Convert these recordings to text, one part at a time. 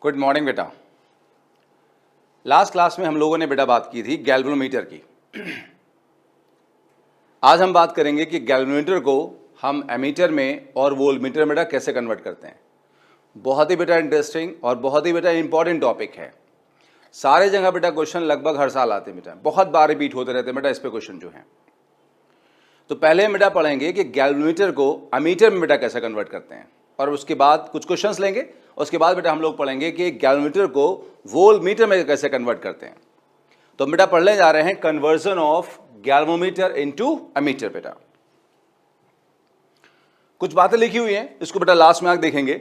Good morning बेटा। Last class में हम लोगों ने बेटा बात की थी गैल्वेनोमीटर की। आज हम बात करेंगे कि गैल्वेनोमीटर को हम एमीटर में और वोल्टमीटर में बेटा कैसे कन्वर्ट करते हैं। बहुत ही बेटा इंटरेस्टिंग और बहुत ही बेटा इंपॉर्टेंट टॉपिक है। सारे जगह बेटा क्वेश्चन लगभग हर साल आते हैं बेटा, बहुत बार रिपीट होते रहते हैं बेटा इस पे क्वेश्चन जो हैं। तो पहले हम बेटा पढ़ेंगे कि गैल्वेनोमीटर को एमीटर में बेटा कैसे कन्वर्ट करते हैं, और उसके बाद कुछ क्वेश्चंस लेंगे। उसके बाद बेटा हम लोग पढ़ेंगे कि गैल्वेनोमीटर को वोल्टमीटर में कैसे कन्वर्ट करते हैं। तो बेटा पढ़ने जा रहे हैं conversion of galvanometer into ammeter. बेटा कुछ बातें लिखी हुई हैं, इसको बेटा लास्ट में आगे देखेंगे।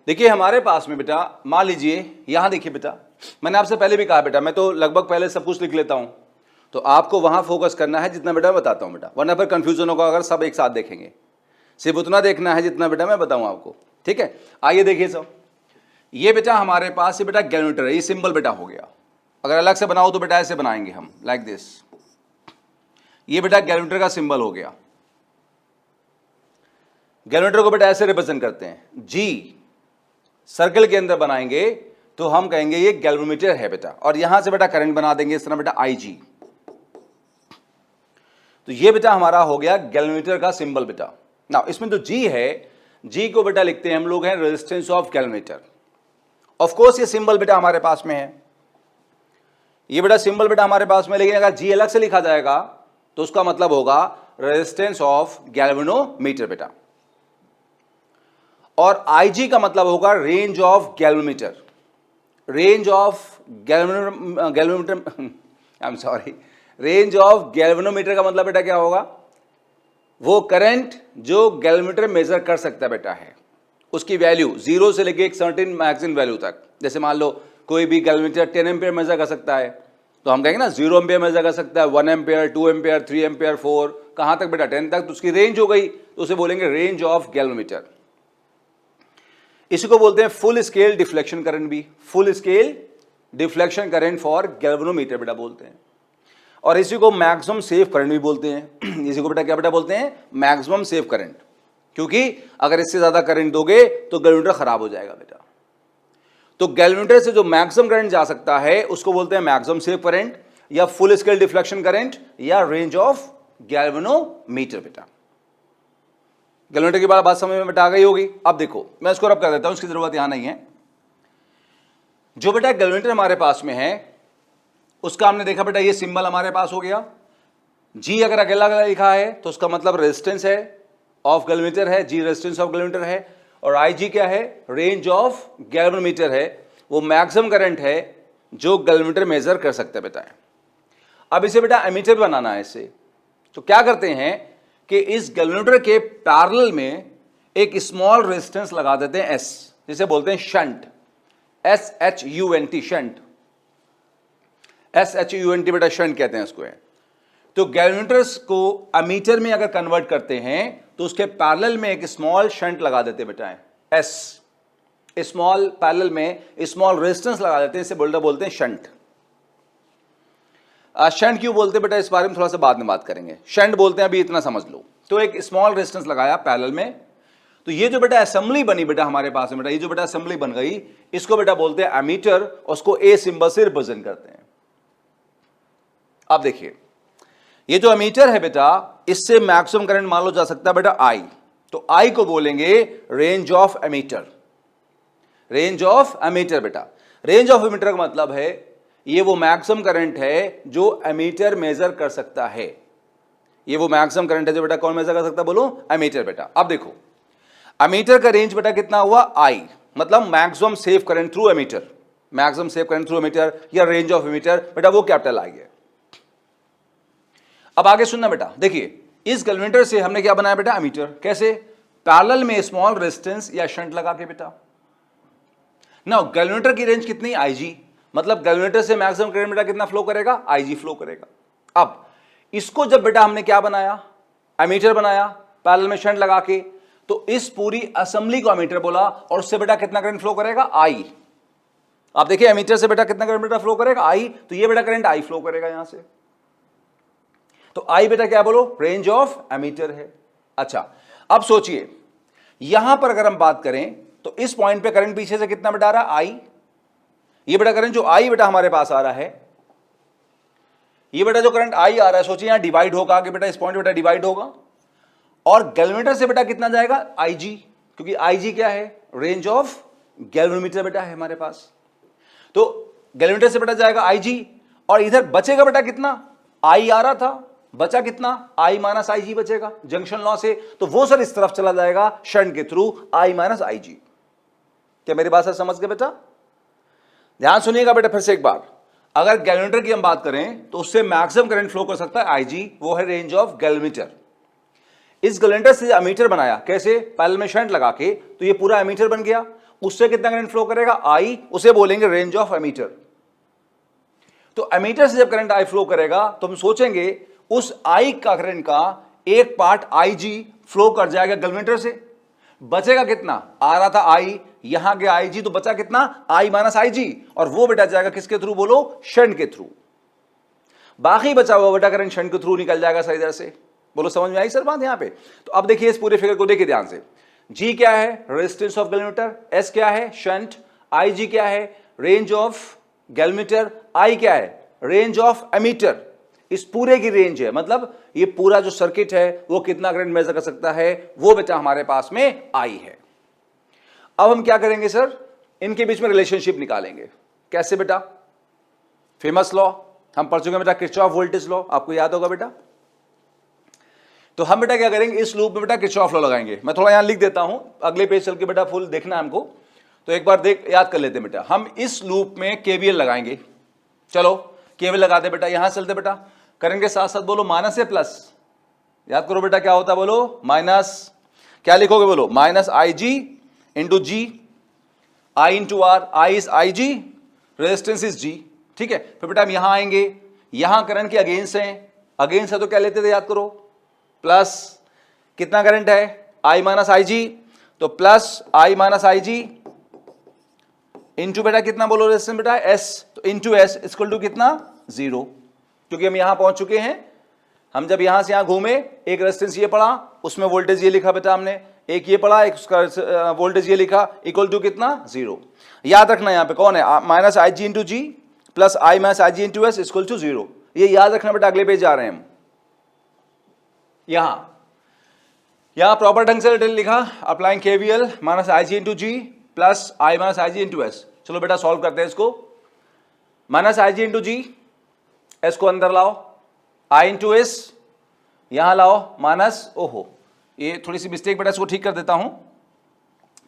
देखिए हमारे पास में बेटा मान लीजिए यहां देखिए बेटा, मैंने आपसे पहले भी कहा बेटा मैं तो लगभग पहले सब कुछ लिख लेता हूं, तो आपको वहां फोकस करना है जितना बेटा मैं बताता हूं बेटा, वरना फिर कंफ्यूजन होगा अगर सब एक साथ देखेंगे। सिर्फ उतना देखना है जितना बेटा मैं बताऊं आपको, ठीक है। आइए देखिए सब, ये बेटा हमारे पास ये बेटा गैल्वेनोमीटर है, ये सिंबल बेटा हो गया। अगर अलग से बनाओ तो बेटा ऐसे बनाएंगे हम, लाइक दिस। ये बेटा गैल्वेनोमीटर का सिंबल हो गया। गैल्वेनोमीटर को बेटा ऐसे रिप्रेजेंट करते हैं, जी सर्कल के अंदर बनाएंगे तो हम कहेंगे ये गैल्वेनोमीटर है बेटा, और यहां से बेटा करंट बना देंगे इस तरह बेटा IG। तो ये बेटा हमारा हो गया गैल्वेनोमीटर का सिंबल बेटा। ना इसमें जो G है, G को बेटा लिखते हैं हम लोग हैं resistance of galvanometer. Of course ये सिंबल बेटा हमारे पास में है, ये बेटा सिंबल बेटा हमारे पास में, लेकिन अगर G अलग से लिखा जाएगा तो उसका मतलब होगा रेजिस्टेंस ऑफ गैल्वेनोमीटर बेटा, और IG का मतलब होगा range of galvanometer. Range of galvanometer I am sorry, range of galvanometer का मतलब बेटा क्या होगा, वो करंट जो गैल्वेनोमीटर मेजर कर सकता है बेटा है, उसकी वैल्यू 0 से लेके एक सर्टेन मैक्सिमम वैल्यू तक। जैसे मान लो कोई भी गैल्वेनोमीटर 10 एम्पियर मेजर कर सकता है, तो हम कहेंगे ना 0 एम्पियर मेजर कर सकता है, 1 एम्पियर, 2 एम्पियर, 3 एम्पियर, 4, कहां तक बेटा 10 तक, तो उसकी रेंज हो गई, तो उसे बोलेंगे रेंज ऑफ गैल्वेनोमीटर। इसी को बोलते हैं फुल स्केल डिफ्लेक्शन करंट भी, full scale deflection current for galvanometer बेटा बोलते हैं। और इसी को मैक्सिमम सेव करंट भी बोलते हैं। इसी को बेटा क्या बेटा बोलते हैं, मैक्सिमम सेव करंट, क्योंकि अगर इससे ज्यादा करंट दोगे तो गैल्वेनोमीटर खराब हो जाएगा बेटा। तो गैल्वेनोमीटर से जो मैक्सिमम करंट जा सकता है उसको बोलते हैं मैक्सिमम सेव करंट, या फुल स्केल डिफ्लेक्शन करंट, या रेंज ऑफ गैल्वेनोमीटर बेटा। गैल्वेनोमीटर की बात समझ में बेटा आ गई होगी। अब देखो मैं इसको रब कर देता हूं, इसकी जरूरत यहां नहीं है। जो बेटा गैल्वेनोमीटर हमारे पास में है उसका हमने देखा बेटा ये सिंबल हमारे पास हो गया। G अगर अकेला अकेला लिखा है तो उसका मतलब रेजिस्टेंस है ऑफ गैल्वेनोमीटर है, G रेजिस्टेंस ऑफ गैल्वेनोमीटर है, और IG क्या है, रेंज ऑफ गैल्वेनोमीटर है, वो मैक्सिमम करंट है जो गैल्वेनोमीटर मेजर कर सकता है बेटा। अब इसे बेटा एमीटर बनाना है इससे, तो क्या करते हैं कि इस गैल्वेनोमीटर के पैरेलल में एक स्मॉल रेजिस्टेंस लगा देते हैं S, जिसे बोलते हैं शंट, SHUNT, शंट, SHUNT बेटा शंट कहते हैं उसको है। तो गैल्वेनोमीटर्स को एमीटर में अगर कन्वर्ट करते हैं तो उसके पैरेलल में एक स्मॉल शंट लगा देते बेटा है S, स्मॉल पैरेलल में स्मॉल रेजिस्टेंस लगा देते हैं, इसे बोलते हैं शंट। शंट क्यों बोलते हैं बेटा इस बारे में थोड़ा सा बाद में बात करेंगे। शंट बोलते हैं अभी इतना समझ लो। तो एक स्मॉल रेजिस्टेंस लगाया पैरेलल में, तो ये जो बेटा असेंबली बनी बेटा हमारे पास में बेटा, ये जो बेटा असेंबली बन गई इसको बेटा बोलते हैं एमीटर, और उसको A सिंबल से रिप्रेजेंट करते हैं। अब देखिए ये जो एमीटर है बेटा, इससे मैक्सिमम करंट मान लो जा सकता है बेटा I, तो I को बोलेंगे range of ammeter. Range of ammeter बेटा, रेंज ऑफ एमीटर का मतलब है ये वो मैक्सिमम करंट है जो एमीटर मेजर कर सकता है। ये वो मैक्सिमम करंट है जो बेटा कौन मेजर कर सकता है, बोलो एमीटर बेटा। अब देखो एमीटर का रेंज बेटा कितना हुआ, I, मतलब maximum safe current through ammeter, maximum safe current through ammeter या रेंज ऑफ एमीटर बेटा वो कैपिटल I है। अब आगे सुनना बेटा, देखिए इस गैल्वेनोमीटर से हमने क्या बनाया बेटा, एमीटर। कैसे, पैरेलल में स्मॉल रेजिस्टेंस या शंट लगा के बेटा। नाउ गैल्वेनोमीटर की रेंज कितनी, IG, मतलब गैल्वेनोमीटर से मैक्सिमम करंट बेटा कितना फ्लो करेगा, IG फ्लो करेगा। अब इसको जब बेटा हमने क्या बनाया, एमीटर बनाया पैरेलल में शंट लगा के, तो इस पूरी असेंबली को एमीटर बोला, और उससे बेटा कितना करंट फ्लो करेगा, I। आप देखिए एमीटर से बेटा कितना करंट बेटा फ्लो करेगा, I, तो ये बेटा करंट I फ्लो करेगा यहां से। तो I बेटा क्या बोलो, रेंज ऑफ एमीटर है। अच्छा अब सोचिए यहां पर अगर हम बात करें तो इस पॉइंट पे करंट पीछे से कितना बेटा आ रहा है, आई। ये बेटा करंट जो आई बेटा हमारे पास आ रहा है, ये बेटा जो करंट आई आ रहा है, सोचिए यहां डिवाइड होगा कि बेटा इस पॉइंट बेटा डिवाइड होगा, और गैल्वेनोमीटर से बेटा कितना जाएगा, आईजी, क्योंकि आईजी क्या है, रेंज ऑफ गैल्वेनोमीटर बेटा है हमारे पास। तो गैल्वेनोमीटर से बेटा जाएगा आईजी, और इधर बचेगा बेटा कितना, आई आ रहा था, बचा कितना, आई माइनस आई जी बचेगा जंक्शन लॉ से, तो वो सर इस तरफ चला जाएगा शंट के थ्रू, आई माइनस आई जी। क्या मेरी बात सर समझ गए बेटा? ध्यान सुनिएगा बेटा फिर से एक बार, अगर गैल्वेनोमीटर की हम बात करें तो उससे मैक्सिमम करंट फ्लो कर सकता है आईजी, वो है रेंज ऑफ गैल्वेनोमीटर। इस गैल्वेनोमीटर से एमीटर बनाया कैसे, पैरेलल में शंट लगा के, तो ये पूरा एमीटर बन गया, उससे कितना करंट फ्लो करेगा, आई, उसे बोलेंगे रेंज ऑफ एमीटर। तो एमीटर से जब करंट आई फ्लो करेगा तो हम सोचेंगे उस आई का करंट का एक पार्ट आई जी फ्लो कर जाएगा गैल्वेनोमीटर से, बचेगा कितना, आ रहा था आई, यहां गया आई जी, तो बचा कितना, आई माइनस आई जी, और वो बेटा जाएगा किसके थ्रू, बोलो शंट के थ्रू। बाकी बचा हुआ बेटा करंट शंट के थ्रू निकल जाएगा सर इधर से। बोलो समझ में आई सर बात यहां पे? तो अब देखिए इस पूरे फिगर को देखिए ध्यान से, जी क्या है, रेजिस्टेंस ऑफ गैल्वेनोमीटर, एस क्या है, शंट, आई जी क्या है, रेंज ऑफ गैल्वेनोमीटर, आई क्या है, रेंज ऑफ एमीटर। इस पूरे की रेंज है, मतलब ये पूरा जो सर्किट है वो कितना करंट मेजर कर सकता है, वो बेटा हमारे पास में आई है। अब हम क्या करेंगे सर, इनके बीच में रिलेशनशिप निकालेंगे। कैसे बेटा, फेमस लॉ हम पढ़ चुके हैं बेटा, किरचॉफ वोल्टेज लॉ, आपको याद होगा बेटा। तो हम बेटा क्या करेंगे, इस लूप में बेटा किरचॉफ लॉ लगाएंगे। मैं थोड़ा यहां लिख देता हूं, अगले पेज चल के बेटा फुल देखना है हमको, तो एक बार देख याद कर लेते हैं बेटा। हम इस लूप में केवीएल लगाएंगे, चलो केवीएल लगाते बेटा, यहां चलते बेटा, करंट के साथ साथ बोलो माइनस से प्लस, याद करो बेटा क्या होता है, बोलो माइनस, क्या लिखोगे बोलो, minus I G into G, I into R, I is I G, resistance is G, ठीक है। फिर बेटा हम यहां आएंगे, यहां करंट के अगेंस्ट है, अगेंस्ट है तो क्या लेते थे, याद करो, प्लस कितना करंट है, आई माइनस आई जी, तो plus I minus I G into बेटा कितना बोलो रेजिस्टेंस बेटा, एस, तो इंटू एस इक्वल टू कितना, 0, क्योंकि हम यहां पहुंच चुके हैं। हम जब यहां से यहां घूमे, एक रेजिस्टेंस ये पड़ा, उसमें वोल्टेज ये लिखा बेटा हमने, एक ये पड़ा, एक उसका वोल्टेज ये लिखा, इक्वल टू कितना, 0। याद रखना यहां पे कौन है, minus I G into G plus I minus I G into S equal to 0, ये याद रखना बेटा। अगले पेज जा रहे हैं हम, यहां प्रॉपर ढंग से लिखा, applying KVL minus I G into G plus I minus I G into S. चलो बेटा सॉल्व करते हैं इसको, minus I G into ji, S को अंदर लाओ, आई इंटू एस यहां लाओ, माइनस, ओहो ये थोड़ी सी मिस्टेक बेटा, इसको ठीक कर देता हूं,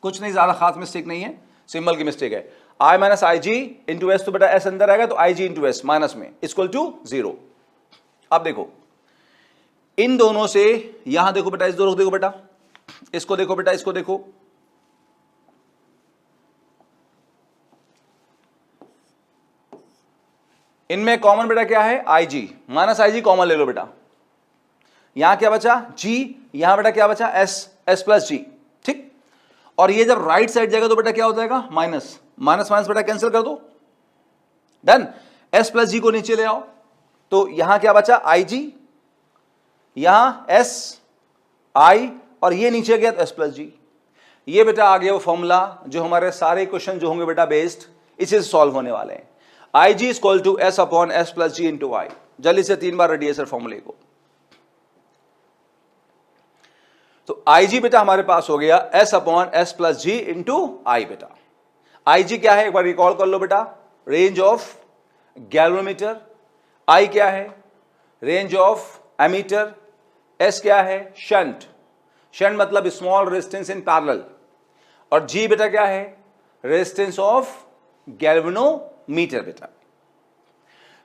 कुछ नहीं ज्यादा खास मिस्टेक नहीं है, सिंबल की मिस्टेक है, आई minus I G into S, तो बेटा एस अंदर आएगा तो आई जी इंटू एस माइनस में इक्वल टू 0। अब देखो इन दोनों से, यहां देखो बेटा, इस दोनों को देखो बेटा, इसको देखो बेटा, इसको देखो, इनमें कॉमन बेटा क्या है, आई जी, माइनस आई जी कॉमन ले लो बेटा, यहां क्या बचा, जी, यहां बेटा क्या बचा, एस, एस प्लस जी, ठीक। और ये जब राइट साइड जाएगा तो बेटा क्या हो जाएगा, माइनस, माइनस माइनस बेटा कैंसिल कर दो, डन। एस प्लस जी को नीचे ले आओ, तो यहां क्या बचा, आई जी, यहां एस, आई, और ये नीचे गया तो एस प्लस जी। ये बेटा आ गया वो फॉर्मूला जो हमारे सारे क्वेश्चन जो होंगे बेटा बेस्ड इसी से सॉल्व होने वाले हैं। I G equal to S upon S plus G into I. जल्दी से 3 बार रटिए सर फॉर्मूले को। तो आई जी बेटा हमारे पास हो गया S upon S plus G into I. बेटा आई जी क्या है एक बार रिकॉल कर लो बेटा, रेंज ऑफ गैल्वेनोमीटर। आई क्या है, रेंज ऑफ एमीटर। एस क्या है, शंट, शंट मतलब स्मॉल रेजिस्टेंस इन पैरेलल। और जी बेटा क्या है, रेजिस्टेंस ऑफ गैल्वेनोमीटर। बेटा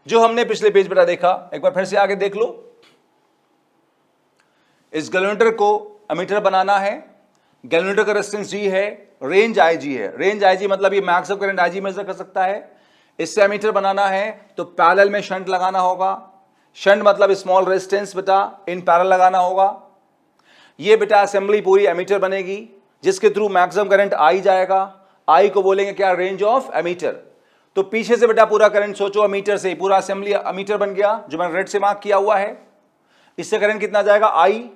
जो हमने पिछले पेज बेटा देखा, एक बार फिर से आगे देख लो। इस गैल्वेनोमीटर को एमीटर बनाना है, गैल्वेनोमीटर का रेजिस्टेंस जी है, रेंज आई जी है। रेंज आई जी मतलब ये maximum current I G measure कर सकता है। इससे एमीटर बनाना है तो पैरेलल में शंट लगाना होगा। शंट मतलब स्मॉल रेजिस्टेंस बेटा इन पैरेलल लगाना होगा। ये बेटा असेंबली पूरी एमीटर बनेगी जिसके थ्रू मैक्सिमम करंट आई जाएगा। आई को बोलेंगे क्या, रेंज ऑफ एमीटर। तो पीछे से बेटा पूरा करंट सोचो, एमीटर से पूरा असेंबली एमीटर बन गया जो मैंने रेड से मार्क किया हुआ है। इससे करंट कितना जाएगा, आई।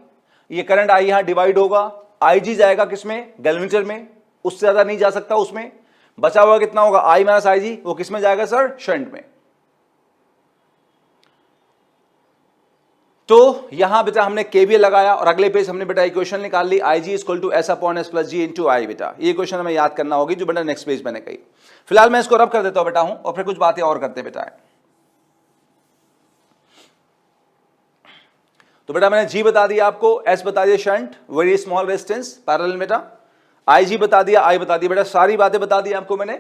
ये करंट आई यहां डिवाइड होगा, आई जी जाएगा किसमें, गैल्वेनोमीटर में। उससे ज्यादा नहीं जा सकता उसमें। बचा हुआ कितना होगा, आई माइनस आई जी, वो किस में जाएगा सर, शंट में। तो यहां बेटा हमने केवीएल लगाया और अगले पेज हमने बेटा इक्वेशन निकाल ली, I G equal to S upon S plus G into I. बेटा ये इक्वेशन हमें याद करना होगी जो बेटा नेक्स्ट पेज मैंने कही। फिलहाल मैं इसको रब कर देता हूं बेटा हूं और फिर कुछ बातें और करते बेटा है। तो बेटा मैंने जी बता दिया आपको, एस बता दिया shunt, very small resistance parallel बेटा, आई जी बता दिया, आई बता दिया बेटा, सारी बातें बता दी आपको मैंने,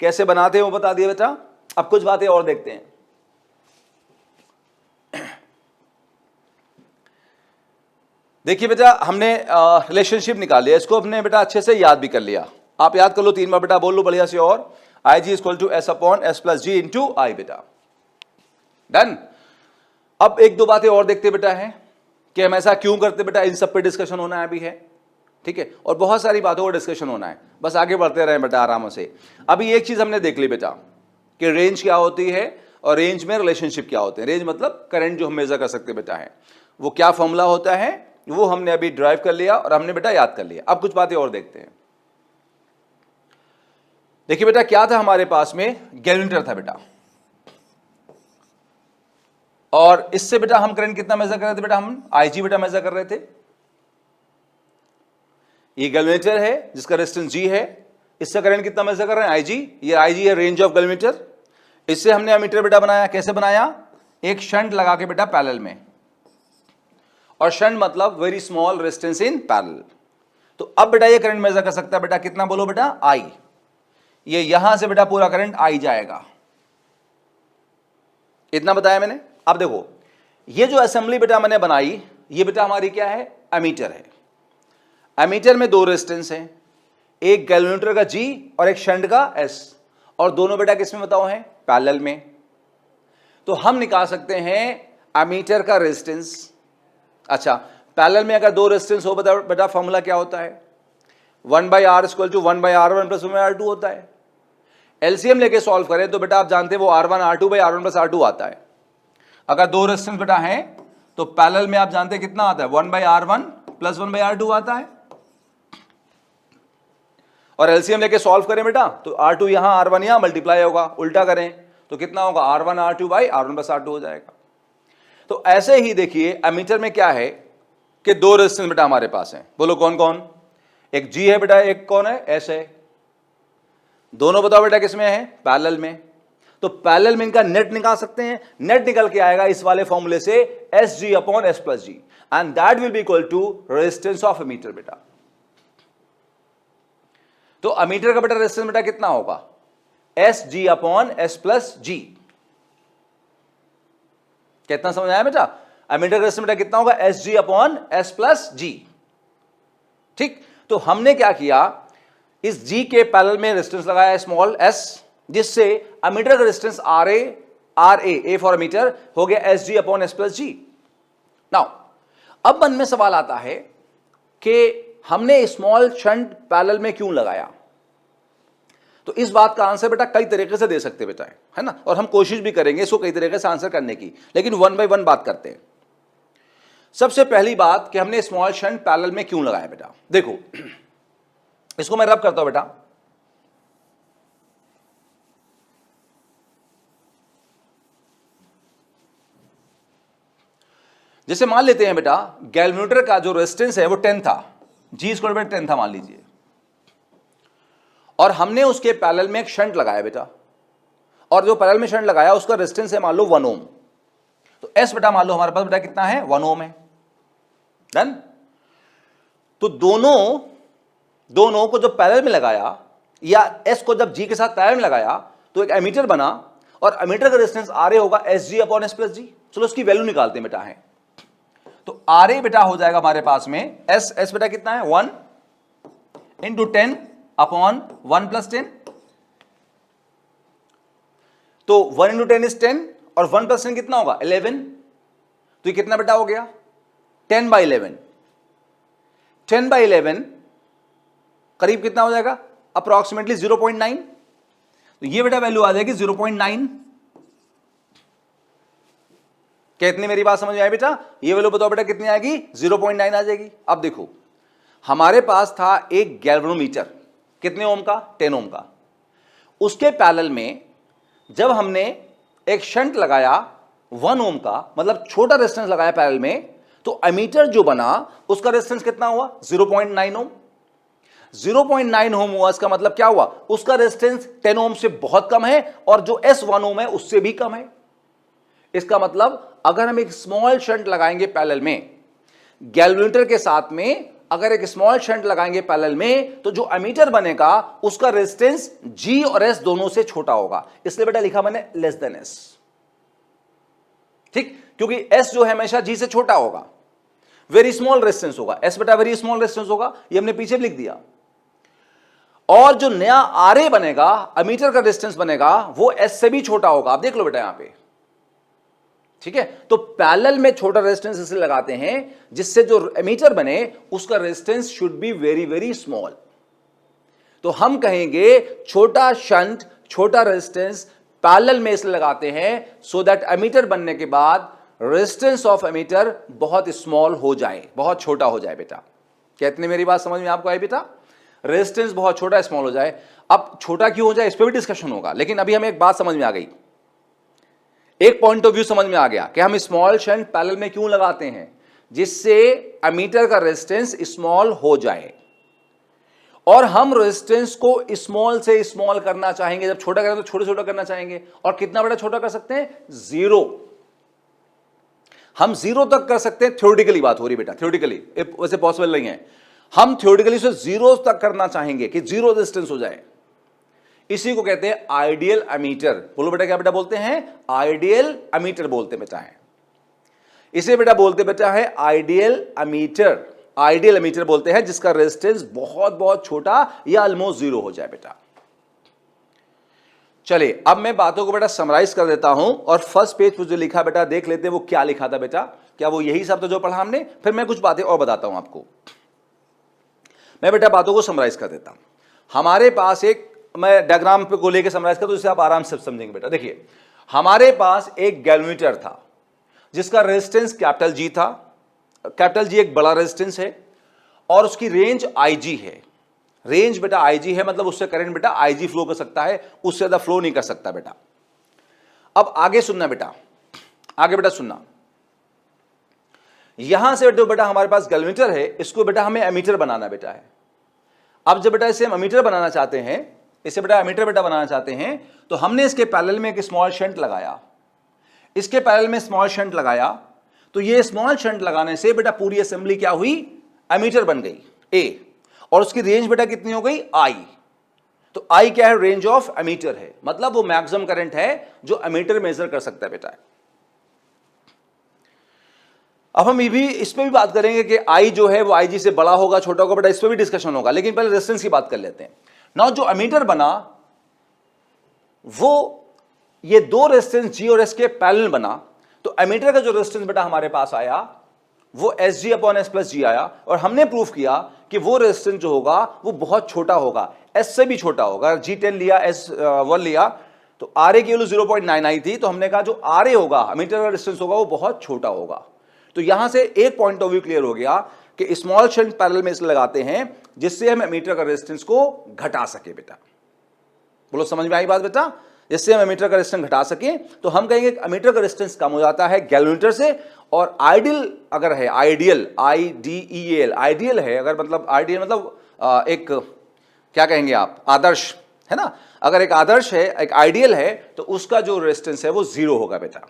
कैसे बनाते हैं वो बता दिया बेटा। अब कुछ बातें और देखते हैं। देखिए बेटा हमने रिलेशनशिप निकाली है, इसको हमने बेटा अच्छे से याद भी कर लिया। आप याद कर लो 3 बार बेटा, बोल लो बढ़िया से, और I G equal to S upon S plus G into I बेटा, डन। अब एक दो बातें और देखते बेटा है कि हम ऐसा क्यों करते बेटा, इन सब पे डिस्कशन होना है अभी है, ठीक है, और बहुत सारी बातों का डिस्कशन होना है, बस आगे बढ़ते रहे बेटा आराम से। अभी एक चीज हमने देख ली बेटा कि रेंज क्या होती है और रेंज में रिलेशनशिप क्या होते हैं। रेंज मतलब करंट जो हम मेजर कर सकते बेटा है, वो क्या फॉर्मूला होता है वो हमने अभी ड्राइव कर लिया और हमने बेटा याद कर लिया। अब कुछ बातें और देखते हैं। देखिए बेटा क्या था हमारे पास में, गैल्वेनोमीटर था बेटा, और इससे बेटा हम करंट कितना मेजर कर रहे थे बेटा, हम आईजी बेटा मेजर कर रहे थे। ये गैल्वेनोमीटर है जिसका रेजिस्टेंस जी है, इससे करंट कितना मेजर कर रहे हैं, आईजी। ये आईजी है रेंज ऑफ गैल्वेनोमीटर। इससे हमने एमीटर बेटा बनाया, कैसे बनाया, एक शंट लगा के बेटा पैरेलल में, और शंट मतलब very small resistance in parallel. तो अब बेटा ये करंट मेजर कर सकता है बेटा, कितना बोलो बेटा, आई। ये यहां से बेटा पूरा करंट आई जाएगा, इतना बताया मैंने। अब देखो ये जो असेंबली बेटा मैंने बनाई, ये बेटा हमारी क्या है, एमीटर है। एमीटर में दो रेजिस्टेंस हैं, एक गैल्वेनोमीटर का जी और एक शंट का एस, और दोनों बेटा किसमें बताओ हैं, पैरेलल में। तो हम निकाल सकते हैं एमीटर का रेजिस्टेंस। अच्छा, पैरेलल में अगर दो रेजिस्टेंस हो बेटा फॉर्मूला क्या होता है, 1/R equal to 1/R1 plus 1/R2 होता है। एलसीएम लेके सॉल्व करें तो बेटा आप जानते हैं वो R1R2/R1 प्लस R2 आता है। अगर दो रेजिस्टेंस बेटा हैं तो पैरेलल में आप जानते हैं कितना आता है, 1/R1 प्लस 1/R2 आता है। और एलसीएम लेके सॉल्व करें बेटा तो R2 यहां R1 यहां मल्टीप्लाई होगा, उल्टा करें तो कितना होगा, R1R2/R1 प्लस R2 हो जाएगा। तो ऐसे ही देखिए एमीटर में क्या है कि दो रेजिस्टेंस बेटा हमारे पास हैं, बोलो कौन कौन, एक जी है बेटा, एक कौन है, एस है। दोनों बताओ बेटा किसमें है, पैरेलल में। तो पैरेलल में इनका नेट निकाल सकते हैं, नेट निकल के आएगा इस वाले फॉर्मूले से, S G upon S plus G, and that will be equal to resistance of ammeter बेटा। तो एमीटर का बेटा रेजिस्टेंस बेटा कितना होगा, S G upon S plus G. कितना समझ आया बेटा, एमीटर का रेजिस्टेंस बेटा कितना होगा, S G upon S plus G. ठीक, तो हमने क्या किया, इस जी के पैरेलल में रेजिस्टेंस लगाया स्मॉल एस, जिससे एमीटर का resistance R A for ammeter हो गया S G upon S plus G. Now अब मन में सवाल आता है कि हमने स्मॉल शंट पैरेलल में क्यों लगाया। तो इस बात का आंसर बेटा कई तरीके से दे सकते बेटा है ना, और हम कोशिश भी करेंगे इसको कई तरीके से आंसर करने की, लेकिन 1 बाय 1 बात करते हैं। सबसे पहली बात कि हमने स्मॉल शंट पैरेलल में क्यों लगाया बेटा, देखो इसको मैं रब करता हूं बेटा। जैसे मान लेते हैं बेटा गैल्वेनोमीटर का जो रेजिस्टेंस है वो 10 था, जी स्क्वायर बेटा 10 था मान लीजिए, और हमने उसके पैरेलल में एक शंट लगाया बेटा, और जो पैरेलल में शंट लगाया उसका रेजिस्टेंस है मान लो 1 ओम। तो एस बेटा मान लो हमारे पास बेटा कितना है, 1 ओम है, डन। तो दोनों को जब पैरेलल में लगाया, या एस को जब जी के साथ पैरेलल में लगाया तो एक एमीटर बना, और एमीटर का रेजिस्टेंस आर ए होगा S G upon S plus G. चलो उसकी वैल्यू निकालते हैं बेटा है। तो आर ए बेटा हो जाएगा हमारे पास में एस बेटा कितना है, 1 इंटू 10 अपॉन 1 प्लस 10। तो 1 इंटू 10 इज 10 और 1 प्लस 10 कितना होगा, 11। तो ये कितना बेटा हो गया, 10/11। 10/11 करीब कितना हो जाएगा, अप्रोक्सीमेटली 0.9। तो ये बेटा वैल्यू आ जाएगी 0.9। कितनी, मेरी बात समझ में आई बेटा, ये वैल्यू बताओ बेटा कितनी आएगी, 0.9 आ जाएगी। अब देखो हमारे पास था एक गैल्वेनोमीटर, कितने ओम का? 10 ओम का। उसके पैरेलल में जब हमने एक शंट लगाया 1 ओम का, मतलब छोटा रेजिस्टेंस लगाया पैरेलल में, तो एमीटर जो बना उसका रेजिस्टेंस कितना हुआ? 0.9 ओम। 0.9 ओम हुआ, इसका मतलब क्या हुआ? उसका रेजिस्टेंस 10 ओम से बहुत कम है और जो S1 ओम है उससे भी कम है। इसका मतलब अगर हम एक स्मॉल शंट लगाएंगे पैरेलल में, गैल्वेनोमीटर के साथ में अगर एक स्मॉल शंट लगाएंगे पैरेलल में, तो जो एमीटर बनेगा उसका रेजिस्टेंस G और S दोनों से छोटा होगा। इसलिए बेटा लिखा मैंने लेस देन S, ठीक, क्योंकि S जो है हमेशा G से छोटा होगा, वेरी स्मॉल रेजिस्टेंस होगा। S बेटा वेरी स्मॉल रेजिस्टेंस होगा, ये हमने पीछे लिख दिया। और जो नया RA बनेगा, एमीटर का रेजिस्टेंस बनेगा, वो S से भी छोटा होगा। आप देख लो बेटा यहां पे, ठीक है। तो पैरेलल में छोटा रेजिस्टेंस इसलिए लगाते हैं जिससे जो एमीटर बने उसका resistance should be very very small. तो हम कहेंगे छोटा शंट, छोटा रेजिस्टेंस पैरेलल में इसलिए लगाते हैं सो दैट एमीटर बनने के बाद रेजिस्टेंस ऑफ एमीटर बहुत स्मॉल हो जाए, बहुत छोटा हो जाए। बेटा कहते मेरी बात समझ में आपको आई? बेटा रेजिस्टेंस बहुत छोटा स्मॉल हो जाए। अब छोटा क्यों हो जाए इस पर भी डिस्कशन होगा, लेकिन अभी हमें एक बात समझ में आ गई, एक पॉइंट ऑफ व्यू समझ में आ गया कि हम स्मॉल शंट पैरेलल में क्यों लगाते हैं, जिससे एमीटर का रेजिस्टेंस स्मॉल हो जाए। और हम रेजिस्टेंस को स्मॉल से स्मॉल करना चाहेंगे, जब छोटा करें तो छोटा छोटा करना चाहेंगे। और कितना बड़ा छोटा कर सकते हैं? 0। हम 0 तक कर सकते हैं, थ्योरेटिकली बात हो रही बेटा, थ्योरेटिकली वैसे पॉसिबल नहीं है। हम थ्योरेटिकली से 0 तक करना चाहेंगे कि 0 रेजिस्टेंस हो जाए। इसी को कहते हैं आइडियल एमीटर। बोलो बेटा, क्या बेटा बोलते हैं? आइडियल एमीटर बोलते बेटा है, इसे बेटा बोलते बेटा है आइडियल एमीटर। आइडियल एमीटर बोलते हैं जिसका रेजिस्टेंस बहुत बहुत छोटा या ऑलमोस्ट 0 हो जाए बेटा। चलिए अब मैं बातों को बेटा समराइज कर देता हूं और फर्स्ट पेज पर जो लिखा बेटा देख लेते हैं वो क्या लिखा था बेटा। क्या वो यही सब तो जो पढ़ा हमने? फिर मैं कुछ बातें और बताता हूं आपको। मैं बेटा बातों को समराइज कर देता हूं। हमारे पास एक, मैं डायग्राम पे को लेकर समराइज करता हूं जिससे आप आराम से समझेंगे बेटा। देखिए हमारे पास एक गैल्वेनोमीटर था जिसका रेजिस्टेंस कैपिटल G था। कैपिटल G एक बड़ा रेजिस्टेंस है और उसकी रेंज IG है। रेंज बेटा IG है, मतलब उससे करंट बेटा IG फ्लो कर सकता है, उससे ज्यादा फ्लो नहीं कर सकता बेटा। अब आगे सुनना बेटा, आगे बेटा सुनना। यहां से जो बेटा हमारे पास गैल्वेनोमीटर है, इसको बेटा हमें एमीटर बनाना बेटा है। अब जब बेटा इसे हम एमीटर बनाना चाहते हैं, इसे बेटा एमीटर बेटा बनाना चाहते हैं, तो हमने इसके पैरेलल में एक स्मॉल शंट लगाया। इसके पैरेलल में स्मॉल शंट लगाया, तो ये स्मॉल शंट लगाने से बेटा पूरी असेंबली क्या हुई? एमीटर बन गई A, और उसकी रेंज बेटा कितनी हो गई? I। तो I क्या है? रेंज ऑफ एमीटर है, मतलब वो मैक्सिमम करंट है जो एमीटर मेजर कर सकता है बेटा। अब हम ये भी इस पे भी बात करेंगे कि I जो है वो IG से बड़ा होगा छोटा होगा बेटा, इस पे भी डिस्कशन होगा, लेकिन पहले रेजिस्टेंस की बात कर लेते हैं। नाउ जो एमीटर बना वो ये दो रेजिस्टेंस G और S के पैरेलल बना, तो एमीटर का जो रेजिस्टेंस बेटा हमारे पास आया वो SG upon S plus G आया, और हमने प्रूफ किया कि वो रेजिस्टेंस जो होगा वो बहुत छोटा होगा, S से भी छोटा होगा। G10 लिया, S1 लिया, तो RA की वैल्यू 0.9 आई थी, तो हमने कहा जो RA होगा एमीटर का रेजिस्टेंस होगा वो बहुत छोटा होगा। तो यहां से एक पॉइंट ऑफ व्यू क्लियर हो गया कि स्मॉल शंट पैरेलल में इसलिए लगाते हैं जिससे हम एमीटर का रेजिस्टेंस को घटा सके बेटा। बोलो समझ में आई बात बेटा? जिससे हम एमीटर का रेजिस्टेंस घटा सके, तो हम कहेंगे एमीटर का रेजिस्टेंस कम हो जाता है गैल्वेनोमीटर से। और आइडियल अगर है, आइडियल IDEAL आइडियल है, अगर मतलब आइडियल मतलब एक क्या कहेंगे आप, आदर्श है ना। अगर एक आदर्श है, एक आइडियल है, तो उसका जो रेजिस्टेंस है वो 0 होगा बेटा।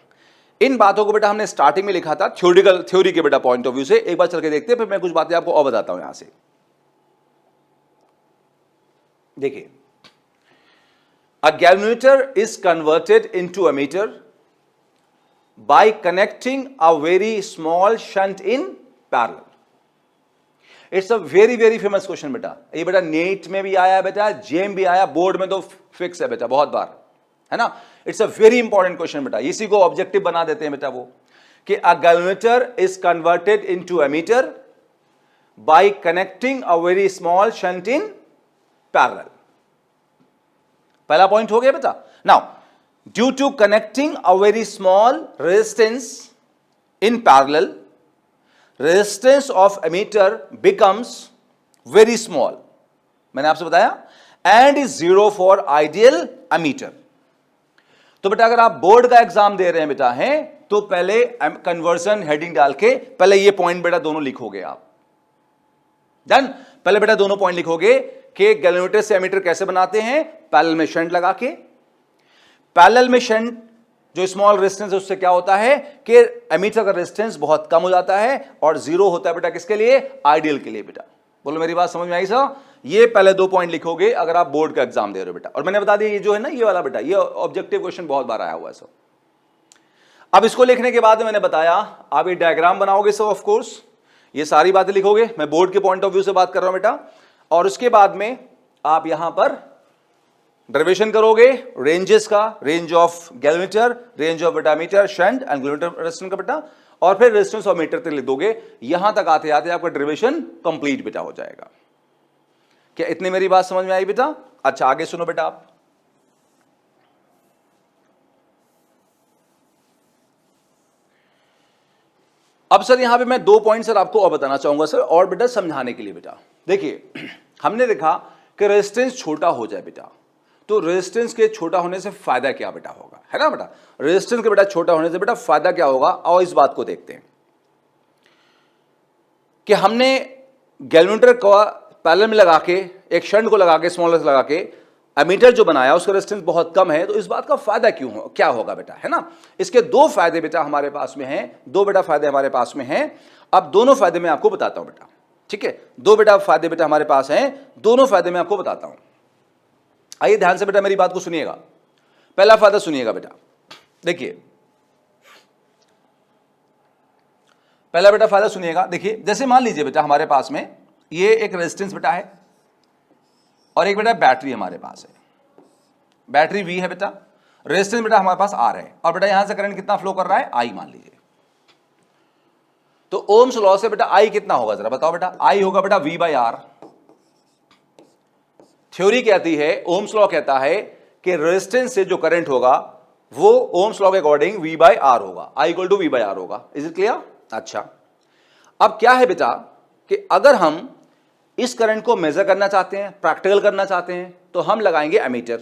इन बातों को बेटा हमने स्टार्टिंग में लिखा था थ्योरी के बेटा पॉइंट ऑफ व्यू से। एक बार चल के देखते हैं, फिर मैं कुछ बातें आपको और बताता हूं यहां से। देखिए, a galvanometer is converted into ammeter by connecting a very small shunt in parallel. It's a very famous question बेटा। ये बेटा नेट में भी आया बेटा, जेम भी आया, बोर्ड में तो फिक्स है बेटा बहुत बार, है ना। It's a very important question बेटा, इसी को ऑब्जेक्टिव बना देते हैं बेटा वो, कि a galvanometer is converted into ammeter by connecting a very small shunt in parallel। पहला पॉइंट हो गया बेटा। Now due to connecting a very small resistance in parallel, resistance of ammeter becomes very small. मैंने आपसे बताया, and is 0 for ideal ammeter. तो बेटा अगर आप बोर्ड का एग्जाम दे रहे हैं बेटा हैं, तो पहले कन्वर्जन हेडिंग डाल के पहले ये पॉइंट बेटा दोनों लिखोगे आप। डन। पहले बेटा दोनों पॉइंट लिखोगे कि गैल्वेनोमीटर से एमीटर कैसे बनाते हैं, पैरेलल में शंट लगा के। पैरेलल में शंट जो स्मॉल रेजिस्टेंस है उससे क्या होता है कि एमीटर का रेजिस्टेंस बहुत कम हो जाता है और 0 होता है बेटा किसके लिए, आइडियल के लिए बेटा। बोलो मेरी बात समझ में आई सर? ये पहले 2 पॉइंट लिखोगे अगर आप बोर्ड का एग्जाम दे रहे हो बेटा। और मैंने बता दिया ये जो है ना ये वाला बेटा, ये ऑब्जेक्टिव क्वेश्चन बहुत बार आया हुआ है सर। अब इसको लिखने के बाद मैंने बताया आप ये डायग्राम बनाओगे सर, ऑफ कोर्स ये सारी बातें लिखोगे, मैं बोर्ड के पॉइंट ऑफ व्यू से बात कर रहा हूं बेटा। और उसके बाद में आप यहां पर डेरिवेशन करोगे रेंजेस का, range of galvanometer, range of बेटा meter, shunt and galvanometer resistance का बेटा, और फिर रेजिस्टेंस ऑफ मीटर तक लिख दोगे। यहां तक आते आते आपका डेरिवेशन कंप्लीट बेटा हो जाएगा। क्या इतनी मेरी बात समझ में आई बेटा? अच्छा आगे सुनो बेटा आप। अब सर यहां पे मैं 2 पॉइंट सर आपको और बताना चाहूंगा सर, और बेटा समझाने के लिए बेटा। देखिए हमने देखा कि रेजिस्टेंस छोटा हो जाए बेटा, तो रेजिस्टेंस के छोटा होने से फायदा क्या बेटा होगा, है ना बेटा? रेजिस्टेंस के बेटा छोटा होने से बेटा फायदा क्या होगा, और इस बात को देखते हैं कि हमने गैल्वेनोमीटर को पैरेलल में लगा के, एक शंट को लगा के, स्मॉल लगा के एमीटर जो बनाया उसका रेजिस्टेंस बहुत कम है, तो इस बात का फायदा क्यों हो, क्या होगा बेटा, है ना? इसके 2 फायदे बेटा हमारे पास में हैं, 2 बेटा फायदे हमारे पास में हैं। अब दोनों फायदे मैं आपको बताता हूं बेटा, ठीक है? 2 बेटा फायदे बेटा हमारे पास हैं, दोनों फायदे मैं आपको बताता हूं। आइए ध्यान से बेटा मेरी बात को सुनिएगा। पहला फायदा सुनिएगा बेटा, देखिए पहला बेटा फायदा सुनिएगा। देखिए जैसे मान लीजिए बेटा हमारे पास में ये एक रेजिस्टेंस बेटा है और एक बेटा बैटरी हमारे पास है, बैटरी V है बेटा, रेजिस्टेंस बेटा हमारे पास R है, और बेटा यहां से करंट कितना फ्लो कर रहा है, I मान लीजिए। तो ओम्स लॉ से बेटा I कितना होगा जरा बताओ बेटा? I होगा बेटा V/R। थ्योरी कहती है, ओम्स लॉ कहता है कि रेजिस्टेंस से जो करंट होगा वो ओम्स लॉ के अकॉर्डिंग V/R होगा, I = V/R होगा। Is it clear? अच्छा अब क्या है बेटा कि अगर हम इस करंट को मेजर करना चाहते हैं, प्रैक्टिकल करना चाहते हैं, तो हम लगाएंगे एमीटर,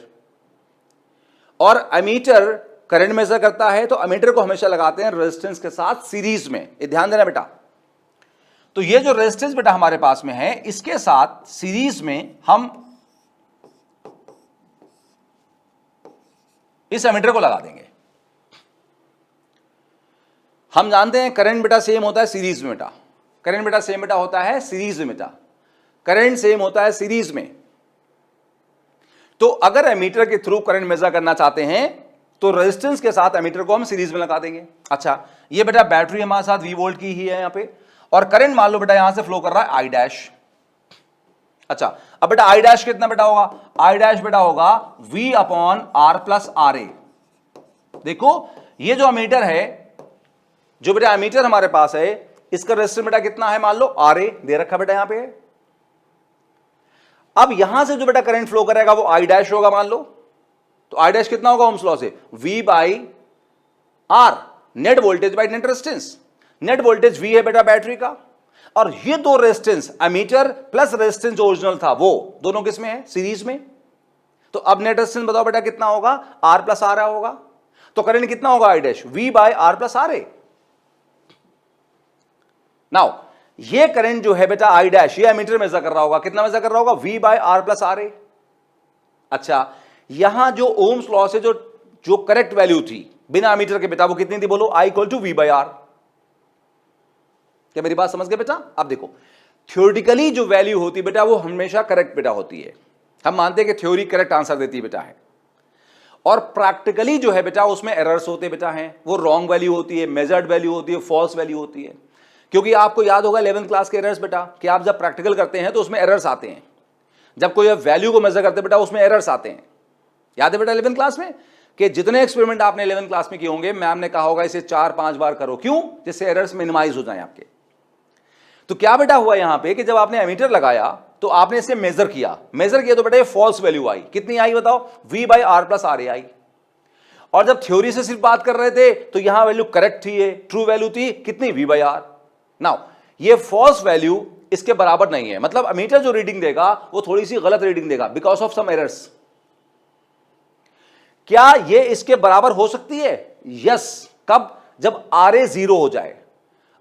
और एमीटर करंट मेजर करता है, तो एमीटर को हमेशा लगाते हैं रेजिस्टेंस के साथ सीरीज में। ये ध्यान देना बेटा। तो ये जो रेजिस्टेंस बेटा हमारे पास में है, इसके साथ सीरीज में हम इस एमीटर को लगा देंगे। हम जानते हैं करंट बेटा सेम होता है सीरीज में बेटा, करंट बेटा सेम बेटा होता है सीरीज में बेटा, करंट सेम होता है सीरीज में। तो अगर एमीटर के थ्रू करंट मेजर करना चाहते हैं तो रेजिस्टेंस के साथ एमीटर को हम सीरीज में लगा देंगे। अच्छा ये बेटा बैटरी हमारे साथ V वोल्ट की ही है यहां पे, और करंट मान लो बेटा यहां से फ्लो कर रहा है I'। अच्छा अब बेटा I' कितना बेटा होगा, I' बेटा होगा V/R+RA। देखो ये जो एमीटर है, जो बेटा एमीटर हमारे पास है, इसका रेजिस्टेंस बेटा कितना है, मान लो RA दे रखा बेटा यहां पे। अब यहां से जो बेटा करंट फ्लो करेगा वो I' होगा मान लो, तो I' कितना होगा ओम्स लॉ से, V/R, net voltage by net resistance. Net voltage V है बेटा बैटरी का, और ये 2 रेजिस्टेंस एमीटर प्लस रेजिस्टेंस जो ओरिजिनल था वो दोनों किस में है, सीरीज में। तो अब नेट रेजिस्टेंस बताओ बेटा कितना होगा, R+RA होगा। तो करंट कितना होगा I' V/R+RA। नाउ ये करंट जो है बेटा I', ये एमीटर मेजर कर रहा होगा, कितना मेजर कर रहा होगा, V/R+RA। अच्छा यहां जो ओम्स लॉ से जो करेक्ट वैल्यू थी बिना एमीटर के बेटा वो कितनी थी, बोलो I = V/R। क्या मेरी बात समझ गए बेटा? अब देखो थ्योरेटिकली जो वैल्यू होती है बेटा वो हमेशा करेक्ट बेटा होती है, हम मानते हैं कि थ्योरी करेक्ट आंसर देती है बेटा है, और प्रैक्टिकली जो है बेटा उसमें एरर्स होते बेटा हैं, वो रॉन्ग वैल्यू होती है, मेजर्ड वैल्यू होती है, फॉल्स वैल्यू होती है। क्योंकि आपको याद होगा 11th क्लास के एरर्स बेटा, कि आप जब प्रैक्टिकल करते हैं तो उसमें एरर्स आते हैं, जब कोई वैल्यू को मेजर करते बेटा उसमें एरर्स आते हैं। याद है बेटा 11th क्लास में कि जितने एक्सपेरिमेंट आपने 11th क्लास में किए होंगे, मैम ने कहा होगा इसे 4-5 बार करो, क्यों, जिससे एरर्स मिनिमाइज हो जाएं आपके। तो क्या बेटा हुआ यहां पे कि जब आपने एमीटर लगाया तो आपने इसे मेजर किया तो बेटा ये फॉल्स वैल्यू आई, कितनी आई बताओ, V/R+RA आई। और जब थ्योरी से सिर्फ बात कर रहे थे तो यहां वैल्यू करेक्ट थी, ट्रू वैल्यू थी कितनी, V/R। नाउ ये फॉल्स वैल्यू इसके बराबर नहीं है, मतलब एमीटर जो रीडिंग देगा वो थोड़ी सी गलत रीडिंग देगा बिकॉज ऑफ सम एरर्स। क्या ये इसके बराबर हो सकती है? यस। कब? जब RA 0 हो जाए।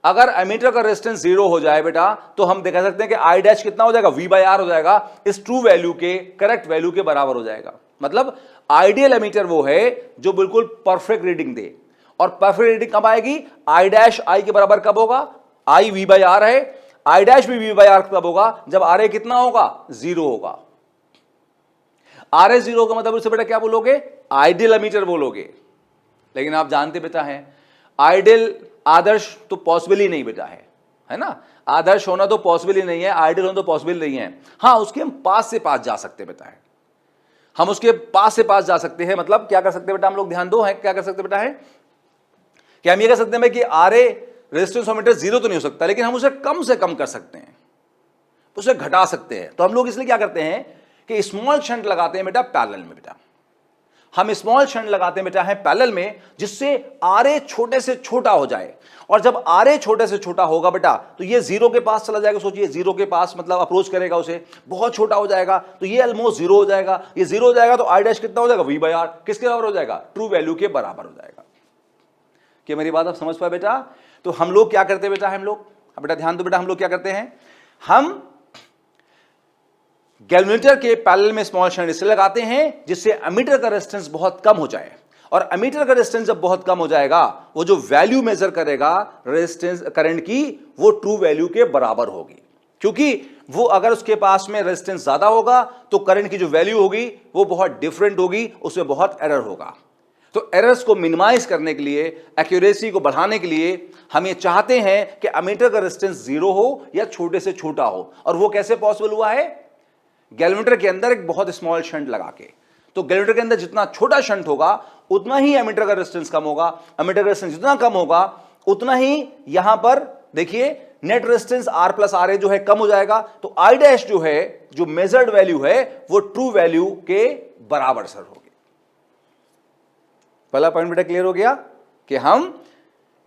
अगर एमीटर का रेजिस्टेंस 0 हो जाए बेटा तो हम दिखा सकते हैं कि I डैश कितना हो जाएगा, V/R हो जाएगा, इस ट्रू वैल्यू के करेक्ट वैल्यू के बराबर हो जाएगा। मतलब आइडियल एमीटर वो है जो बिल्कुल परफेक्ट रीडिंग दे। और परफेक्ट रीडिंग कब आएगी? I डैश I के बराबर कब होगा? I V/R है, I डैश भी V/R कब होगा? जब RA कितना होगा? 0 होगा। RA 0 का मतलब उससे बेटा क्या बोलोगे? आइडियल एमीटर बोलोगे। लेकिन आप जानते बेटा हैं आइडियल, आदर्श तो पॉसिबल ही नहीं बेटा है ना। आदर्श होना तो पॉसिबल ही नहीं है, आइडियल होना तो पॉसिबल नहीं है। हाँ, उसके हम पास से पास जा सकते बेटा है, हम उसके पास से पास जा सकते हैं। मतलब क्या कर सकते हैं बेटा हम लोग, ध्यान दो, है क्या कर सकते बेटा है कि हम ये कह सकते हैं कि RA रेजिस्टेंस एमीटर 0 तो नहीं हो सकता, लेकिन हम उसे कम से कम कर सकते हैं, उसे घटा सकते हैं। तो हम लोग इसलिए क्या करते हैं कि स्मॉल शंट लगाते हैं बेटा पैरेलल में। बेटा हम स्मॉल शंट लगाते हैं बेटा है पैरेलल में, जिससे RA छोटे से छोटा हो जाए। और जब RA छोटे से छोटा होगा बेटा तो ये 0 के पास चला जाएगा। सोचिए 0 के पास मतलब अप्रोच करेगा उसे, बहुत छोटा हो जाएगा, तो ये ऑलमोस्ट 0 हो जाएगा। ये 0 हो जाएगा तो I डैश कितना हो जाएगा? V/R किसके बराबर हो जाएगा? ट्रू वैल्यू के बराबर हो जाएगा। क्या मेरी बात आप समझ पाए बेटा? तो हम लोग क्या करते हैं बेटा, हम लोग बेटा ध्यान दो बेटा, हम लोग क्या करते हैं, हम गैल्वेनोमीटर के पैरेलल में स्मॉल शंट इसलिए लगाते हैं जिससे एमीटर का रेजिस्टेंस बहुत कम हो जाए। और एमीटर का रेजिस्टेंस जब बहुत कम हो जाएगा, वो जो वैल्यू मेजर करेगा रेजिस्टेंस करंट की, वो ट्रू वैल्यू के बराबर होगी। क्योंकि वो अगर उसके पास में रेजिस्टेंस ज्यादा होगा तो करंट की जो वैल्यू होगी वो बहुत डिफरेंट होगी, उसमें बहुत एरर होगा। तो एरर्स को मिनिमाइज करने के लिए, एक्यूरेसी को बढ़ाने के लिए हम ये चाहते हैं कि एमीटर का रेजिस्टेंस 0 हो या छोटे से छोटा हो। और वो कैसे पॉसिबल हुआ है? गैल्वेनोमीटर के अंदर एक बहुत स्मॉल शंट लगा के। तो गैल्वेनोमीटर के अंदर जितना छोटा शंट होगा उतना ही एमीटर का रेजिस्टेंस कम होगा, एमीटर का रेजिस्टेंस जितना कम होगा उतना ही यहां पर देखिए नेट रेजिस्टेंस R+RA जो है कम हो जाएगा। तो I डैश जो है, जो मेजर्ड वैल्यू है, वो ट्रू वैल्यू के बराबर सर होगी। पहला पॉइंट बेटा क्लियर हो गया कि हम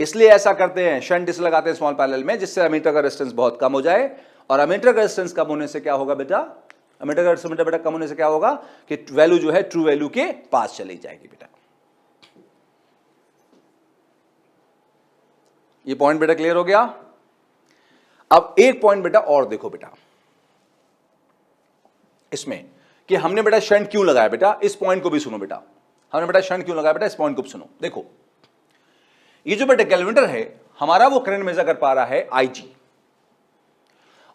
इसलिए ऐसा करते हैं, शंट इसलिए लगाते हैं स्मॉल पैरेलल में जिससे एमीटर का रेजिस्टेंस बहुत कम हो जाए। और एमीटर का रेजिस्टेंस कम होने से क्या होगा बेटा, एमीटर का रेजिस्टेंस बेटा कम होने से क्या होगा कि वैल्यू जो है ट्रू वैल्यू के पास चली जाएगी बेटा। ये पॉइंट बेटा क्लियर हो गया। अब एक पॉइंट बेटा और देखो बेटा इसमें कि हमने बेटा शंट क्यों लगाया। बेटा इस पॉइंट को भी सुनो बेटा, हमने बेटा शंट क्यों लगाया बेटा, इस पॉइंट को भी सुनो। देखो ये जो बेटा गैल्वेनोमीटर है हमारा, वो करंट मेजर कर पा रहा है IG।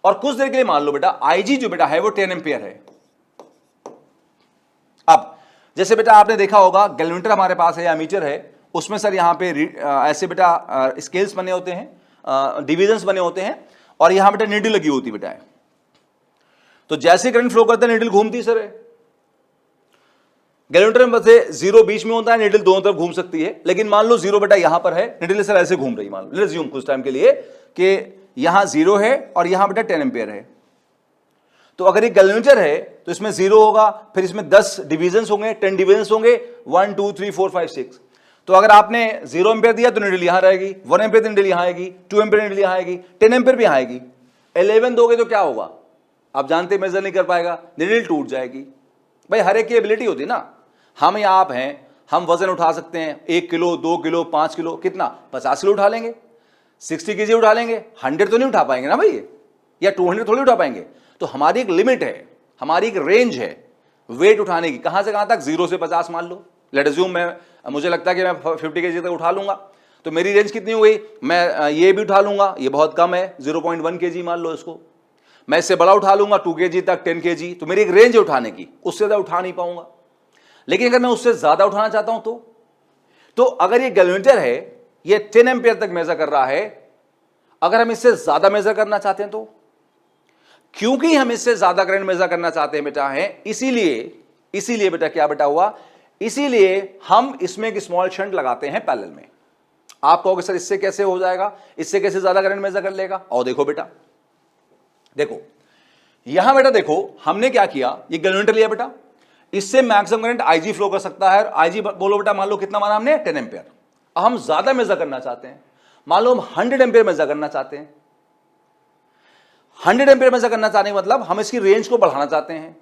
और कुछ देर के लिए मान लो बेटा IG जो बेटा है वो 10 एम्पियर है। अब जैसे बेटा आपने देखा होगा गैल्वेनोमीटर हमारे पास है या मीटर है, उसमें सर यहां पे ऐसे बेटा स्केल्स बने होते हैं, डिविजन्स बने होते हैं, और यहां बेटा नीडल लगी होती बेटा है। तो जैसे करंट फ्लो करता है नीडल घूमती सर है। गैल्वेनोमीटर में से 0 बीच में होता है, नीडल दोनों तरफ घूम सकती है। लेकिन मान लो 0 बेटा यहां पर है, नीडल सर ऐसे घूम रही, मान लो लेट्स अज्यूम कुछ टाइम के लिए कि यहां 0 है और यहां बेटा 10 एम्पियर है। तो अगर ये गैल्वेनोमीटर है तो इसमें 0 होगा, फिर इसमें 10 डिविजन्स होंगे, 10 डिविजन्स होंगे, 1 2 3 4 5 6। तो अगर आपने 0 एम्पियर दिया तो नीडल यहां रहेगी, 1 एम्पियर नीडल यहां आएगी, 2 एम्पियर नीडल यहां आएगी, 10 एम्पियर भी यहां आएगी। 11 दोगे तो क्या होगा आप जानते, मेजर नहीं कर पाएगा, नीडल टूट जाएगी। भाई हर एक की एबिलिटी होती है ना। हम या आप हैं, हम वजन उठा सकते हैं 1 किलो 2 किलो 5 किलो, कितना 50 किलो उठा लेंगे, 60 केजी उठा लेंगे, 100 तो नहीं उठा पाएंगे ना भाई, या 200 थोड़ी उठा पाएंगे। तो हमारी एक लिमिट है, हमारी एक रेंज है वेट उठाने की, कहां से कहां तक, 0 से 50 मान लो। लेट अज्यूम मुझे लगता है कि मैं 50 केजी तक उठा लूंगा, तो मेरी रेंज कितनी हो गई, मैं ये भी उठा लूंगा, ये बहुत कम है 0.1 केजी मान लो इसको। मैं इससे बड़ा उठा लूंगा 2 केजी तक, 10 केजी, तो मेरी एक रेंज है उठाने की, उससे ज्यादा उठा नहीं पाऊंगा। लेकिन अगर मैं उससे ज्यादा उठाना चाहता हूं तो अगर ये गैल्वेनोमीटर है ये 10 एम्पियर तक मेजर कर रहा है, अगर हम इससे ज्यादा मेजर करना चाहते हैं तो, क्योंकि हम इससे ज्यादा करंट मेजर करना चाहते हैं बेटा है, इसीलिए बेटा क्या बेटा हुआ, इसीलिए हम इसमें एक स्मॉल शंट लगाते हैं पैरेलल में। आप कहोगे सर इससे कैसे हो जाएगा, इससे कैसे ज्यादा करंट मेजर कर लेगा। और देखो बेटा, देखो यहां बेटा देखो हमने क्या किया, ये गैल्वेनोमीटर लिया बेटा, इससे मैक्सिमम करंट IG फ्लो कर सकता है। IG बोलो बेटा, मान लो कितना माना हमने, 10 एम्पियर। अब हम ज्यादा मेजर करना चाहते हैं, मान लो हम 100 एम्पियर मेजर करना चाहते हैं। 100 एम्पियर मेजर करना चाहने का मतलब हम इसकी रेंज को बढ़ाना चाहते हैं,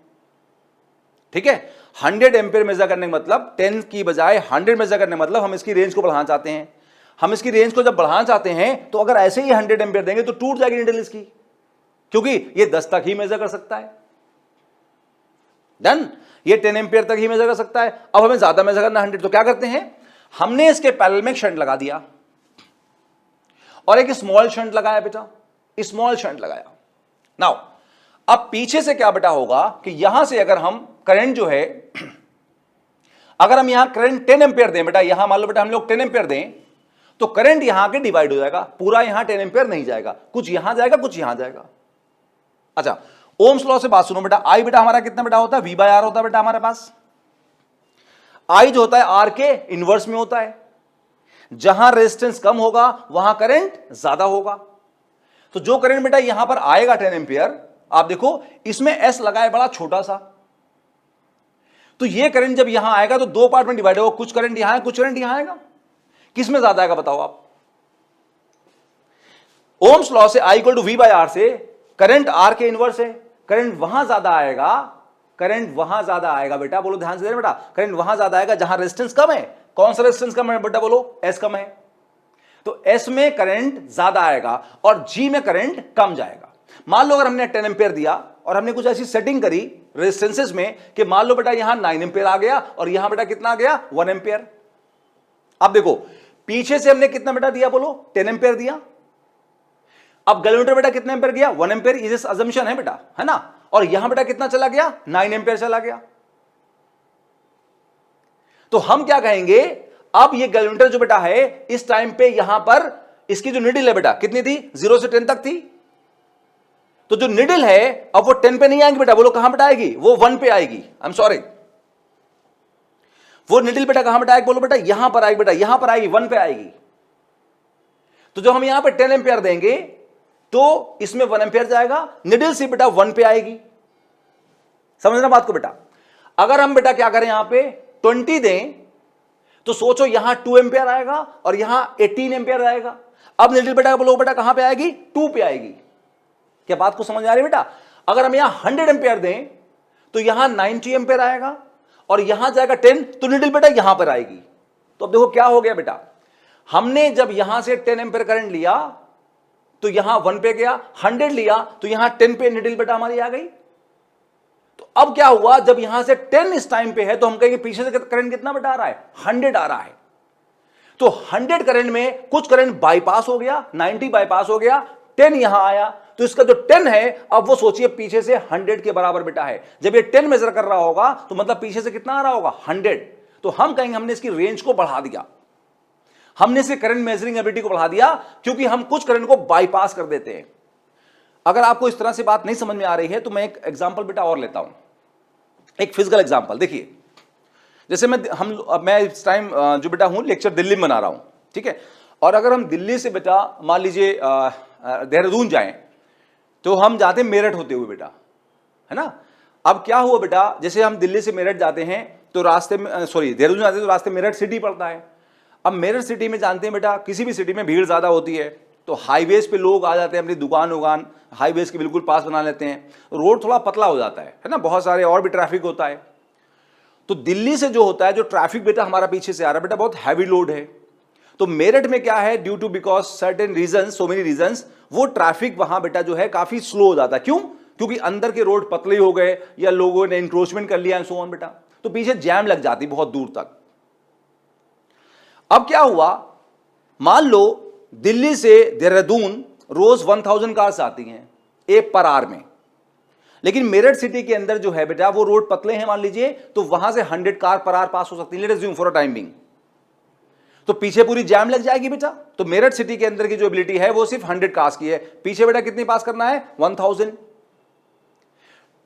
ठीक है। 100 एम्पियर मेजर करने का मतलब 10 की बजाय 100 मेजर करने का मतलब हम इसकी रेंज को बढ़ाना चाहते हैं। हम इसकी रेंज को जब बढ़ाना चाहते हैं तो अगर ऐसे ही 100 एम्पियर देंगे तो टूट जाएगी नीडल इसकी, क्योंकि ये 10 तक ही मेजर कर सकता है। डन, ये 10 एम्पियर तक ही मेजर कर सकता है। अब हमें ज्यादा मेजर करना 100, तो क्या करते हैं, हमने इसके पैरेलल में एक शंट लगा दिया और एक स्मॉल शंट लगाया बेटा, स्मॉल शंट लगाया। नाउ अब पीछे से क्या बेटा होगा कि यहां से अगर हम करंट जो है, अगर हम यहां करंट 10 एम्पियर दें बेटा, यहां मान लो बेटा हम लोग 10 एम्पियर दें, तो करंट यहां के डिवाइड हो जाएगा, पूरा यहां 10 एम्पियर नहीं जाएगा, कुछ यहां जाएगा कुछ यहां जाएगा। अच्छा, ओम्स लॉ से बात सुनो बेटा, आई बेटा हमारा कितना बेटा होता है, V बाय आर होता है बेटा हमारे पास। आई जो होता है आर के इनवर्स में होता है, जहां रेजिस्टेंस कम होगा वहां करंट ज्यादा होगा। तो जो करंट बेटा यहां पर आएगा 10 एम्पियर, आप देखो इसमें एस लगा है बड़ा छोटा सा, तो ये करंट जब यहां आएगा तो दो पार्ट में डिवाइड होगा, कुछ करंट यहां है कुछ करंट यहां आएगा, किसमें ज्यादा आएगा बताओ आप। ओम्स लॉ से I equal to V by R से करंट आर के इनवर्स है, करंट वहां ज्यादा आएगा, करंट वहां ज्यादा आएगा बेटा, बोलो ध्यान से देना बेटा, करंट वहां ज्यादा आएगा जहां रेजिस्टेंस कम है। कौन सा रेजिस्टेंस कम है बेटा, बोलो एस कम है, तो एस में करंट ज्यादा आएगा और जी में करंट कम जाएगा। मान लो अगर हमने 10 एम्पियर दिया और हमने कुछ ऐसी सेटिंग करी रेजिस्टेंसेस में कि मान लो बेटा यहां 9 एम्पियर आ गया और यहां बेटा कितना आ गया 1 एम्पियर। अब देखो पीछे से हमने कितना बेटा दिया, बोलो 10 एम्पियर दिया। अब गैल्वेनोमीटर बेटा कितना एम्पियर गया, 1 एम्पियर, इस अजम्पशन है बेटा, है ना। और यहां बेटा कितना चला गया, 9 एम्पियर चला गया। तो हम क्या कहेंगे, अब ये गैल्वेनोमीटर जो बेटा है इस टाइम पे यहां पर इसकी जो निडल है बेटा कितनी थी, 0 से 10 तक थी। तो जो निडल है अब वो 10 पे नहीं आएगी बेटा, बोलो कहां बेटा आएगी, वो 1 पे आएगी। आई एम सॉरी, वो निडल बेटा कहां बेटा आएगी, बोलो बेटा यहां पर आएगी बेटा, यहां पर आएगी 1 पे आएगी। तो जो हम यहां पर 10 एम्पियर देंगे तो इसमें 1 एम्पियर जाएगा, निडल से बेटा 1 पे आएगी। समझना बात को बेटा। अगर हम बेटा क्या करें यहां पे 20 दें तो सोचो यहां 2 एम्पियर आएगा और यहां 18 एम्पियर आएगा। अब निडल बेटा बोलो बेटा कहां पे आएगी, 2 पे आएगी। क्या बात को समझ आ रही है बेटा। अगर हम यहां 100 एम्पियर दें तो यहां 90 एम्पियर आएगा और यहां जाएगा 10, तो निडल बेटा यहां पर आएगी। तो अब देखो क्या हो गया बेटा, हमने जब यहां से 10 एम्पियर करंट लिया तो यहां 1 पे गया, 100 लिया तो यहां 10 पे निडल बेटा हमारी आ गई। तो अब क्या हुआ, जब यहां से 10 इस टाइम पे है तो हम कहेंगे पीछे से करंट कितना बेटा आ रहा है, 100 आ रहा है। तो 100 करंट में कुछ करंट बाईपास हो गया, 90 बाईपास हो गया, 10 यहां आया, तो इसका जो 10 है अब वो सोचिए पीछे से 100 के बराबर बेटा है। जब ये 10 मेजर कर रहा होगा तो मतलब पीछे से कितना आ रहा होगा, 100। तो हम कहेंगे हमने इसकी रेंज को बढ़ा दिया, हमने इसे करंट मेजरिंग एबिलिटी को बढ़ा दिया, क्योंकि हम कुछ करंट को बाईपास कर देते हैं। अगर आपको इस तरह से बात नहीं समझ में आ रही है तो मैं एक एग्जांपल बेटा और लेता हूं, एक फिजिकल एग्जांपल। देखिए जैसे मैं इस टाइम जो बेटा हूं लेक्चर दिल्ली में बना रहा हूं, ठीक है। और अगर हम दिल्ली से बेटा मान लीजिए देहरादून जाएं तो हम जाते हैं मेरठ होते हुए बेटा, है ना। अब क्या हुआ बेटा, जैसे हम दिल्ली से मेरठ जाते हैं तो रास्ते में देहरादून जाते हैं तो रास्ते मेरठ सिटी पड़ता है। अब मेरठ सिटी में जानते हैं बेटा किसी भी सिटी में भीड़ ज्यादा होती है, तो हाईवेज पे लोग आ जाते हैं, अपनी दुकान उगान हाईवेज के बिल्कुल पास बना लेते हैं, रोड थोड़ा पतला हो जाता है ना, बहुत सारे और भी ट्रैफिक होता है। तो दिल्ली से जो होता है, जो ट्रैफिक बेटा हमारा पीछे से आ रहा है बेटा, बहुत हैवी लोड है। तो मेरठ में क्या है, due to because certain reasons, so many reasons, वो ट्रैफिक वहां बेटा जो है काफी स्लो हो जाता है। क्यों, क्योंकि अंदर के रोड पतले हो गए या लोगों ने इंक्रोचमेंट कर लिया एंड सो ऑन बेटा, तो पीछे जैम लग जाती बहुत दूर तक। अब क्या हुआ, मान लो दिल्ली से देहरादून रोज 1000 कार्स आती हैं 1 पर आवर में, लेकिन मेरठ सिटी के अंदर जो है बेटा वो रोड पतले हैं मान लीजिए, तो वहां से 100 कार पर आवर पास हो सकती है, let us assume for a time being. तो पीछे पूरी जैम लग जाएगी बेटा। तो मेरठ सिटी के अंदर की जो एबिलिटी है वो सिर्फ 100 कार्स की है, पीछे बेटा कितनी पास करना है, 1000।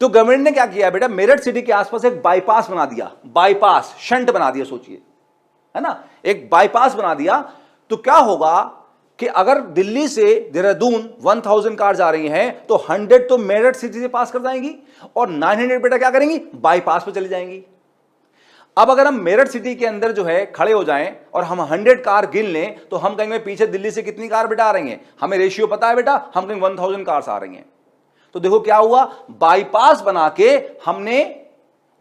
तो गवर्नमेंट ने क्या किया बेटा, मेरठ सिटी के आसपास एक बाईपास बना दिया, बाईपास शंट बना दिया, सोचिए, है ना, एक बाईपास बना दिया। तो क्या होगा कि अगर दिल्ली से देहरादून 1000 कार जा रही हैं तो 100 तो मेरठ सिटी से पास कर जाएंगी और 900 बेटा क्या करेंगी, बाईपास पे चली जाएंगी। अब अगर हम मेरठ सिटी के अंदर जो है खड़े हो जाएं और हम 100 कार गिन लें तो हम कहेंगे पीछे दिल्ली से कितनी कार बेटा आ रही हैं, हमें रेशियो पता है बेटा, हम कहेंगे 1000 कार्स आ रही हैं। तो देखो क्या हुआ, बाईपास बना के हमने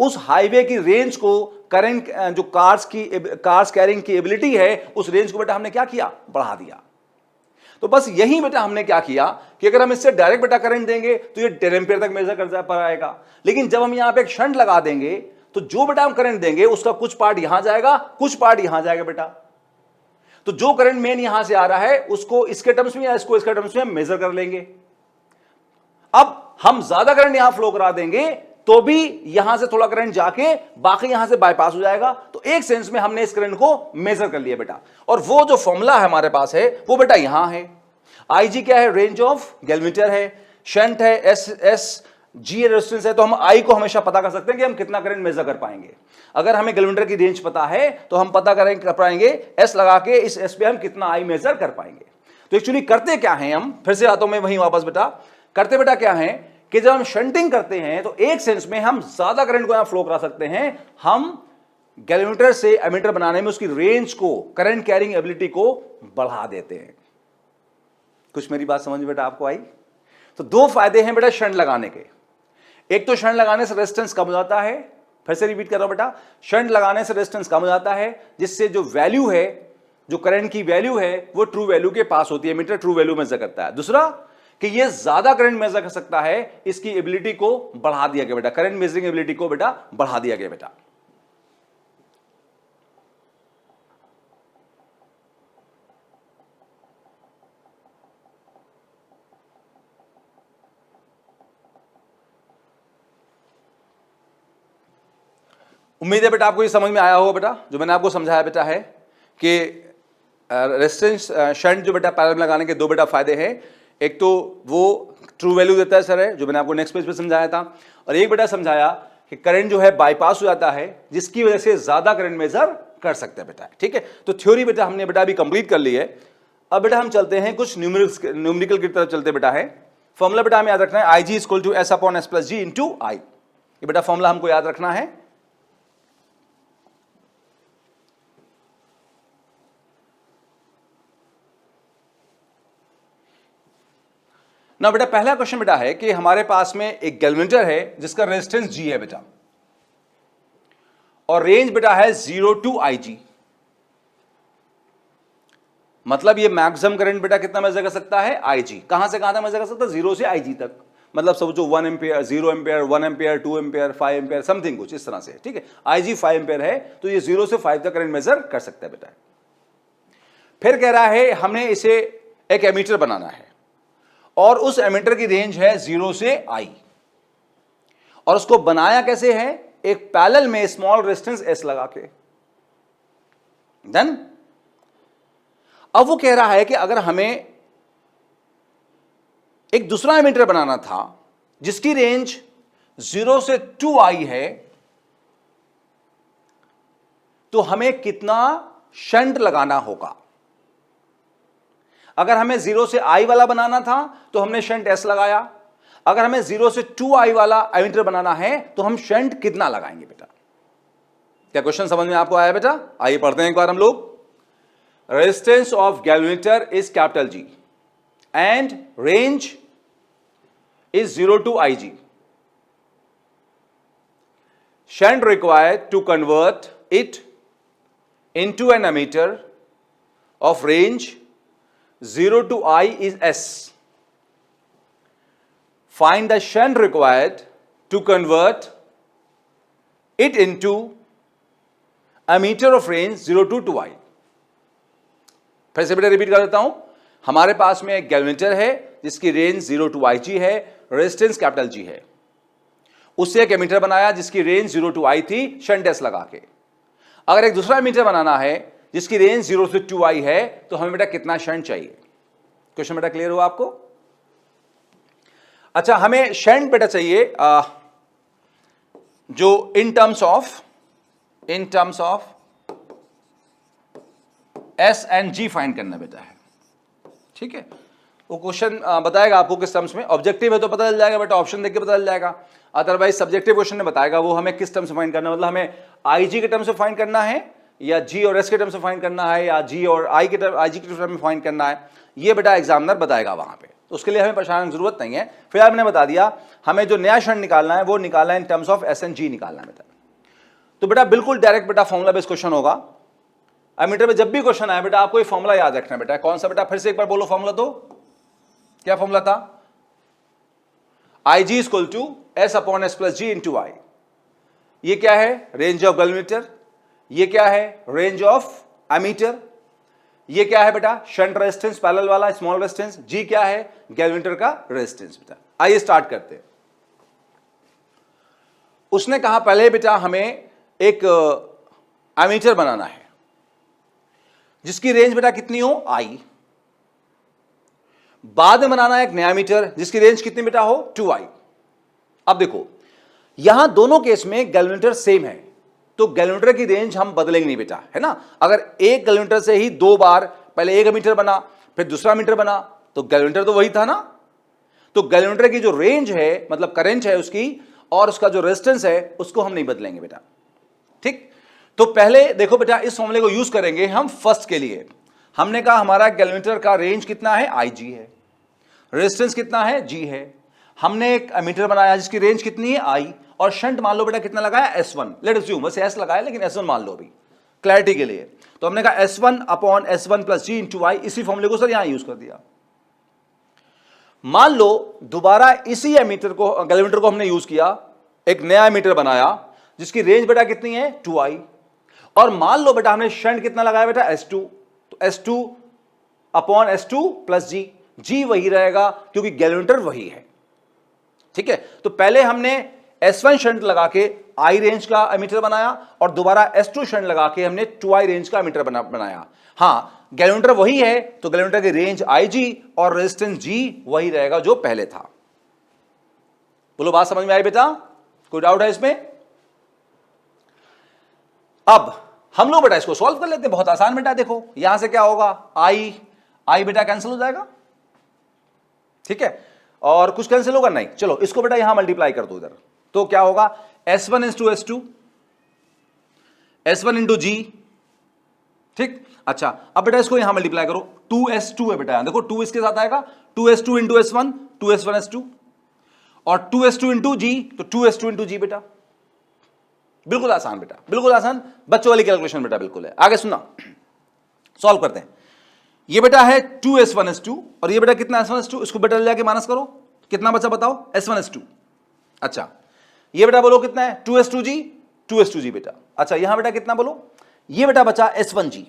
उस हाईवे की रेंज को, करंट जो कार्स कैरिंग की एबिलिटी है, उस रेंज को बेटा हमने क्या किया, बढ़ा दिया। तो बस यही बेटा हमने क्या किया कि अगर हम इससे डायरेक्ट बेटा करंट देंगे तो ये 10 एम्पीयर तक मेजर कर पाएगा, लेकिन जब हम यहां पे एक शंट लगा देंगे तो जो बेटा हम करंट देंगे उसका कुछ पार्ट यहां जाएगा, कुछ पार्ट यहां जाएगा बेटा। तो जो करंट मेन यहां से आ रहा है उसको इसके टर्म्स में या इसको इसके टर्म्स में हम मेजर कर लेंगे। अब हम ज्यादा करंट यहां फ्लो करा देंगे तो भी यहां से थोड़ा करंट जाके बाकी यहां से बाईपास हो जाएगा। तो एक सेंस में हमने इस करंट को मेजर कर लिया बेटा, और वो जो फॉर्मूला है हमारे पास है वो बेटा यहां है। IG क्या है, रेंज ऑफ गैल्वेमीटर है, शंट है, एस जी रेजिस्टेंस है। तो हम I को हमेशा पता कर सकते हैं कि हम कितना करंट मेजर कर पाएंगे। अगर हमें गैल्वेमीटर की रेंज पता है तो हम पता कर पाएंगे S लगा के, इस S पे हम कितना I मेजर कर पाएंगे। तो एक्चुअली करते क्या है, हम फिर से आता हूं मैं वहीं वापस बेटा, करते बेटा क्या है कि जब हम शंटिंग करते हैं तो एक सेंस में हम ज्यादा करंट को यहां फ्लो करा सकते हैं। हम गैल्वेमीटर से एमीटर बनाने में उसकी रेंज को, करंट कैरिंग एबिलिटी को बढ़ा देते हैं। कुछ मेरी बात समझ बेटा आपको आई? तो दो फायदे हैं बेटा शंट लगाने के। एक तो शंट लगाने से रेजिस्टेंस कम हो जाता है, फिर से रिपीट कर रहा हूं बेटा, शंट लगाने से रेजिस्टेंस कम हो जाता है, जिससे जो वैल्यू है, जो करंट की वैल्यू है वो ट्रू वैल्यू के पास होती है, मीटर ट्रू वैल्यू मेजर करता है। दूसरा कि ये ज्यादा करंट मेजर कर सकता है, इसकी एबिलिटी को बढ़ा दिया गया बेटा, करंट मेजरिंग एबिलिटी को बेटा बढ़ा दिया गया बेटा। उम्मीद है बेटा आपको ये समझ में आया होगा बेटा, जो मैंने आपको समझाया बेटा है कि रेजिस्टेंस शंट जो बेटा पैरेलल लगाने के दो बेटा फायदे हैं। एक तो वो ट्रू वैल्यू देता है सर है, जो मैंने आपको नेक्स्ट पेज पे समझाया था, और एक बेटा समझाया कि करंट जो है बाईपास हो जाता है, जिसकी वजह से ज्यादा करंट मेजर कर सकते हैं बेटा। ठीक है, तो थ्योरी बेटा हमने बेटा अभी कंप्लीट कर ली है। अब बेटा हम चलते हैं कुछ न्यूमेरिकल की तरफ चलते बेटा है। फॉर्मूला बेटा हमें याद रखना है, IG equal to S upon S plus G into I। ये बेटा फॉर्मूला हमको याद रखना है। ना बेटा पहला क्वेश्चन बेटा है कि हमारे पास में एक गैल्वेमीटर है जिसका रेजिस्टेंस G है बेटा, और रेंज बेटा है 0 टू IG। मतलब ये मैक्सिमम करंट बेटा कितना मेजर कर सकता है, IG। कहां से कहां तक मेजर कर सकता है, 0 से IG तक। मतलब सब जो 1 ampere, 0 ampere, 1 ampere, 2 ampere, 5 ampere, something कुछ इस तरह से। ठीक है, IG 5 एम्पियर है तो ये 0 से 5 तक करंट मेजर कर सकता है बेटा। फिर कह रहा है हमने इसे एक एमीटर बनाना है, और उस एमीटर की रेंज है 0 से I, और उसको बनाया कैसे है, एक पैरेलल में स्मॉल रेजिस्टेंस S लगा के। देन अब वो कह रहा है कि अगर हमें एक दूसरा एमीटर बनाना था जिसकी रेंज 0 से 2I है, तो हमें कितना शंट लगाना होगा। अगर हमें 0 से I वाला बनाना था तो हमने शंट S लगाया, अगर हमें 0 से 2I वाला एमीटर बनाना है तो हम शंट कितना लगाएंगे बेटा। क्या क्वेश्चन समझ में आपको आया बेटा? आइए पढ़ते हैं एक बार हम लोग। Resistance of galvanometer is capital G and range is 0 to IG। Shunt required to convert it into an ammeter of range 0 to I is S. Find the shunt required to convert it into ammeter of range 0 to 2I. फिर से बेटा repeat कर देता हूं। हमारे पास में एक गैल्वेमीटर है जिसकी रेंज 0 to IG है, रेजिस्टेंस कैपिटल G है। उससे एक एमीटर बनाया जिसकी रेंज 0 to I थी, शंट S लगा के। अगर एक दूसरा एमीटर बनाना है जिसकी रेंज 0 से 2I है तो हमें बेटा कितना शंट चाहिए। क्वेश्चन बेटा क्लियर हुआ आपको? अच्छा, हमें शंट बेटा चाहिए जो इन terms of S and G find करना बेटा है। ठीक है, वो क्वेश्चन बताएगा आपको किस टर्म्स में। ऑब्जेक्टिव है तो पता चल जाएगा बेटा, ऑप्शन देख के पता चल जाएगा। अदरवाइज सब्जेक्टिव क्वेश्चन में बताएगा वो हमें किस टर्म से फाइंड करना है। मतलब हमें IG के टर्म से फाइंड करना है, या G और S के टर्म से फाइंड करना है, या G और IG के टर्म में फाइंड करना है, ये बेटा एग्जामिनर बताएगा वहां पे। तो उसके लिए हमें परेशान होने की जरूरत नहीं है। फिलहाल मैंने बता दिया हमें जो नया शंट निकालना है वो निकालना है in terms of S and G निकालना है बेटा। तो बेटा बिल्कुल डायरेक्ट बेटा फॉर्मुला बेस्ड क्वेश्चन होगा। एमीटर में जब भी क्वेश्चन आए बेटा आपको ये फॉर्मुला याद रखना है बेटा। कौन सा बेटा, फिर से एक बार बोलो फॉर्मुला। तो क्या फॉर्मुला था? IG equal to S upon S plus G into I. ये क्या है? Range of galvanometer. ये क्या है? Range of ammeter. ये क्या है बेटा? शंट रेजिस्टेंस पैरेलल वाला स्मॉल रेजिस्टेंस। जी क्या है? गैल्वेनोमीटर का रेजिस्टेंस बेटा। आइए स्टार्ट करते हैं। उसने कहा पहले बेटा हमें एक एमीटर बनाना है जिसकी रेंज बेटा कितनी हो? आई। बाद में बनाना है एक नया मीटर जिसकी रेंज कितनी बेटा हो? 2i। अब देखो यहां दोनों केस में गैल्वेनोमीटर सेम है तो गैल्वेनोमीटर की रेंज हम बदलेंगे नहीं बेटा, है ना। अगर एक गैल्वेनोमीटर से ही दो बार, पहले एक मीटर बना फिर दूसरा मीटर बना, तो गैल्वेनोमीटर तो वही था ना। तो गैल्वेनोमीटर की जो रेंज है मतलब करंट है उसकी और उसका जो रेजिस्टेंस है उसको हम नहीं बदलेंगे बेटा, ठीक। तो पहले देखो बेटा इस फॉर्मूले को यूज करेंगे हम फर्स्ट के लिए। हमने कहा हमारा गैल्वेनोमीटर का रेंज कितना है? IG है। रेजिस्टेंस कितना है? G है। हमने एक एमीटर बनाया जिसकी रेंज कितनी है? I। और शंट मान लो बेटा कितना लगाया? S1। लेट अज्यूम बस S लगाया लेकिन S1 मान लो अभी क्लैरिटी के लिए। तो हमने कहा S1 upon S1 plus G into I। इसी फॉर्मूले को सर यहां यूज कर दिया। मान लो दोबारा इसी एमीटर को गैल्वेनोमीटर को हमने यूज किया, एक नया एमीटर बनाया जिसकी रेंज बेटा कितनी है? 2i। और मान लो बेटा हमने शंट कितना लगाया बेटा? S2। तो S2 upon S2 plus G। G वही रहेगा क्योंकि गैल्वेनोमीटर वही है, ठीक है। तो पहले हमने S1 शंट लगा के I रेंज का एमीटर बनाया और दोबारा S2 शंट लगा के हमने 2i रेंज का एमीटर बनाया। हाँ गैल्वेनोमीटर वही है तो गैल्वेनोमीटर की रेंज IG और रेजिस्टेंस G वही रहेगा जो पहले था। बोलो बात समझ में आई बेटा? कोई डाउट है इसमें? अब हम लोग बेटा इसको सॉल्व कर लेते हैं, बहुत आसान बेटा। देखो यहां से क्या होगा? I बेटा कैंसिल हो जाएगा, ठीक है। और कुछ कैंसिल होगा नहीं। चलो इसको बेटा यहां मल्टीप्लाई कर दो इधर, तो क्या होगा? S1 into S2, S1 into G, ठीक। अच्छा अब बेटा इसको यहां मल्टीप्लाई करो। 2S2 है बेटा, यहां देखो 2 इसके साथ आएगा, 2S2 into S1, 2S1 S2 और 2S2 इंटू G, तो 2S2 इंटू G बेटा। बिल्कुल आसान बेटा, बिल्कुल आसान, बच्चों वाली कैलकुलेशन बेटा बिल्कुल है। आगे सुना, सॉल्व करते हैं। ये बेटा है 2S1 S2 और ये बेटा कितना S1 S2, इसको बेटा ले जाके माइनस करो, कितना बचा बताओ? S1 S2। अच्छा ये बेटा बोलो कितना है? 2S2G, 2S2G बेटा। अच्छा यहां बेटा कितना बोलो? ये बेटा बचा S1G।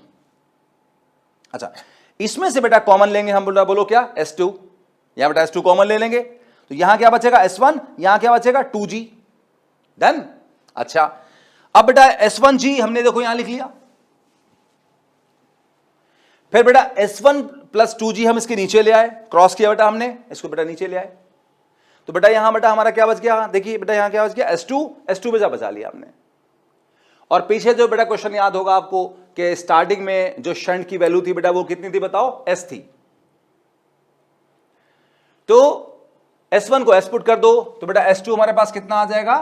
अच्छा इसमें से बेटा कॉमन लेंगे हम, बेटा बोलो क्या? S2। यहां बेटा S2 कॉमन ले लेंगे तो यहां क्या बचेगा? S1। यहां क्या बचेगा? 2G। डन। अच्छा अब बेटा S1G हमने देखो यहां लिख लिया, फिर बेटा S1 प्लस 2G हम इसके नीचे ले आए, क्रॉस किया बेटा हमने, इसको बेटा नीचे ले आए। तो बेटा यहां बेटा हमारा क्या बच गया? देखिए बेटा यहां क्या बच गया? S2 बचा लिया हमने। और पीछे जो बेटा क्वेश्चन याद होगा आपको कि स्टार्टिंग में जो शंट की वैल्यू थी बेटा वो कितनी थी बताओ? S थी। तो S1 को S पुट कर दो तो बेटा S2 हमारे पास कितना आ जाएगा?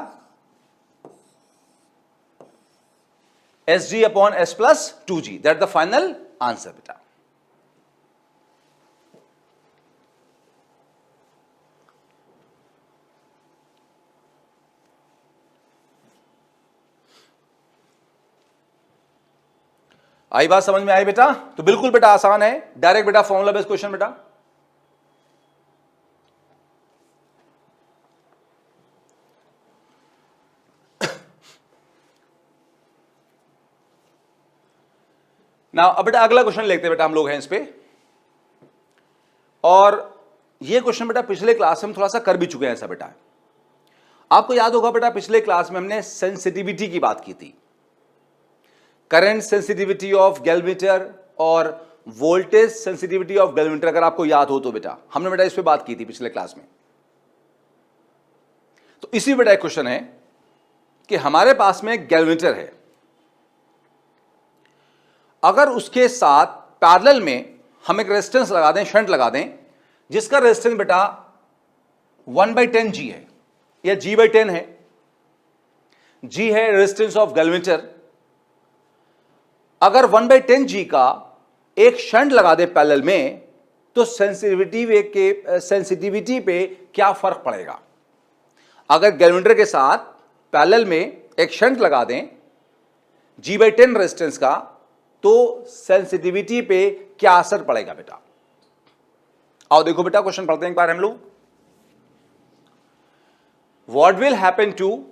SG upon S plus 2G। That the final answer बेटा। आई बात समझ में आई बेटा? तो बिल्कुल बेटा आसान है, डायरेक्ट बेटा फॉर्मूला बेस्ड क्वेश्चन बेटा। ना अब बेटा अगला क्वेश्चन लेते बेटा हम लोग हैं इस पे, और ये क्वेश्चन बेटा पिछले क्लास में हम थोड़ा सा कर भी चुके हैं ऐसा बेटा। आपको याद होगा बेटा पिछले क्लास में हमने सेंसिटिविटी की बात की थी, करंट सेंसिटिविटी ऑफ गैल्वेनोमीटर और वोल्टेज सेंसिटिविटी ऑफ गैल्वेनोमीटर। अगर आपको याद हो तो बेटा हमने बेटा इस पे बात की थी पिछले क्लास में। तो इसी बेटा एक क्वेश्चन है कि हमारे पास में गैल्वेनोमीटर है, अगर उसके साथ पैरेलल में हम एक रेजिस्टेंस लगा दें, शंट लगा दें, जिसका रेजिस्टेंस बेटा 1/10 G है या G/10 है। G है रेजिस्टेंस ऑफ गैल्वेनोमीटर। अगर 1/10 G का एक शंट लगा दे पैरेलल में तो सेंसिटिविटी पे क्या फर्क पड़ेगा। अगर गैल्वेनोमीटर के साथ पैरेलल में एक शंट लगा दें G/10 रेजिस्टेंस का, तो सेंसिटिविटी पे क्या असर पड़ेगा बेटा। आओ देखो बेटा, क्वेश्चन पढ़ते हैं एक बार हम लोग। What will happen to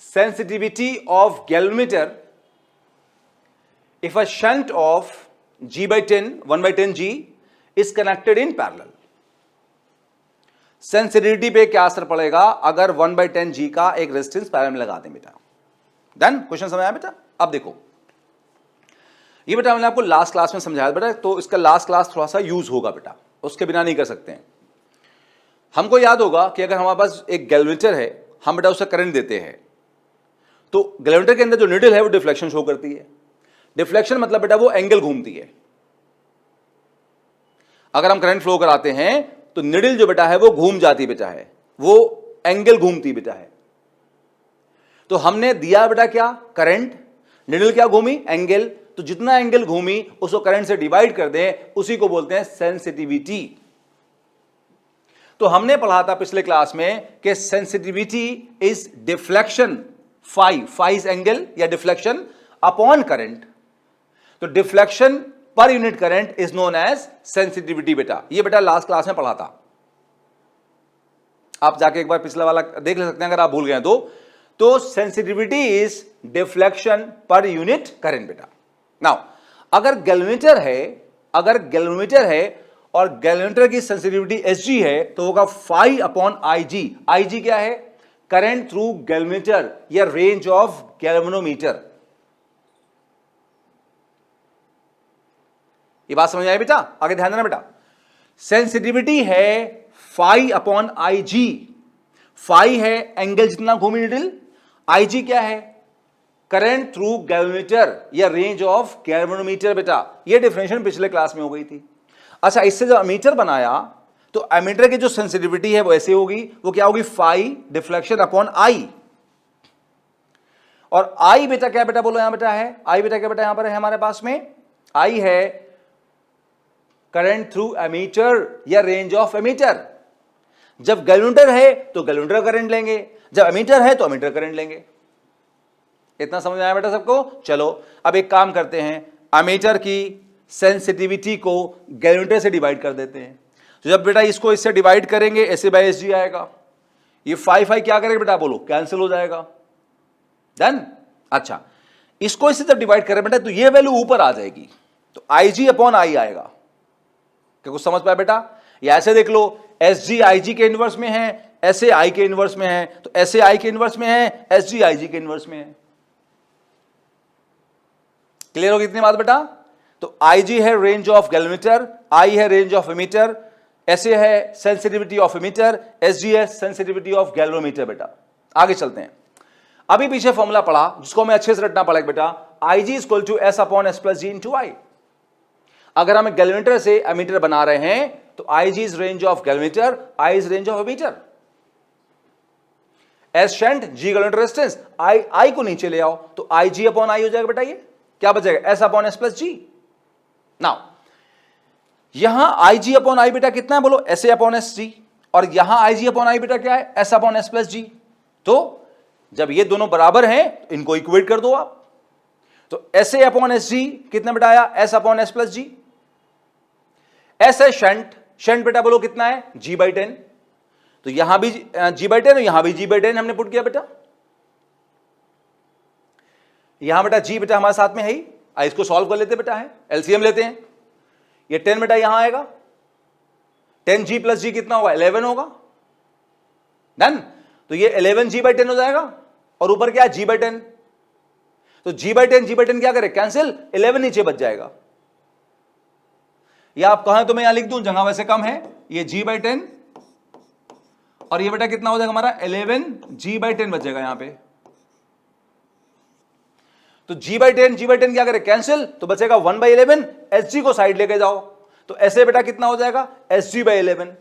sensitivity of galvanometer if a shunt of G/10 1/10G is connected in parallel. Sensitivity पे क्या असर पड़ेगा अगर 1/10G का एक रेजिस्टेंस पैरेलल में लगा दें बेटा। डन, क्वेश्चन समझ आया बेटा। अब देखो, ये बेटा मैंने आपको लास्ट क्लास में समझाया बेटा, तो इसका लास्ट क्लास थोड़ा सा यूज होगा बेटा, उसके बिना नहीं कर सकते हैं। हमको याद होगा कि अगर हमारे पास एक गैल्वेनोमीटर है, हम बेटा उसे करंट देते हैं, तो गैल्वेनोमीटर के अंदर जो नीडल है वो डिफ्लेक्शन शो करती है। डिफ्लेक्शन मतलब बेटा वो एंगल घूमती है। अगर हम करंट फ्लो कराते हैं तो निडल जो बेटा है वो घूम जाती बेटा है, वो एंगल घूमती बेटा है। तो हमने दिया बेटा क्या, करंट, निडल क्या घूमी, एंगल। तो जितना एंगल घूमी उसको करंट से डिवाइड कर दें, उसी को बोलते हैं सेंसिटिविटी। तो हमने पढ़ा था पिछले क्लास में कि sensitivity is deflection, phi is angle या डिफ्लेक्शन अपॉन करंट। तो डिफ्लेक्शन पर unit current is known as sensitivity बेटा। ये बेटा लास्ट क्लास में पढ़ा था, आप जाके एक बार पिछला वाला देख ले सकते हैं अगर आप भूल गए तो सेंसिटिविटी इज डिफ्लेक्शन पर यूनिट करंट बेटा। नाउ अगर गैल्वेनोमीटर है और गैल्वेनोमीटर की सेंसिटिविटी Sg है तो होगा फाई अपॉन Ig। Ig क्या है, करंट थ्रू गैल्वेनोमीटर या रेंज ऑफ गैल्वेनोमीटर। ये बात समझ आई बेटा, आगे ध्यान देना बेटा। सेंसिटिविटी है फाई अपॉन Ig। फाई है एंगल जितना घूमी निडल, Ig क्या है, करंट थ्रू गैल्वेनोमीटर या रेंज ऑफ गैल्वेनोमीटर बेटा। ये डिफरेंशिएशन पिछले क्लास में हो गई थी। अच्छा, इससे जब एमीटर बनाया तो एमीटर की जो सेंसिटिविटी है वो ऐसे होगी, वो क्या होगी, फाई डिफ्लेक्शन अपॉन आई। और आई बेटा क्या बेटा बोलो, यहां बेटा है आई बेटा क्या बेटा, यहां पर है हमारे पास में आई है करंट थ्रू एमीटर या रेंज ऑफ एमीटर। जब गैल्वेनोमीटर है तो गैल्वेनोमीटर करंट लेंगे, जब एमीटर है तो एमीटर करंट लेंगे। इतना समझ में आया बेटा सबको। चलो अब एक काम करते हैं, एमीटर की सेंसिटिविटी को गैल्वेनोमीटर से डिवाइड कर देते हैं। तो जब बेटा इसको इससे डिवाइड करेंगे, ऐसे बाय Sg आएगा, ये फाई क्या करेगा बेटा बोलो, कैंसिल हो जाएगा। डन। अच्छा, इसको इससे जब डिवाइड करें बेटा तो ये वैल्यू ऊपर आ जाएगी, तो Ig अपॉन आई आएगा। क्या कुछ समझ पाया बेटा। या ऐसे देख लो, Sg Ig के इनवर्स में है, ऐसे I के इनवर्स में है, तो ऐसे I के इनवर्स में है, Sg Ig के इनवर्स में है। क्लियर होगी इतनी बात बेटा। तो Ig है रेंज ऑफ गैल्वेनोमीटर, I है रेंज ऑफ एमीटर, ऐसे है सेंसिटिविटी ऑफ एमीटर, Sg है सेंसिटिविटी ऑफ गैल्वेनोमीटर बेटा। आगे चलते हैं। अभी पीछे फॉर्मूला पढ़ा जिसको हमें अच्छे से रटना पड़ेगा बेटा, Ig is equal to S upon S plus G into I। अगर हम गैल्वेनोमीटर से एमीटर बना रहे हैं तो Ig is range of galvanometer, I is range of ammeter. S shunt, G galvanometer resistance, I को नीचे ले आओ तो Ig अपॉन I हो जाएगा बेटा। ये क्या बचेगा, S upon S plus G। Now यहां Ig अपॉन I बेटा कितना है बोलो, SA अपॉन SG, और यहां Ig अपॉन I बेटा क्या है, S upon S plus G। तो जब ये दोनों बराबर हैं तो इनको इक्वेट कर दो आप। तो SA अपॉन SG कितना बेटा आया, S upon S plus G। S है शंट, शंट बेटा बोलो कितना है, G/10। तो यहां भी G/10 और यहां भी G/10 हमने पुट किया बेटा। यहां बेटा G बेटा हमारे साथ में है ही, इसको सॉल्व कर लेते बेटा, है एलसीएम लेते हैं। ये 10 बेटा यहां आएगा, 10G प्लस G कितना होगा, 11 होगा। डन। तो ये 11G/10 हो जाएगा, और ऊपर क्या है, G/10। तो G/10 क्या करे, कैंसिल, 11 नीचे बच जाएगा। या आप कहें तो मैं यहां लिख दूं, जगह वैसे कम है, ये G/10 और ये बेटा कितना हो जाएगा हमारा, 11G/10 बचेगा यहां पे। तो G/10 क्या करे, कैंसिल, तो बचेगा 1/11। Sg को साइड लेके जाओ तो ऐसे बेटा कितना हो जाएगा, Sg/11।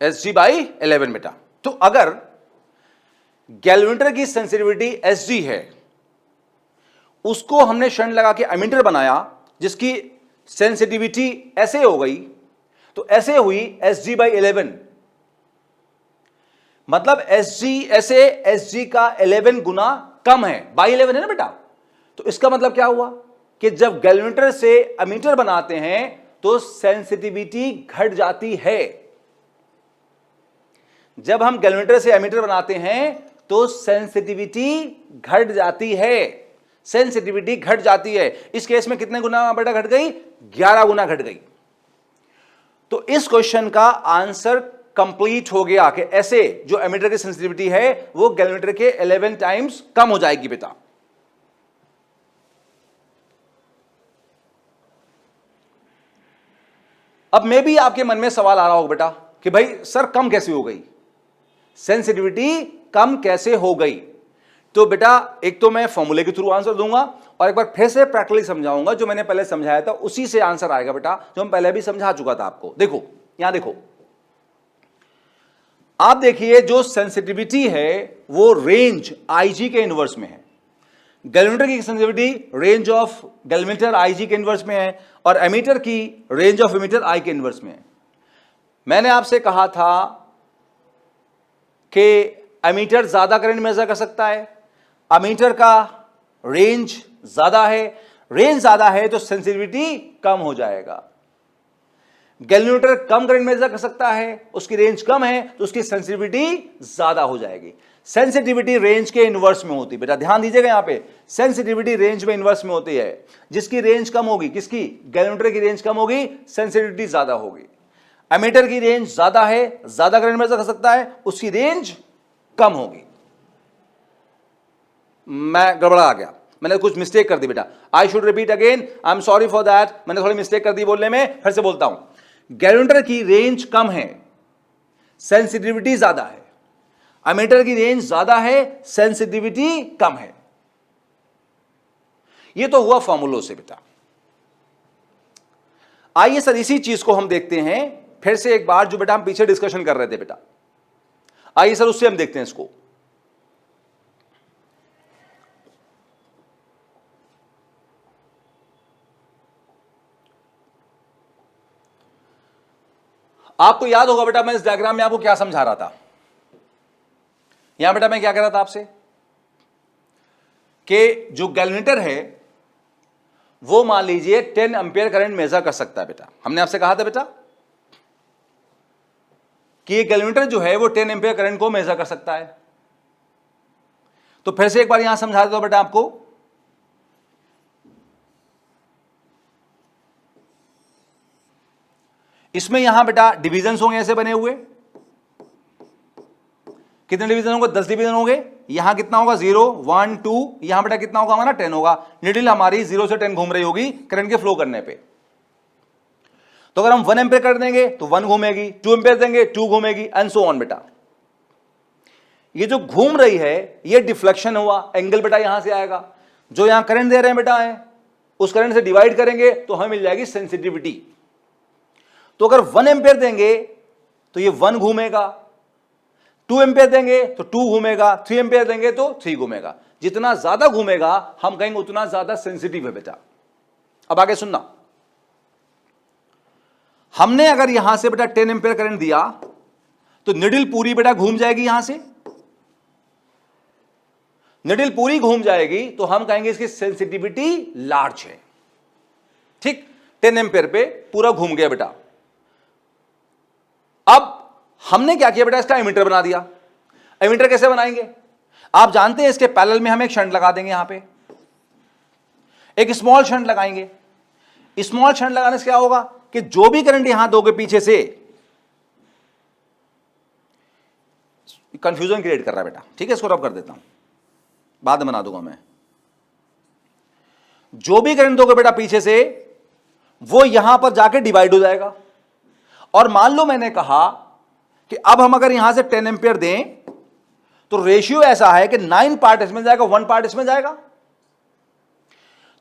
Sg/11 बेटा। तो अगर गैल्वेनोमीटर की सेंसिटिविटी Sg है उसको हमने शंट लगा के एमीटर बनाया जिसकी सेंसिटिविटी ऐसे हो गई, तो ऐसे हुई SG/11, मतलब SG का 11 गुना कम है, बाई 11 है ना बेटा। तो इसका मतलब क्या हुआ कि जब गैल्वेनोमीटर से एमीटर बनाते हैं तो सेंसिटिविटी घट जाती है। जब हम गैल्वेनोमीटर से एमीटर बनाते हैं तो सेंसिटिविटी घट जाती है, सेंसिटिविटी घट जाती है। इस केस में कितने गुना बेटा घट गई? 11 गुना घट गई। तो इस क्वेश्चन का आंसर कंप्लीट हो गया कि ऐसे जो एमीटर की सेंसिटिविटी है वो गैल्वेनोमीटर के 11 टाइम्स कम हो जाएगी बेटा। अब मे भी आपके मन में सवाल आ रहा होगा बेटा कि भाई सर कम कैसे हो गई, सेंसिटिविटी कम कैसे हो गई? तो बेटा एक तो मैं फॉर्मूले के थ्रू आंसर दूंगा और एक बार फिर से प्रैक्टिकली समझाऊंगा। जो मैंने पहले समझाया था उसी से आंसर आएगा बेटा, जो हम पहले भी समझा चुका था आपको। देखो यहां देखो, आप देखिए जो सेंसिटिविटी है वो रेंज IG के इनवर्स में है। गैल्वेनोमीटर की sensitivity range of galvanometer IG के इनवर्स में है और एमीटर की रेंज ऑफ एमीटर I के इनवर्स में है। मैंने आपसे कहा था कि एमीटर ज्यादा करंट मेजर कर सकता है, एमीटर का रेंज ज्यादा है, रेंज ज्यादा है तो सेंसिटिविटी कम हो जाएगा। गैल्वेनोमीटर कम करंट मेजर कर सकता है, उसकी रेंज कम है तो उसकी सेंसिटिविटी ज्यादा हो जाएगी। सेंसिटिविटी रेंज के इनवर्स में होती है बेटा, ध्यान दीजिएगा यहां पे, सेंसिटिविटी रेंज में इनवर्स में होती है। जिसकी रेंज कम होगी, किसकी? गैल्वेनोमीटर की रेंज कम होगी, सेंसिटिविटी ज्यादा होगी। एमीटर की रेंज ज्यादा है, ज्यादा करंट मेजर कर सकता है, उसकी रेंज कम होगी। मैं गड़बड़ा गया, मैंने कुछ मिस्टेक कर दी बेटा, I should repeat again, I am sorry for that, मैंने थोड़ी मिस्टेक कर दी बोलने में, फिर से बोलता हूं। गैल्वेनोमीटर की रेंज कम है, सेंसिटिविटी ज्यादा है। एमीटर की रेंज ज्यादा है, सेंसिटिविटी कम है। यह तो हुआ फॉर्मूलों से बेटा। आइए सर इसी चीज को हम देखते हैं फिर से एक बार, जो बेटा हम पीछे डिस्कशन कर रहे थे बेटा। आइए सर उससे हम देखते हैं इसको। आपको याद होगा बेटा मैं इस डायग्राम में आपको क्या समझा रहा था। यहां बेटा मैं क्या कह रहा था आपसे कि जो गैल्वेनोमीटर है वो मान लीजिए 10 एम्पियर करंट मेजर कर सकता है बेटा। हमने आपसे कहा था बेटा कि ये गैल्वेनोमीटर जो है वो 10 एम्पियर करंट को मेजर कर सकता है। तो फिर से एक बार यहां समझा देता हूं बेटा आपको। इसमें यहां बेटा डिविजन्स होंगे ऐसे बने हुए, कितने डिवीजन होंगे? 10 डिवीजन होंगे। यहां कितना होगा? 0 1 2, यहां बेटा कितना होगा हमारा? 10 होगा। निडल हमारी 0 से 10 घूम रही होगी करंट के फ्लो करने पे। तो अगर हम 1 एम्पियर कर देंगे तो 1 घूमेगी, 2 एम्पियर देंगे 2 घूमेगी, एंड सो ऑन बेटा। ये जो घूम रही है ये डिफ्लेक्शन हुआ, एंगल बेटा यहां से आएगा। जो यहां करंट दे रहे हैं बेटा है उस करंट से डिवाइड करेंगे तो हमें मिल जाएगी सेंसिटिविटी। तो अगर 1 एम्पियर देंगे तो ये 1 घूमेगा, 2 एम्पियर देंगे तो 2 घूमेगा, 3 एम्पियर देंगे तो 3 घूमेगा। जितना ज्यादा घूमेगा हम कहेंगे उतना ज्यादा सेंसिटिव है बेटा। अब आगे सुनना, हमने अगर यहां से बेटा 10 एम्पियर करंट दिया तो निडल पूरी बेटा घूम जाएगी। यहां से निडल पूरी घूम जाएगी तो हम कहेंगे इसकी सेंसिटिविटी लार्ज है। ठीक, 10 एम्पियर पे पूरा घूम गया बेटा। अब हमने क्या किया बेटा? इसका एमीटर बना दिया। एमीटर कैसे बनाएंगे? आप जानते हैं इसके पैरेलल में हम एक शंट लगा देंगे। यहां पे एक स्मॉल शंट लगाएंगे। स्मॉल शंट लगाने से क्या होगा कि जो भी करंट यहां दोगे पीछे से, कंफ्यूजन क्रिएट कर रहा है बेटा, ठीक है, इसको रब कर देता हूं, बाद में बना दूंगा मैं। जो भी करंट दोगे बेटा पीछे से वो यहां पर जाके डिवाइड हो जाएगा। और मान लो मैंने कहा कि अब हम अगर यहां से 10 एम्पियर दें तो रेशियो ऐसा है कि 9 पार्ट इसमें जाएगा, 1 पार्ट इसमें जाएगा।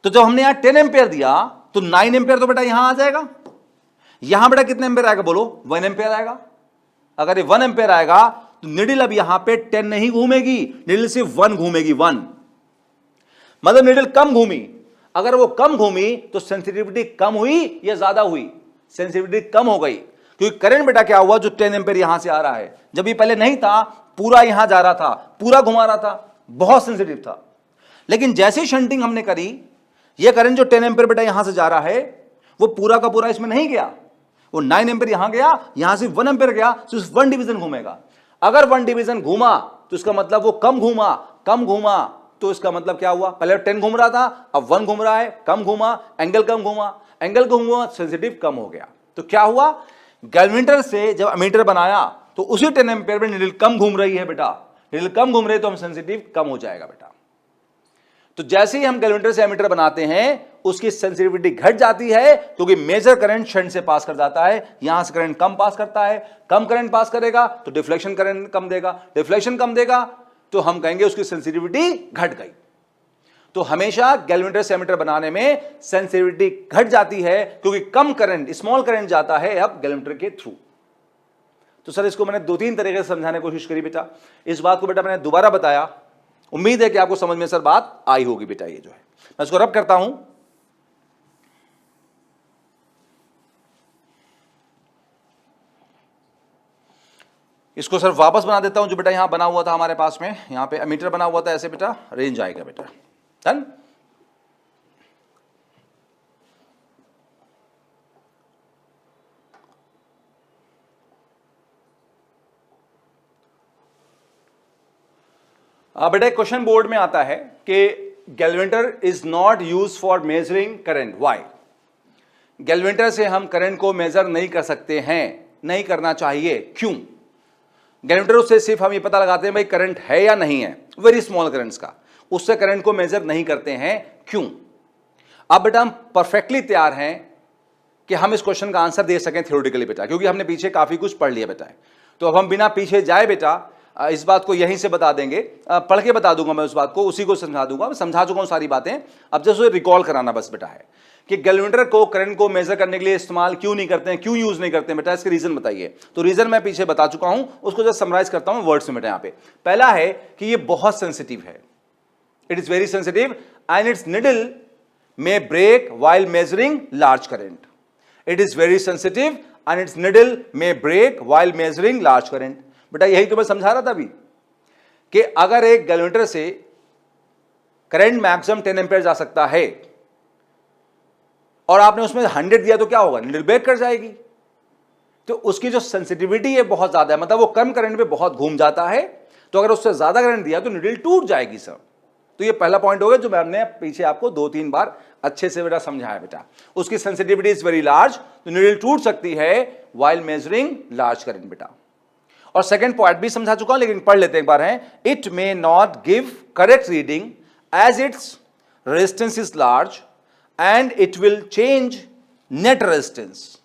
तो जब हमने यहां 10 एम्पियर दिया तो 9 एम्पियर तो बेटा यहां आ जाएगा। यहां बेटा कितने एम्पियर आएगा बोलो? 1 एम्पियर आएगा। अगर ये 1 एम्पियर आएगा तो निडल अब यहां पे 10 नहीं घूमेगी, निडल सिर्फ 1 घूमेगी, 1। मतलब नीडल कम घूमी। अगर वो कम घूमी तो सेंसिटिविटी कम हुई या ज्यादा हुई? सेंसिटिविटी कम हो गई, क्योंकि करंट बेटा क्या हुआ, जो 10 एम्पीयर यहां से आ रहा है, जब ये पहले नहीं था, पूरा यहां जा रहा था, पूरा घुमा रहा था, बहुत सेंसिटिव था। लेकिन जैसे शंटिंग हमने करी, ये करंट जो 10 एम्पीयर बेटा यहां से जा रहा है, वो पूरा का पूरा इसमें नहीं गया, वो 9 एम्पीयर यहां गया, यहां से 1 एम्पीयर गया, तो सिर्फ 1 डिवीजन घूमेगा। अगर 1 डिवीजन घूमा तो इसका मतलब वो कम घूमा, कम घूमा तो इसका मतलब क्या हुआ, पहले 10 घूम रहा था, अब 1 घूम रहा है, कम घूमा, एंगल कम घूमा, एंगल कम घूमा, सेंसिटिव कम हो गया। तो क्या हुआ, गैल्वेमीटर से जब एमीटर बनाया तो उसी 10 एम्पीयर में नीडल कम घूम रही है बेटा, नीडल कम घूम रही है तो हम सेंसिटिव कम हो जाएगा बेटा। तो जैसे ही हम गैल्वेमीटर से एमीटर बनाते हैं, उसकी सेंसिटिविटी घट जाती है, क्योंकि मेजर करंट शंट से पास कर जाता है, यहां से करंट कम पास करता है, कम करंट पास करेगा तो डिफ्लेक्शन करंट कम देगा, डिफ्लेक्शन कम देगा तो हम कहेंगे उसकी सेंसिटिविटी घट गई। तो हमेशा गैल्वेमीटर से एमीटर बनाने में सेंसिटिविटी घट जाती है, क्योंकि कम करंट, स्मॉल करंट जाता है अब गैल्वेमीटर के थ्रू। तो सर इसको मैंने 2-3 तरीके से समझाने की कोशिश करी बेटा, इस बात को बेटा मैंने दोबारा बताया, उम्मीद है कि आपको समझ में सर बात आई होगी बेटा। ये जो है मैं इसको रब करता हूं, इसको सर वापस बना देता हूं, जो बेटा यहां बना हुआ था हमारे पास में, यहां पे एमीटर बना हुआ था ऐसे बेटा, रेंज आएगा बेटा, डन। बेटा क्वेश्चन बोर्ड में आता है कि galvanometer is not use for measuring current, why? Galvanometer से हम करंट को मेजर नहीं कर सकते हैं, नहीं करना चाहिए, क्यों? गैल्वेमीटर से सिर्फ हम ये पता लगाते हैं भाई करंट है या नहीं है, वेरी स्मॉल करंट्स का, उससे करंट को मेजर नहीं करते हैं, क्यों? अब बेटा हम परफेक्टली तैयार हैं कि हम इस क्वेश्चन का आंसर दे सकें थ्योरेटिकली बेटा, क्योंकि हमने पीछे काफी कुछ पढ़ लिया बेटा। तो अब हम बिना पीछे जाए बेटा इस बात को यहीं से बता देंगे, पढ़ के बता दूंगा मैं उस बात को, उसी को समझा दूंगा, मैं समझा चुका हूं सारी बातें, अब जस्ट उसे रिकॉल कराना बस बेटा है कि गैल्वेमीटर को करंट को मेजर करने के लिए इस्तेमाल क्यों नहीं करते हैं, क्यों यूज नहीं करते हैं बेटा, इसके रीजन बताइए। तो रीजन मैं पीछे बता चुका हूं, उसको जस्ट समराइज करता हूं वर्ड्स में बेटा। यहां पे पहला है कि ये बहुत सेंसिटिव है, it is very sensitive and its needle may break while measuring large current. It is very sensitive and its needle may break while measuring large current. बेटा यही तो मैं समझा रहा था अभी कि अगर एक गैल्वेमीटर से करंट मैक्सिमम 10 एम्पीयर जा सकता है और आपने उसमें 100 दिया तो क्या होगा, नीडल ब्रेक कर जाएगी। तो उसकी जो सेंसिटिविटी है बहुत ज्यादा है, मतलब वो कम करंट पे बहुत घूम जाता है, तो अगर उससे ज्यादा करंट दिया तो नीडल टूट जाएगी सर। तो ये पहला पॉइंट हो गया जो मैंने पीछे आपको 2-3 बार अच्छे से बेटा समझाया बेटा, उसकी सेंसिटिविटी इज वेरी लार्ज, तो नीडल टूट सकती है व्हाइल मेजरिंग लार्ज करंट बेटा। और सेकंड पॉइंट भी समझा चुका हूं, लेकिन पढ़ लेते हैं एक बार है, it may not give correct reading as its resistance is large and it will change net resistance.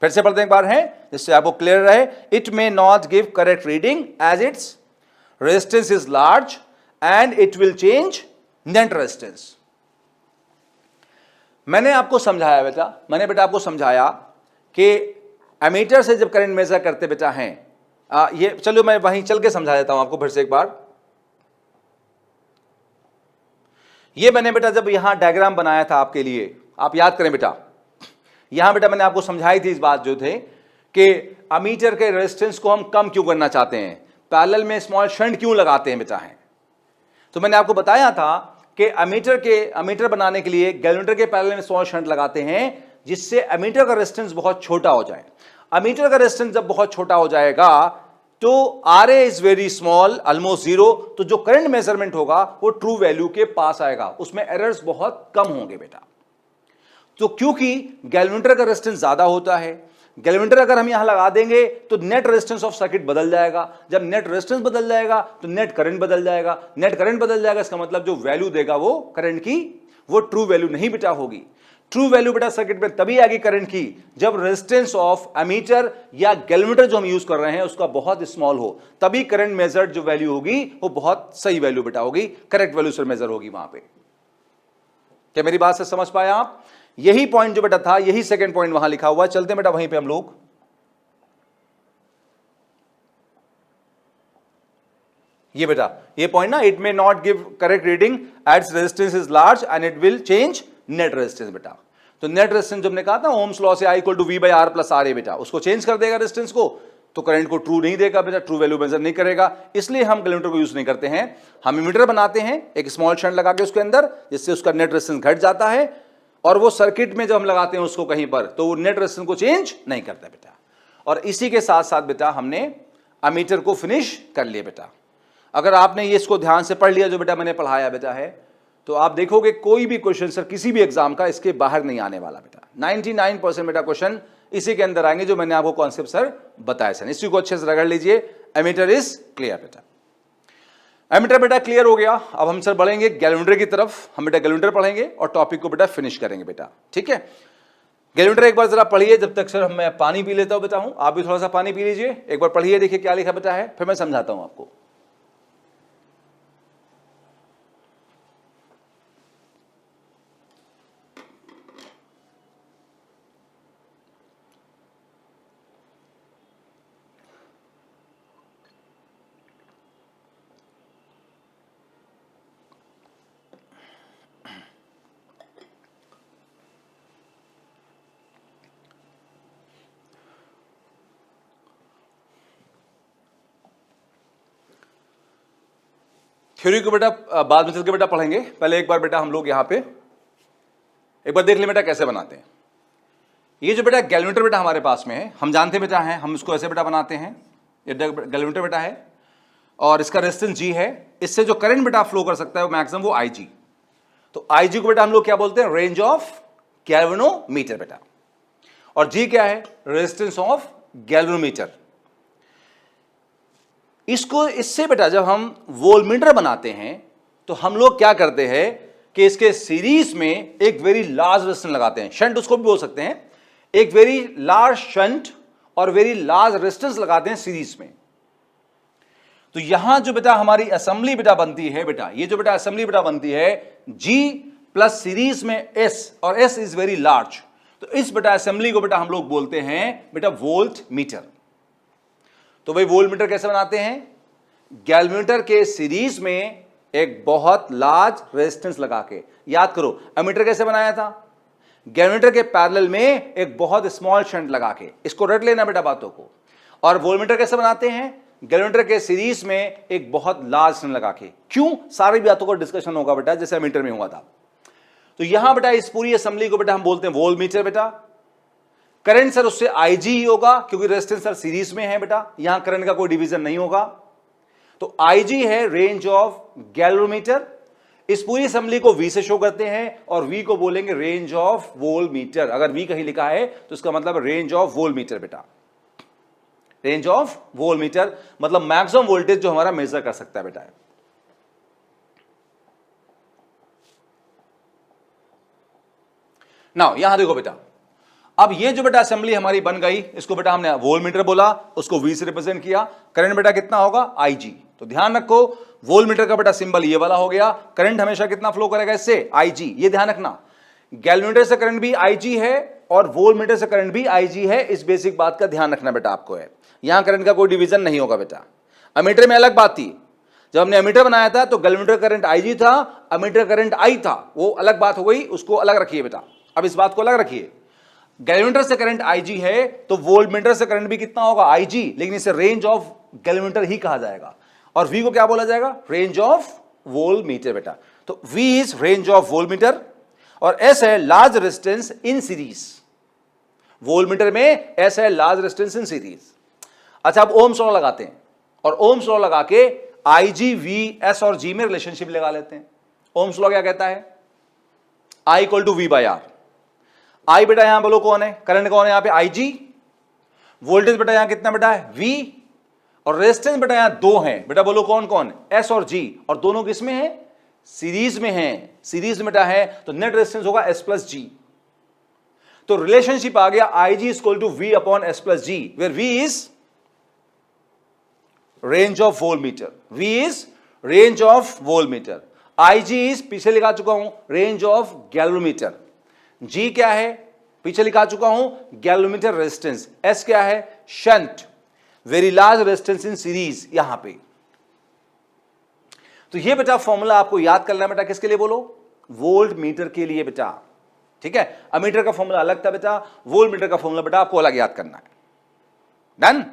फिर से पढ़ते हैं एक बार है जिससे आपको क्लियर रहे, it may not give correct reading as its resistance is large and it will change net resistance. मैंने आपको समझाया बेटा, मैंने बेटा आपको समझाया कि एमीटर से जब करंट मेजर करते बेटा हैं, ये चलो मैं वहीं चल के समझा देता हूं आपको फिर से एक बार। ये मैंने बेटा जब यहां डायग्राम बनाया था आपके लिए, आप याद करें बेटा, यहां बेटा मैंने आपको समझाई थी इस बात जो थे कि एमीटर के रेजिस्टेंस को हम कम क्यों करना चाहते हैं, पैरेलल में स्मॉल शंट क्यों लगाते हैं बेटा है। तो मैंने आपको बताया था कि एमीटर बनाने के लिए गैल्वेमीटर के पैरेलल में स्मॉल शंट लगाते हैं, जिससे एमीटर का रेजिस्टेंस बहुत छोटा हो जाए। एमीटर का रेजिस्टेंस जब बहुत छोटा हो जाएगा तो RA is very small, almost zero, तो जो करंट मेजरमेंट होगा वो ट्रू वैल्यू के पास आएगा, उसमें एरर्स बहुत कम होंगे बेटा। तो क्योंकि गैल्वेमीटर का रेजिस्टेंस ज्यादा होता है, गैल्वेमीटर अगर हम यहां लगा देंगे तो नेट रेजिस्टेंस ऑफ सर्किट बदल जाएगा, जब नेट रेजिस्टेंस बदल जाएगा तो नेट करंट बदल जाएगा, नेट करंट बदल जाएगा, इसका मतलब जो वैल्यू देगा वो करंट की वो ट्रू वैल्यू नहीं बेटा होगी। ट्रू वैल्यू बेटा सर्किट में तभी आएगी करंट की जब रेजिस्टेंस ऑफ एमीटर या गैल्वेमीटर जो हम यूज कर रहे हैं उसका बहुत स्मॉल हो, तभी करंट मेजर्ड जो वैल्यू होगी वो बहुत सही वैल्यू बेटा होगी, करेक्ट वैल्यू से मेजर होगी वहां पे। क्या मेरी बात से समझ पाए आप? यही पॉइंट जो बेटा था, यही सेकंड पॉइंट वहां लिखा हुआ है, चलते बेटा वहीं पे हम लोग। ये बेटा ये पॉइंट ना, it may not give correct reading as resistance is large and it will change net resistance बेटा। तो नेट रेजिस्टेंस जो हमने कहा था ओम्स लॉ से I equal to V by R plus R है बेटा, उसको चेंज कर देगा रेजिस्टेंस को, तो करंट को ट्रू नहीं देगा बेटा, ट्रू वैल्यू मेजर नहीं करेगा, इसलिए हम कैलकुलेटर को यूज नहीं करते हैं। हम एमीटर बनाते हैं एक स्मॉल शंट लगा के उसके अंदर, जिससे उसका नेट रेजिस्टेंस घट जाता है, और वो सर्किट में जब हम लगाते हैं उसको कहीं पर, तो वो नेट रेजिस्टेंस को चेंज नहीं करता बेटा। और इसी के साथ साथ बेटा हमने एमीटर को फिनिश कर लिया बेटा। अगर आपने ये इसको ध्यान से पढ़ लिया जो बेटा मैंने पढ़ाया बेटा है, तो आप देखोगे कोई भी क्वेश्चन सर किसी भी एग्जाम का इसके बाहर नहीं आने वाला बेटा। 99% बेटा क्वेश्चन इसी के अंदर आएंगे जो मैंने आपको कॉन्सेप्ट सर बताया सर। इसी को अच्छे से रगड़ लीजिए। एमीटर इज क्लियर बेटा। एमीटर बेटा क्लियर हो गया। अब हम सर बढ़ेंगे गैल्वेनोमीटर की तरफ। हम बेटा गैल्वेनोमीटर पढ़ेंगे और टॉपिक को बेटा फिनिश करेंगे बेटा, ठीक है। गैल्वेनोमीटर एक बार जरा पढ़िए, जब तक सर मैं पानी पी लेता हूं बेटा हूं, आप भी थोड़ा सा पानी पी लीजिए। एक बार पढ़िए, देखिए क्या लिखा बेटा है, फिर मैं समझाता हूं आपको। थ्योरी को बेटा बाद में चल के बेटा पढ़ेंगे। पहले एक बार बेटा हम लोग यहाँ पे एक बार देख ले बेटा कैसे बनाते हैं। ये जो बेटा गैल्वेनोमीटर बेटा हमारे पास में है, हम जानते बेटा हैं, हम इसको ऐसे बेटा बनाते हैं। ये गैल्वेनोमीटर बेटा है और इसका रेजिस्टेंस G है। इससे जो करंट बेटा फ्लो कर सकता है वो मैक्सिमम वो IG। तो IG को बेटा हम लोग क्या बोलते हैं, रेंज ऑफ गैल्वेनोमीटर बेटा। और G क्या है, रेजिस्टेंस ऑफ गैल्वेनोमीटर। इसको इससे बेटा जब हम वोल्टमीटर बनाते हैं तो हम लोग क्या करते हैं कि इसके सीरीज में एक वेरी लार्ज रेजिस्टेंस लगाते हैं, शंट उसको भी बोल सकते हैं, एक वेरी लार्ज शंट और वेरी लार्ज रेजिस्टेंस लगाते हैं सीरीज में। तो यहां जो बेटा हमारी असेंबली बेटा बनती है बेटा, ये जो बेटा असेंबली बेटा बनती है G प्लस सीरीज में S, और S इज वेरी लार्ज, तो इस बेटा असेंबली को बेटा हम लोग बोलते हैं बेटा वोल्ट मीटर। तो भाई वोल्ट मीटर कैसे बनाते हैं, गैल्वेनोमीटर के सीरीज में एक बहुत लार्ज रेजिस्टेंस लगा के। याद करो एमीटर कैसे बनाया था, गैल्वेनोमीटर के पैरेलल में एक बहुत स्मॉल शंट लगा के, इसको रट लेना बेटा बातों को। और वोल्टमीटर कैसे बनाते हैं, गैल्वेनोमीटर के सीरीज में एक बहुत लार्ज शंट लगा के। क्यों, सारी बातों का डिस्कशन होगा बेटा जैसे एमीटर में हुआ था। तो यहां बेटा इस पूरी असेंबली को बेटा हम बोलते हैं वोल्टमीटर बेटा। करंट सर उससे IG ही होगा क्योंकि रेजिस्टेंस सर सीरीज में है बेटा, यहां करंट का कोई डिवीजन नहीं होगा। तो IG है रेंज ऑफ गैल्वेनोमीटर। इस पूरी असेंबली को V से शो करते हैं और V को बोलेंगे रेंज ऑफ वोल्टमीटर। अगर V कहीं लिखा है तो इसका मतलब रेंज ऑफ वोल्टमीटर बेटा। रेंज ऑफ वोल्टमीटर मतलब मैक्सिमम वोल्टेज जो हमारा मेजर कर सकता है बेटा। नाउ यहां देखो बेटा, अब ये जो बेटा असेंबली हमारी बन गई, इसको बेटा हमने वोल्टमीटर बोला, उसको V से रिप्रेजेंट किया। करंट बेटा कितना होगा, IG। तो ध्यान रखो वोल्टमीटर का बेटा सिंबल ये वाला हो गया। करंट हमेशा कितना फ्लो करेगा इससे, IG। ये ध्यान रखना, गैल्वेनोमीटर से करंट भी IG है और वोल्टमीटर से करंट भी IG है। इस बेसिक बात का ध्यान रखना बेटा आपको है। यहां करंट का कोई डिवीजन नहीं होगा बेटा। एमीटर में अलग बात थी, जब हमने एमीटर बनाया था तो गैल्वेनोमीटर करंट IG था, एमीटर करंट I था, वो अलग बात हो गई, उसको अलग रखिए बेटा। अब इस बात को अलग रखिए, गैल्वेनोमीटर से करंट IG है तो वोल्टमीटर से करंट भी कितना होगा, IG, लेकिन इसे रेंज ऑफ गैल्वेनोमीटर ही कहा जाएगा। और V को क्या बोला जाएगा, रेंज ऑफ वोल्टमीटर बेटा। तो V is range of voltmeter और S है large resistance in series. Voltmeter में S है लार्ज रेजिस्टेंस इन सीरीज। अच्छा, अब ओम्स लॉ लगाते हैं और ओम्स लॉ लगा के IG, V, S और G में रिलेशनशिप लगा लेते हैं। ओम्स लॉ क्या कहता है, I equal to V by R। I बेटा यहां बोलो कौन है, करंट कौन है यहां पे, IG। वोल्टेज बेटा यहां कितना बेटा है, V। और रेजिस्टेंस बेटा यहां दो हैं बेटा, बोलो कौन कौन, S और G। और दोनों किस में है, सीरीज में है। सीरीज में बेटा है तो नेट रेजिस्टेंस होगा S प्लस G। तो रिलेशनशिप आ गया IG equal to V upon S plus G, where V is range of voltmeter. V is range of voltmeter. IG is पीछे लिखा चुका हूं रेंज ऑफ गैल्वेनोमीटर। G क्या है, पीछे लिखा चुका हूं गैल्वेनोमीटर रेजिस्टेंस। S क्या है, shunt, very large resistance in series. यहां पे तो ये बेटा फॉर्मूला आपको याद करना है बेटा, किसके लिए बोलो, वोल्ट मीटर के लिए बेटा, ठीक है। अमीटर का फॉर्मूला अलग था बेटा, वोल्ट मीटर का फॉर्मूला बेटा आपको अलग याद करना है। डन।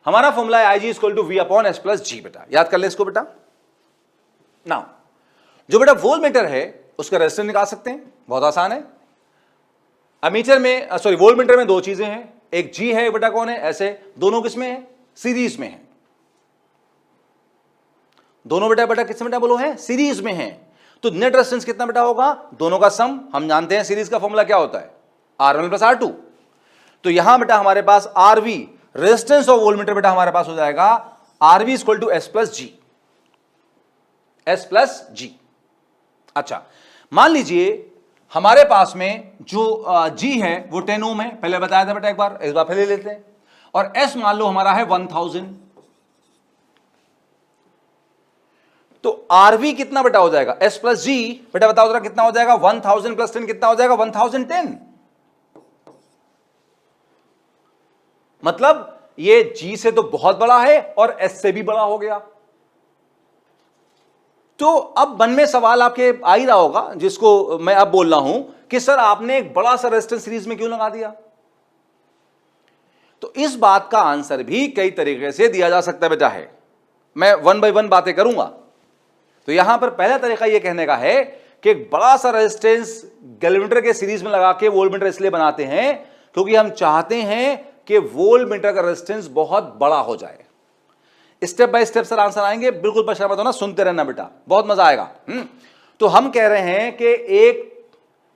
हमारा फॉर्मूला है IG equal to V upon S plus G बेटा, याद कर ले इसको बेटा। नाउ जो बेटा वोल्ट मीटर है उसका रेजिस्टेंस निकाल सकते हैं, बहुत आसान है। अमीटर में सॉरी वोल्ट मीटर में दो चीजें हैं, एक G है, बेटा कौन है, ऐसे दोनों किसमें है, सीरीज में है। दोनों बेटा किस में बेटा बोलो है, सीरीज में है। तो नेट रेजिस्टेंस कितना बेटा होगा, दोनों का सम। हम जानते हैं सीरीज का फॉर्मूला क्या होता है, R1 प्लस R2। तो यहां बेटा हमारे पास RV resistance of voltmeter बेटा हमारे पास हो जाएगा RV equal to S plus G, S plus G। अच्छा मान लीजिए हमारे पास में जो G है वो 10 ओम है, पहले बताया था बेटा, एक बार इस बार फिर ले लेते हैं। और S मान लो हमारा है 1000, तो RV कितना बेटा हो जाएगा, S प्लस G बेटा बताओ जरा कितना हो जाएगा, 1000 प्लस 10 कितना हो जाएगा, 1010। मतलब ये G से तो बहुत बड़ा है और S से भी बड़ा हो गया। तो अब मन में सवाल आपके आ ही रहा होगा, जिसको मैं अब बोल रहा हूं कि सर आपने एक बड़ा सा रेजिस्टेंस सीरीज में क्यों लगा दिया। तो इस बात का आंसर भी कई तरीके से दिया जा सकता है बेटा है, मैं 1 बाय 1 बातें करूंगा। तो यहां पर पहला तरीका यह कहने का है कि एक बड़ा सा रेजिस्टेंस गैल्वेनोमीटर के सीरीज में लगा के वोल्ट मीटर इसलिए बनाते हैं क्योंकि हम चाहते हैं कि वोल्ट मीटर का रेजिस्टेंस बहुत बड़ा हो जाए। Step by step sir answer आएंगे, बिल्कुल परेशान मत होना, सुनते रहना बेटा, बहुत मजा आएगा। तो हम कह रहे हैं कि एक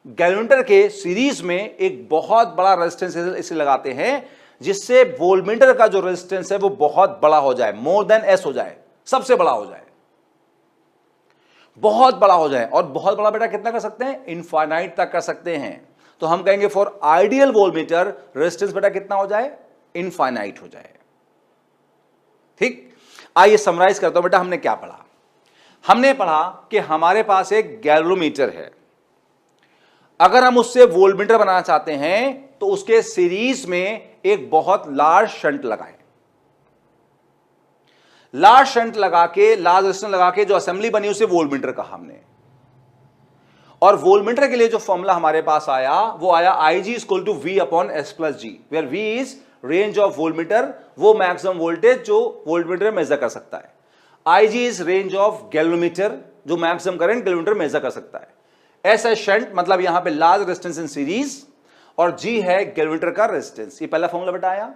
गैल्वेनोमीटर के सीरीज में एक बहुत बड़ा रेजिस्टेंस इसलिए लगाते हैं जिससे वोल्ट मीटर का जो रेजिस्टेंस है वो बहुत बड़ा हो जाए, मोर देन S हो जाए, सबसे बड़ा हो जाए, बहुत बड़ा हो जाए। और बहुत बड़ा बेटा कितना कर सकते हैं, इनफाइनाइट तक कर सकते हैं। तो हम कहेंगे for ideal volt meter resistance बेटा कितना हो जाए, इनफाइनाइट हो जाए। ठीक, आइए समराइज करता हूं बेटा, हमने क्या पढ़ा। हमने पढ़ा कि हमारे पास एक गैल्वेनोमीटर है, अगर हम उससे वोल्ट मीटर बनाना चाहते हैं तो उसके सीरीज में एक बहुत लार्ज शंट लगाएं। लार्ज शंट लगा के, लार्ज रेजिस्टेंस लगा के जो असेंबली बनी उसे वोल्ट मीटर कहा हमने। और वोल्ट मीटर के लिए जो फॉर्मूला हमारे पास आया वो आया IG equal to V upon S plus G, where V is range of voltmeter, वो मैक्सिमम वोल्टेज जो वोल्ट मीटर मेजर कर सकता है। IG is range of galvanometer, जो मैक्सिमम करंट गैल्वेनोमीटर मेजर कर सकता है। S है शंट, मतलब यहां पे लार्ज रेजिस्टेंस इन सीरीज, और G है गैल्वेनोमीटर का रेजिस्टेंस। ये पहला फॉर्मूला बेटा आया।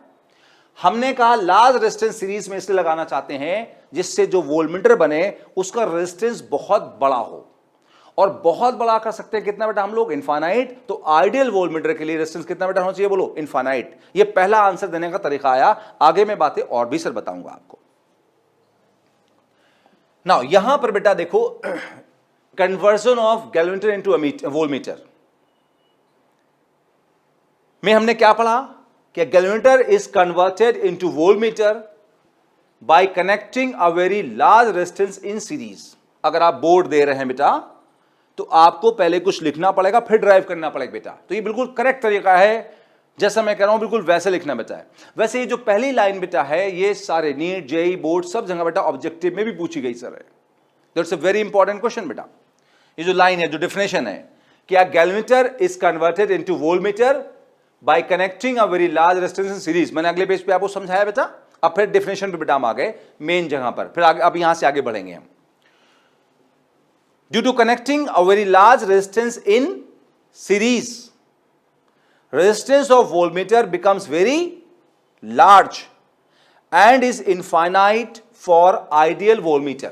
हमने कहा लार्ज रेजिस्टेंस सीरीज में इसलिए लगाना चाहते हैं जिससे जो वोल्ट मीटर बने उसका रेजिस्टेंस बहुत बड़ा हो, और बहुत बड़ा कर सकते हैं कितना बेटा हम लोग, इनफाइनाइट। तो आइडियल वोल्ट मीटर के लिए रेजिस्टेंस कितना बेटा होना चाहिए, बोलो इनफाइनाइट। ये पहला आंसर देने का तरीका आया, आगे मैं बातें और भी सर बताऊंगा आपको। नाउ यहां पर बेटा देखो, conversion of galvanometer into voltmeter में हमने क्या पढ़ा कि galvanometer is converted into voltmeter by connecting a very large resistance in series. अगर आप बोर्ड दे रहे हैं बेटा तो आपको पहले कुछ लिखना पड़ेगा फिर ड्राइव करना पड़ेगा बेटा। तो ये बिल्कुल करेक्ट तरीका है, जैसा मैं कह रहा हूं बिल्कुल वैसे लिखना बेटा है। वैसे ये जो पहली लाइन बेटा है ये सारे नीट जेई बोर्ड सब जगह बेटा ऑब्जेक्टिव में भी पूछी गई सर है। That's a very important question बेटा। ये जो लाइन है, जो डेफिनेशन है कि a galvanometer is converted into voltmeter by connecting a very large resistance in series, मैंने अगले पेज पे आपको समझाया बेटा। अब फिर डेफिनेशन पे बेटा हम आ गए मेन जगह पर, फिर आगे अब यहां से आगे बढ़ेंगे हम। Due to connecting a very large resistance in series, resistance of voltmeter becomes very large and is infinite for ideal voltmeter.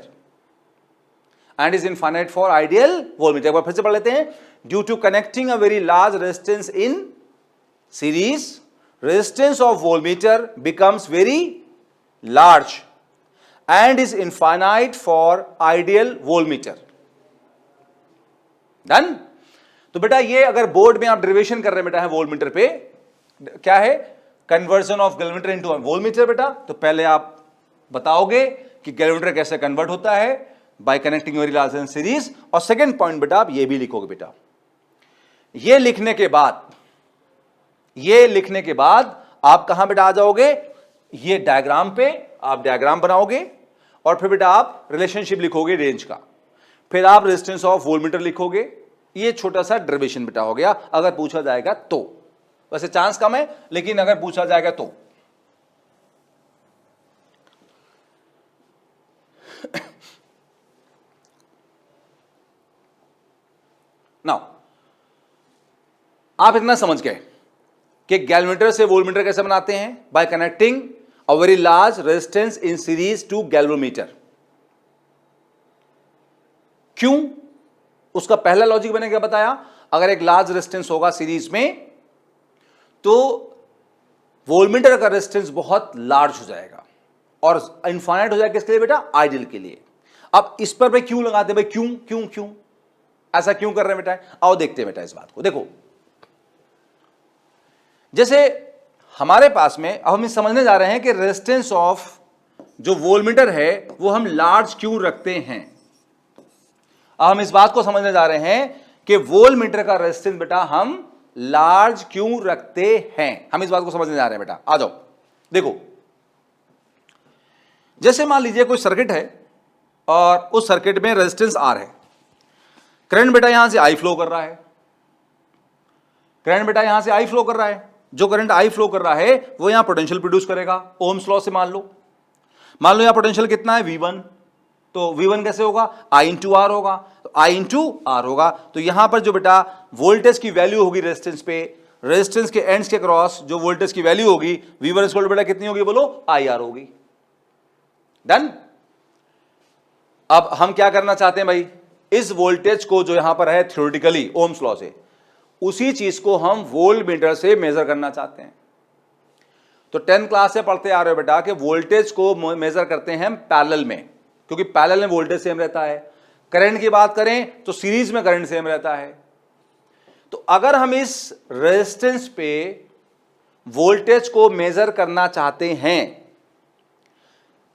And is infinite for ideal voltmeter. एक बार फिर से पढ़ लेते हैं। Due to connecting a very large resistance in series, resistance of voltmeter becomes very large and is infinite for ideal voltmeter. Done. तो बेटा ये अगर बोर्ड में आप डेरिवेशन कर रहे हैं बेटा है वोल्ट मीटर पे, क्या है conversion of galvanometer into voltmeter बेटा, तो पहले आप बताओगे कि गैल्वेनोमीटर कैसे कन्वर्ट होता है bye connecting very large in series. और सेकंड पॉइंट बेटा आप ये भी लिखोगे बेटा। ये लिखने के बाद आप कहां बेटा आ जाओगे, ये डायग्राम पे आप डायग्राम बनाओगे और फिर बेटा आप रिलेशनशिप लिखोगे रेंज का, फिर आप रेजिस्टेंस ऑफ वोल्टमीटर लिखोगे। ये छोटा सा डेरिवेशन बेटा हो गया अगर पूछा जाएगा तो। वैसे चांस कम है लेकिन अगर पूछा जाएगा तो। नाउ आप इतना समझ गए कि गैल्वेनोमीटर से वोल्टमीटर कैसे बनाते हैं, by connecting a very large resistance in series to galvanometer. क्यों? उसका पहला लॉजिक मैंने क्या बताया, अगर एक लार्ज रेजिस्टेंस होगा सीरीज में तो वोल्टमीटर का रेजिस्टेंस बहुत लार्ज हो जाएगा और इनफाइनाइट हो जाएगा। किसके लिए बेटा? आइडियल के लिए। अब इस पर भाई क्यों लगाते हैं, भाई क्यों क्यों क्यों ऐसा क्यों कर रहे हैं बेटा? आओ देखते हैं बेटा इस बात को। देखो जैसे हमारे पास में अब हम समझने जा रहे हैं कि रेजिस्टेंस ऑफ जो वोल्टमीटर है वो हम लार्ज क्यों रखते हैं। अब हम इस बात को समझने जा रहे हैं कि वोल्टमीटर का रेजिस्टेंस बेटा हम लार्ज क्यों रखते हैं। हम इस बात को समझने जा रहे हैं बेटा, आ जाओ देखो। जैसे मान लीजिए कोई सर्किट है और उस सर्किट में रेजिस्टेंस आर है, करंट बेटा यहां से आई फ्लो कर रहा है, करंट बेटा यहां से आई फ्लो कर रहा है। जो करंट आई फ्लो कर रहा है वो यहां पोटेंशियल प्रोड्यूस करेगा ओम्स लॉ से। मान लो यहां पोटेंशियल कितना है, V1। तो V1 कैसे होगा, I इंटू आर होगा। तो I इंटू आर होगा तो यहां पर जो बेटा वोल्टेज की वैल्यू होगी रेजिस्टेंस पे, रेजिस्टेंस के एंड्स के क्रॉस जो वोल्टेज की वैल्यू होगी V1 इक्वल टू बेटा कितनी होगी, बोलो IR होगी। डन। अब हम क्या करना चाहते हैं भाई, इस वोल्टेज को जो यहां पर है थ्योरेटिकली ओम्स लॉ से, उसी चीज को हम वोल्टमीटर से मेजर करना चाहते हैं। तो 10th क्लास से पढ़ते आ रहे हो बेटा कि वोल्टेज को मेजर करते हैं हम पैरेलल में, क्योंकि पैरेलल में वोल्टेज सेम रहता है। करंट की बात करें तो सीरीज में करंट सेम रहता है। तो अगर हम इस रेजिस्टेंस पे वोल्टेज को मेजर करना चाहते हैं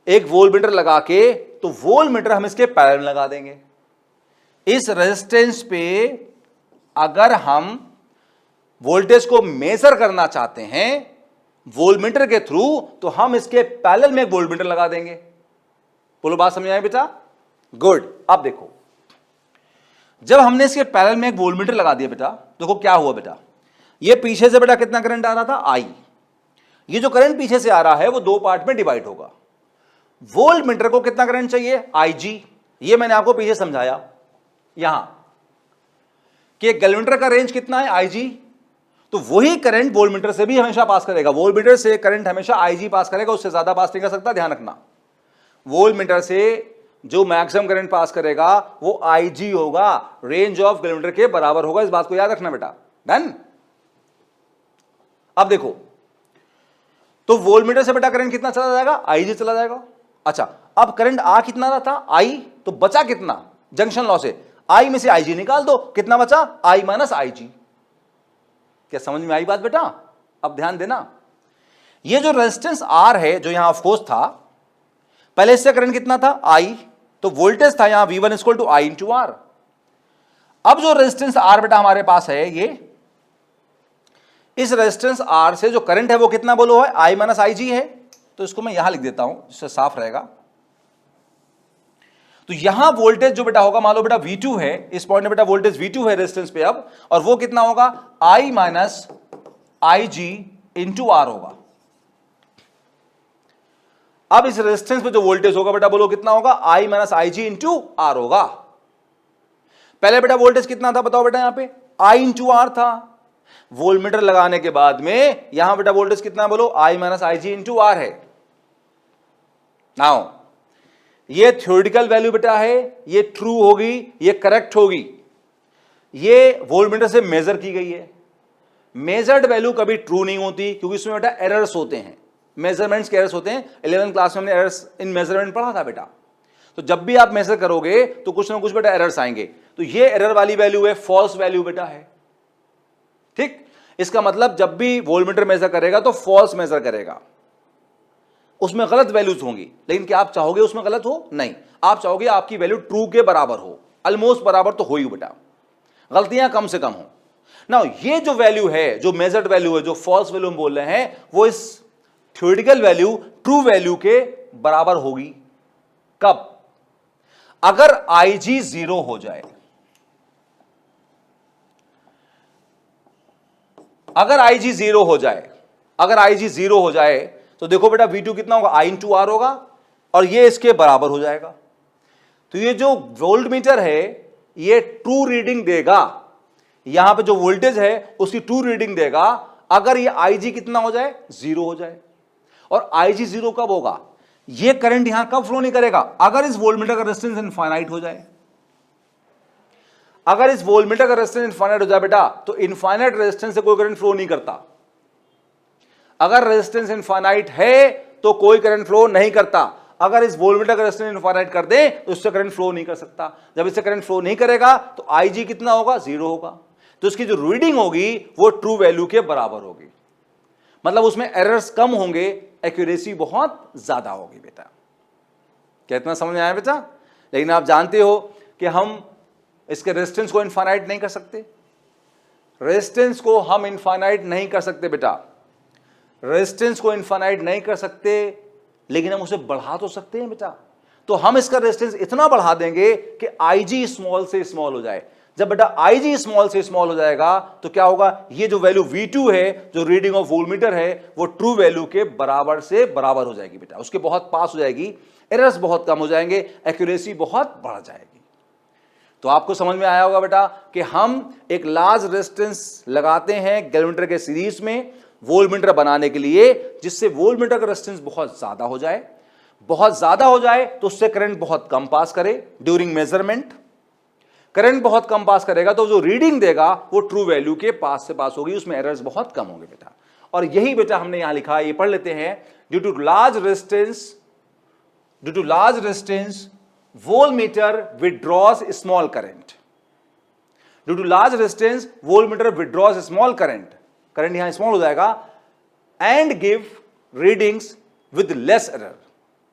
एक वोल्टमीटर लगा के, तो वोल्टमीटर हम इसके पैरेलल लगा देंगे। इस रेजिस्टेंस पे अगर हम वोल्टेज को मेजर करना चाहते हैं वोल्टमीटर के थ्रू, तो हम इसके पैरेलल में एक वोल्टमीटर लगा देंगे। बोलो बात समझ आए बेटा? गुड। अब देखो जब हमने इसके पैरेलल में एक वोल्टमीटर लगा दिया बेटा, देखो क्या हुआ बेटा, ये पीछे से बेटा कितना करंट आ रहा था, I। ये जो करंट पीछे से आ रहा है वो दो पार्ट में डिवाइड होगा। वोल्टमीटर को कितना करंट चाहिए, IG। ये मैंने आपको पीछे समझाया यहां कि गैल्वेनोमीटर का रेंज कितना है, IG। तो वही करंट वोल्टमीटर से भी हमेशा पास करेगा। वोल्टमीटर से करंट हमेशा IG पास करेगा, उससे ज्यादा पास नहीं कर सकता। ध्यान रखना, वोल्टमीटर से जो मैक्सिमम करंट पास करेगा वो IG होगा, रेंज ऑफ गैल्वेनोमीटर के बराबर होगा। इस बात को याद रखना बेटा। डन। अब देखो तो वोल्टमीटर से बेटा करंट कितना चला जाएगा, IG चला जाएगा। अच्छा अब करंट आ कितना रहा था, I। तो बचा कितना, जंक्शन लॉ से I में से IG निकाल दो, कितना बचा, I माइनस IG। क्या समझ में आई बात बेटा? अब ध्यान देना, ये जो रेजिस्टेंस R है जो यहां ऑफकोर्स था, पहले इससे करंट कितना था, I। तो वोल्टेज था यहां V1 equal to I into R. अब जो रेजिस्टेंस R बेटा हमारे पास है, ये इस रेजिस्टेंस R से जो करंट है वो कितना बोलो है, I माइनस IG है। तो इसको मैं यहां लिख देता हूं जिससे साफ रहेगा। तो यहां वोल्टेज जो बेटा होगा, मान लो बेटा V2 है, इस पॉइंट में बेटा वोल्टेज V2 है रेजिस्टेंस पे अब, और वो कितना होगा, I minus IG into R होगा। अब इस रेजिस्टेंस पे जो वोल्टेज होगा बेटा बोलो कितना होगा, I minus IG into R होगा। पहले बेटा वोल्टेज कितना था बताओ बेटा, यहां पे I इंटू आर था। वोल्टमीटर लगाने के बाद में यहां बेटा वोल्टेज कितना बोलो, I minus IG into R है। नाउ ये थ्योरेटिकल वैल्यू बेटा है, ये ट्रू होगी, ये करेक्ट होगी, ये वोल्टमीटर से मेजर की गई है। मेजर्ड वैल्यू कभी ट्रू नहीं होती क्योंकि इसमें बेटा एरर्स होते हैं, मेजरमेंट्स के एरर्स होते हैं। 11th क्लास में हमने एरर्स इन मेजरमेंट पढ़ा था बेटा। तो जब भी आप मेजर करोगे तो कुछ ना कुछ बेटा एरर्स आएंगे। तो ये एरर वाली वैल्यू है, फॉल्स वैल्यू बेटा है। ठीक, इसका मतलब जब भी वोल्टमीटर मेजर करेगा तो फॉल्स मेजर करेगा, उसमें गलत वैल्यूज होंगी। लेकिन क्या आप चाहोगे उसमें गलत हो? नहीं, आप चाहोगे आपकी वैल्यू ट्रू के बराबर हो, ऑलमोस्ट बराबर तो हो ही बेटा, गलतियां कम से कम हो ना। ये जो वैल्यू है, जो मेजर्ड वैल्यू है, जो फॉल्स वैल्यू हम बोल रहे हैं, वो इस थ्योरेटिकल वैल्यू ट्रू वैल्यू के बराबर होगी। कब? अगर IG 0 हो जाए, अगर IG 0 हो जाए, अगर IG 0 हो जाए तो देखो बेटा V2 कितना होगा, I इंटू R होगा और ये इसके बराबर हो जाएगा। तो ये जो वोल्ट मीटर है ये ट्रू रीडिंग देगा, यहां पे जो वोल्टेज है उसकी ट्रू रीडिंग देगा अगर ये IG कितना हो जाए, 0 हो जाए। और IG 0 कब होगा, ये करंट यहां कब फ्लो नहीं करेगा, अगर इस वोल्टमीटर का रेजिस्टेंस इनफाइनाइट हो जाए। अगर इस वोल्टमीटर का रेजिस्टेंस इनफाइनाइट हो जाए बेटा, तो इनफाइनाइट रेजिस्टेंस से कोई करंट फ्लो नहीं करता। अगर रेजिस्टेंस इनफाइनाइट है तो कोई करंट फ्लो नहीं करता। अगर इस वोल्टमीटर का रेजिस्टेंस इनफाइनाइट कर दे तो इससे करंट फ्लो नहीं कर सकता। जब इससे करंट फ्लो नहीं करेगा तो IG कितना होगा, 0 होगा। तो इसकी जो रीडिंग होगी वो ट्रू वैल्यू के बराबर होगी, मतलब उसमें एरर्स कम होंगे, एक्यूरेसी बहुत ज्यादा होगी बेटा। कितना समझ में आया बेटा? लेकिन आप जानते हो कि हम इसके रेजिस्टेंस को इनफाइनाइट नहीं कर सकते। रेजिस्टेंस को हम इनफाइनाइट नहीं कर सकते बेटा, रेजिस्टेंस को इनफाइनाइट नहीं कर सकते, लेकिन हम उसे बढ़ा तो सकते हैं बेटा। तो हम इसका रेजिस्टेंस इतना बढ़ा देंगे कि IG स्मॉल से स्मॉल हो जाए। जब बेटा IG स्मॉल से स्मॉल हो जाएगा तो क्या होगा, ये जो वैल्यू V2 है, जो रीडिंग ऑफ वोल्टमीटर है, वो ट्रू वैल्यू के बराबर से बराबर हो जाएगी बेटा, उसके बहुत पास हो जाएगी, एरर्स बहुत कम हो जाएंगे, एक्यूरेसी बहुत बढ़ जाएगी। तो आपको समझ में आया होगा बेटा कि हम एक लार्ज रेजिस्टेंस लगाते हैं गैल्वेनोमीटर के सीरीज में वोल्टमीटर बनाने के लिए, जिससे वोल्टमीटर का रेजिस्टेंस बहुत ज्यादा हो जाए। बहुत ज्यादा हो जाए तो उससे करंट बहुत कम पास करे ड्यूरिंग मेजरमेंट। करंट बहुत कम पास करेगा तो जो रीडिंग देगा वो ट्रू वैल्यू के पास से पास होगी, उसमें एरर्स बहुत कम होंगे बेटा। और यही बेटा हमने यहां लिखा है, ये पढ़ लेते हैं। Due to large resistance voltmeter withdraws small current. Due to large resistance, voltmeter withdraws small current. Current यहां स्मॉल हो जाएगा and give readings with less error.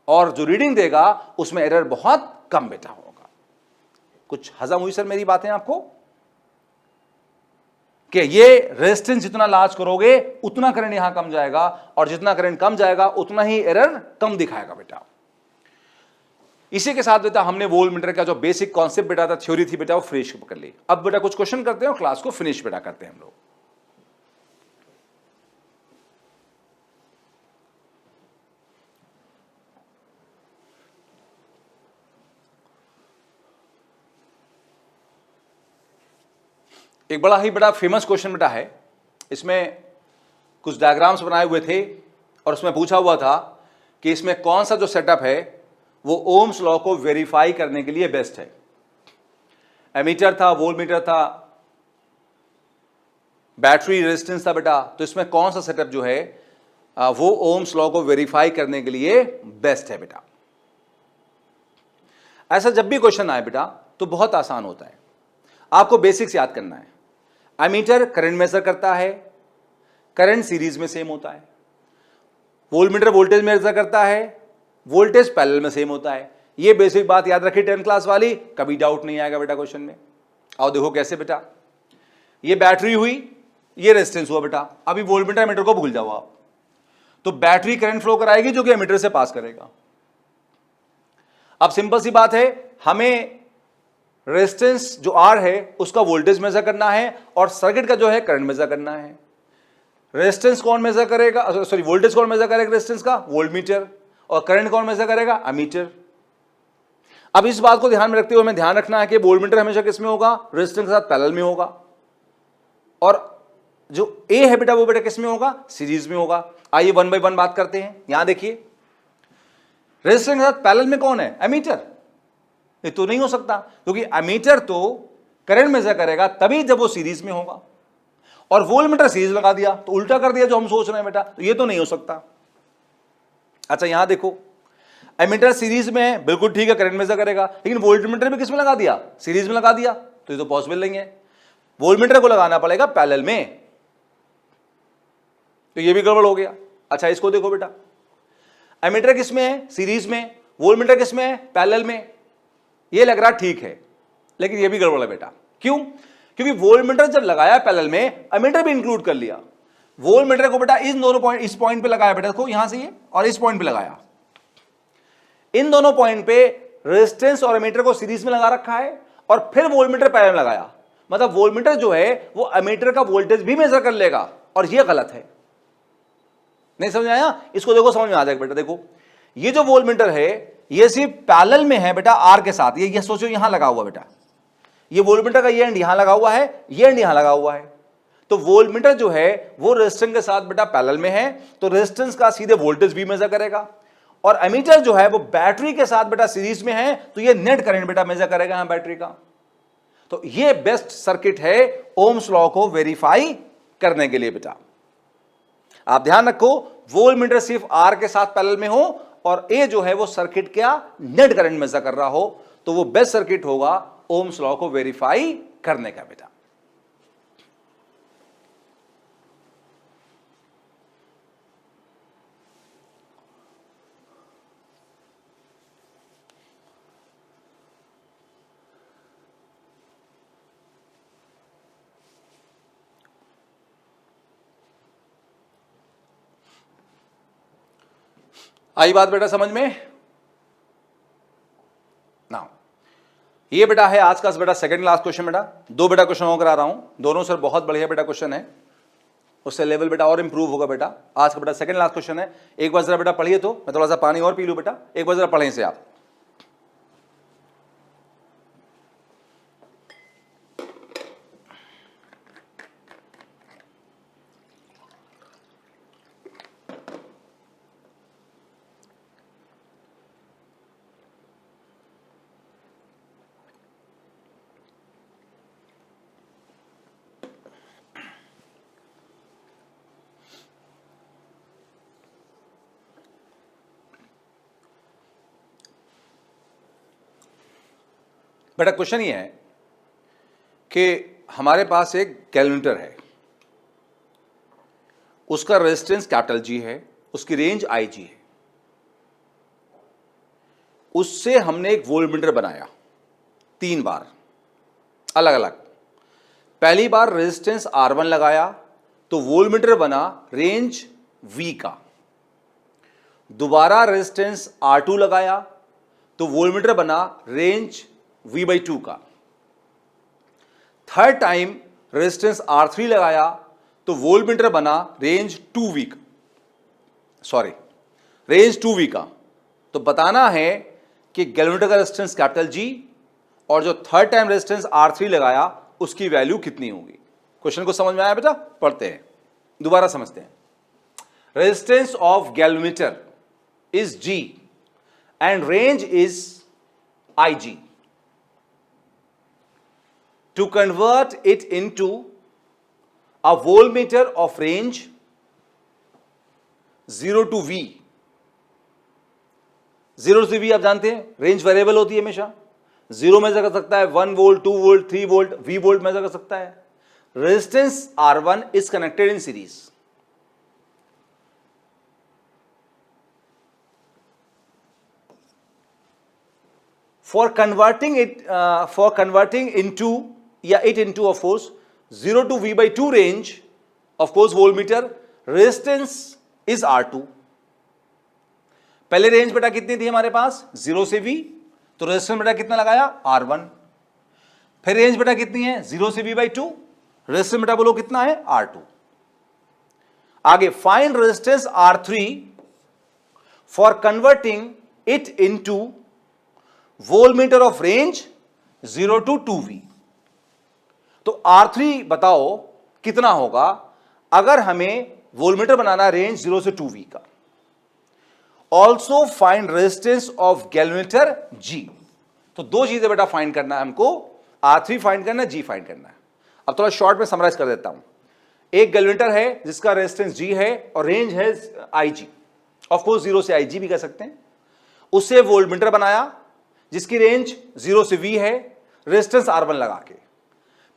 और जो रीडिंग देगा उसमें एरर बहुत कम बेटा होगा। कुछ हजम हुई सर मेरी बातें आपको? कि ये रेजिस्टेंस जितना लार्ज करोगे उतना करंट यहां कम जाएगा, और जितना करंट कम जाएगा उतना ही एरर कम दिखाएगा बेटा। इसी के साथ बेटा हमने वोल्टमीटर का जो बेसिक कॉन्सेप्ट बेटा था, थ्योरी थी बेटा, वो फिनिश कर ली। अब बेटा कुछ क्वेश्चन करते हैं और क्लास को फिनिश बेटा करते हैं हम लोग। एक बड़ा ही बड़ा फेमस क्वेश्चन बेटा है, इसमें कुछ डायग्राम्स बनाए हुए थे और उसमें पूछा हुआ था कि इसमें कौन सा जो सेटअप है वो ओम्स लॉ को वेरीफाई करने के लिए बेस्ट है। एमीटर था, वोल्टमीटर था, बैटरी रेजिस्टेंस था बेटा, तो इसमें कौन सा सेटअप जो है वो ओम्स लॉ को वेरीफाई करने के लिए बेस्ट है बेटा। ऐसा जब भी क्वेश्चन आए बेटा तो बहुत आसान होता है, आपको बेसिक्स याद करना है। एमीटर करंट मेजर करता है, करंट सीरीज में सेम होता है। वोल्टमीटर वोल्टेज मेजर करता है, वोल्टेज पैरेलल में सेम होता है। ये बेसिक बात याद रखिए 10th क्लास वाली, कभी डाउट नहीं आएगा बेटा क्वेश्चन में। आओ देखो कैसे बेटा, ये बैटरी हुई, ये रेजिस्टेंस हुआ बेटा। अभी वोल्टमीटर एमीटर को भूल जाओ आप, तो बैटरी करंट फ्लो कराएगी जो कि एमीटर से पास करेगा। अब सिंपल सी बात है, हमें रेजिस्टेंस जो R है उसका वोल्टेज मेजर करना है और सर्किट का जो है करंट मेजर करना है। रेजिस्टेंस कौन मेजर करेगा, सॉरी वोल्टेज कौन मेजर करेगा रेजिस्टेंस का, वोल्टमीटर, और करंट कौन मेजर करेगा, एमीटर। अब इस बात को ध्यान में रखते हुए हमें ध्यान रखना है कि वोल्टमीटर हमेशा किस में होगा, रेजिस्टेंस के साथ पैरेलल में होगा, और जो A है बेटा वो बेटा किस में होगा, सीरीज में होगा। आइए वन बाय वन बात करते हैं। यहां देखिए रेजिस्टेंस के साथ पैरेलल में कौन है, एमीटर। ये तो नहीं हो सकता, क्योंकि एमीटर तो करंट मेजर करेगा तभी जब वो सीरीज में होगा, और वोल्टमीटर सीरीज लगा दिया तो उल्टा कर दिया जो हम सोच रहे हैं बेटा, तो ये तो नहीं हो सकता। अच्छा यहां देखो, एमीटर सीरीज में है, बिल्कुल ठीक है, करंट मेजर करेगा, लेकिन वोल्टमीटर भी किस में लगा दिया, सीरीज में लगा दिया, तो ये तो पॉसिबल नहीं है। वोल्टमीटर को लगाना पड़ेगा पैरेलल में, तो ये भी गड़बड़ हो गया। अच्छा इसको देखो बेटा, एमीटर किस में है, सीरीज में, वोल्टमीटर किस में है, पैरेलल में। ये लग रहा ठीक है, लेकिन ये भी गड़बड़ है बेटा। क्यों? क्योंकि वोल्टमीटर जब लगाया पैरेलल में, एमीटर भी इंक्लूड कर लिया। वोल्टमीटर को बेटा इन दोनों पॉइंट, इस पॉइंट पे लगाया बेटा, देखो यहां से ये और इस पॉइंट पे लगाया। इन दोनों पॉइंट पे रेजिस्टेंस और एमीटर को सीरीज में लगा रखा है और फिर वोल्टमीटर पैरेलल में लगाया, मतलब वोल्टमीटर जो है वो एमीटर का वोल्टेज भी मेजर कर लेगा, और ये गलत है। नहीं समझ में आया? इसको देखो, समझ में आ जाएगा बेटा। देखो ये जो वोल्टमीटर है ये सिर्फ पैरेलल में है बेटा आर के साथ। ये सोचो यहां लगा हुआ बेटा, ये वोल्टमीटर का ये एंड यहां लगा हुआ है, ये एंड यहां लगा हुआ है। तो वोल्टमीटर जो है वो रेजिस्टेंस के साथ बेटा पैरेलल में है, तो रेजिस्टेंस का सीधे वोल्टेज भी मेजर करेगा। और एमीटर जो है वो बैटरी के साथ बेटा सीरीज में है, तो ये नेट करंट बेटा मेजर करेगा यहां बैटरी का। तो ये बेस्ट सर्किट है ओम्स लॉ को वेरीफाई करने के लिए बेटा। आप ध्यान रखो, वोल्टमीटर सिर्फ आर के साथ पैरेलल में हो और ए जो है वो सर्किट का नेट करंट मेजर कर रहा हो, तो वो बेस्ट सर्किट होगा ओम्स लॉ को वेरीफाई करने का बेटा। आई बात बेटा समझ में ना? ये बेटा है आज का बेटा सेकंड क्लास क्वेश्चन बेटा। दो बेटा क्वेश्चन और करा रहा हूं, दोनों सर बहुत बढ़िया बेटा क्वेश्चन है, उससे लेवल बेटा और इंप्रूव होगा बेटा। आज का बेटा सेकंड क्लास क्वेश्चन है, एक बार जरा बेटा पढ़िए, तो मैं थोड़ा सा पानी और पी लूं बेटा, एक बार जरा पढ़ें इसे आप। बेटा क्वेश्चन ये है कि हमारे पास एक कैलकुलेटर है, उसका रेजिस्टेंस कैपिटल जी है, उसकी रेंज आई जी है, उससे हमने एक वोल्टमीटर बनाया 3 बार अलग अलग। पहली बार रेजिस्टेंस R1 लगाया तो वोल्टमीटर बना रेंज V का। दोबारा रेजिस्टेंस R2 लगाया तो वोल्टमीटर बना रेंज V/2 का। थर्ड टाइम रेजिस्टेंस R3 लगाया तो वोल्टमीटर बना रेंज 2V का, सॉरी रेंज 2V का। तो बताना है कि गैल्वेनोमीटर का रेजिस्टेंस कैपिटल G और जो थर्ड टाइम रेजिस्टेंस R3 लगाया उसकी वैल्यू कितनी होगी। क्वेश्चन को समझ में आया बेटा? पढ़ते हैं, दोबारा समझते हैं। Resistance of galvanometer is G and range is IG. To convert it into a voltmeter of range 0 to V, 0 से V आप जानते हैं रेंज वेरिएबल होती है हमेशा। 0 मेजर कर सकता है 1 volt, 2 volt, 3 volt, V volt measure कर सकता है। Resistance R1 is connected in series. For converting into it into of course 0 to V/2 range, of course voltmeter resistance is R2। पहले रेंज बेटा कितनी थी हमारे पास 0 से V, तो रेजिस्टेंस बेटा कितना लगाया R1। फिर रेंज बेटा कितनी है 0 से V/2, रेजिस्टेंस बेटा बोलो कितना है R2। आगे find resistance R3 for converting it into voltmeter of range 0 to 2V। तो R3 बताओ कितना होगा अगर हमें वोल्टमीटर बनाना रेंज 0 से 2V का। Also find resistance of galvanometer G। तो दो चीजें बेटा फाइंड करना है हमको, R3 फाइंड करना है, G फाइंड करना है। अब थोड़ा शॉर्ट में समराइज कर देता हूं। एक गैल्वेनोमीटर है जिसका रेजिस्टेंस G है और रेंज है IG, ऑफ कोर्स 0 से IG भी कह सकते हैं। उससे वोल्टमीटर बनाया जिसकी रेंज 0 से V है, रेजिस्टेंस R1 लगा के।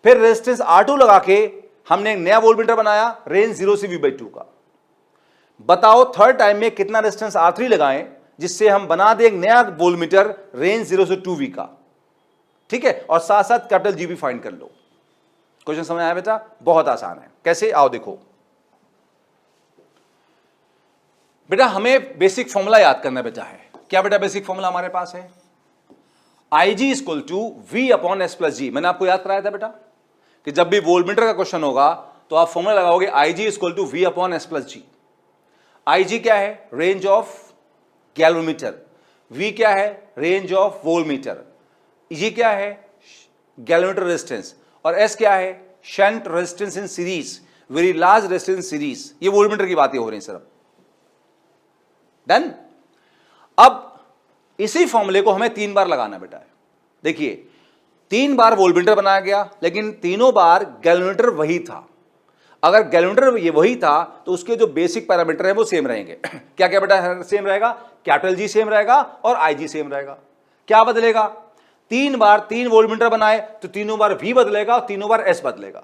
फिर रेजिस्टेंस R2 लगा के हमने एक नया वोल्टमीटर बनाया रेंज 0 से V/2 का। बताओ थर्ड टाइम में कितना रेजिस्टेंस R3 लगाएं जिससे हम बना दें एक नया वोल्टमीटर रेंज 0 से 2V का। ठीक है, और साथ साथ कैपिटल G भी फाइंड कर लो। क्वेश्चन समझ आया बेटा? बहुत आसान है। कैसे? आओ देखो बेटा, हमें बेसिक फॉर्मूला याद करना बेटा है। क्या बेटा बेसिक फॉर्मूला हमारे पास है, Ig equal to V upon S plus G. मैंने आपको याद कराया था बेटा कि जब भी वोल्टमीटर का क्वेश्चन होगा तो आप फॉर्मूला लगाओगे Ig equal to V upon S plus G. Ig क्या है, रेंज ऑफ गैल्वेनोमीटर, V क्या है, रेंज ऑफ वोल्टमीटर, G क्या है, गैल्वेनोमीटर रेजिस्टेंस, और S क्या है, shunt resistance in series, very large resistance series. ये वोल्टमीटर की बातें हो रही हैं सर। डन। अब इसी फॉर्मूले को हमें 3 बार लगाना बेटा है। देखिए 3 बार वोल्टमीटर बनाया गया, लेकिन तीनों बार गैल्वेनोमीटर वही था। अगर गैल्वेनोमीटर ये वही था तो उसके जो बेसिक पैरामीटर है वो सेम रहेंगे। क्या क्या बेटा सेम रहेगा, कैपिटल जी सेम रहेगा और Ig सेम रहेगा। क्या बदलेगा, 3 बार 3 वोल्टमीटर बनाए तो तीनों बार V बदलेगा और तीनों बार S बदलेगा।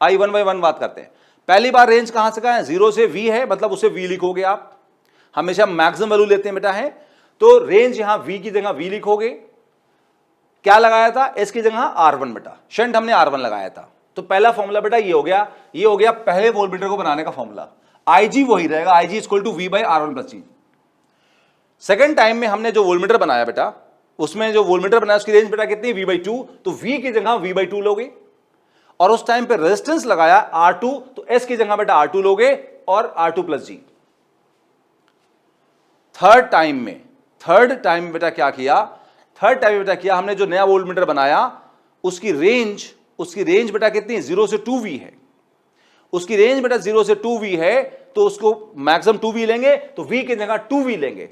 आई 1 बाय 1 बात करते हैं। पहली बार रेंज कहां से कहां है, 0 से V है, मतलब उसे V लिखोगे आप, हमेशा मैक्सिमम वैल्यू लेते हैं बेटा है, तो रेंज यहां V की जगह V लिखोगे। क्या लगाया था, S की जगह R1 बेटा, शंट हमने R1 लगाया था। तो पहला फॉर्मूला बेटा ये हो गया पहले वोल्टमीटर को बनाने का फॉर्मूला। Ig वही रहेगा, Ig equal to V by R1 plus G. Second time में हमने जो वोल्टमीटर बनाया बेटा, उसमें जो वोल्टमीटर बनाया उसकी रेंज बेटा कितनी, V/2, तो V की जगह V/2 लोगे, और उस टाइम पे रेजिस्टेंस लगाया R2, तो S की जगह बेटा R2 लोगे और R2 प्लस जी। थर्ड टाइम में बेटा क्या किया, हमने जो नया वोल्टमीटर बनाया उसकी रेंज बेटा कितनी, 0 से 2V है। उसकी रेंज बेटा 0 से 2V है, तो उसको मैक्सिमम 2V लेंगे, तो V की जगह 2V लेंगे,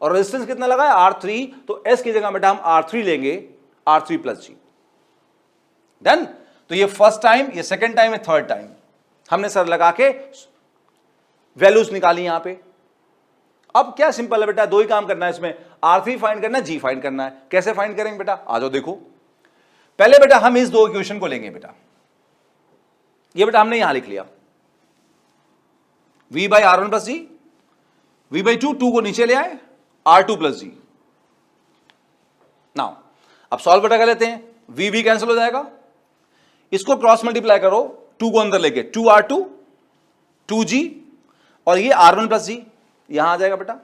और रेजिस्टेंस कितना लगा है, R3, तो S की जगह बेटा हम R3 लेंगे, R3 प्लस जी। डन। तो ये फर्स्ट टाइम, ये सेकेंड टाइम, ये थर्ड टाइम हमने सर लगा के वैल्यूज निकाली यहां पे। अब क्या सिंपल है बेटा, दो ही काम करना है इसमें, R3 फाइंड करना है, G फाइंड करना है। कैसे फाइंड करेंगे बेटा, आ जाओ देखो। पहले बेटा हम इस दो इक्वेशन को लेंगे बेटा, ये बेटा हमने यहां लिख लिया, V by R1 plus ji, V/2, 2 को नीचे ले आए, R2 प्लस जी। नाउ अब सॉल्व बेटा कर लेते हैं, V कैंसिल हो जाएगा, इसको क्रॉस मल्टीप्लाई करो, 2 को अंदर लेके 2R2 2G, और ये R1 प्लस जी यहां आ जाएगा बेटा।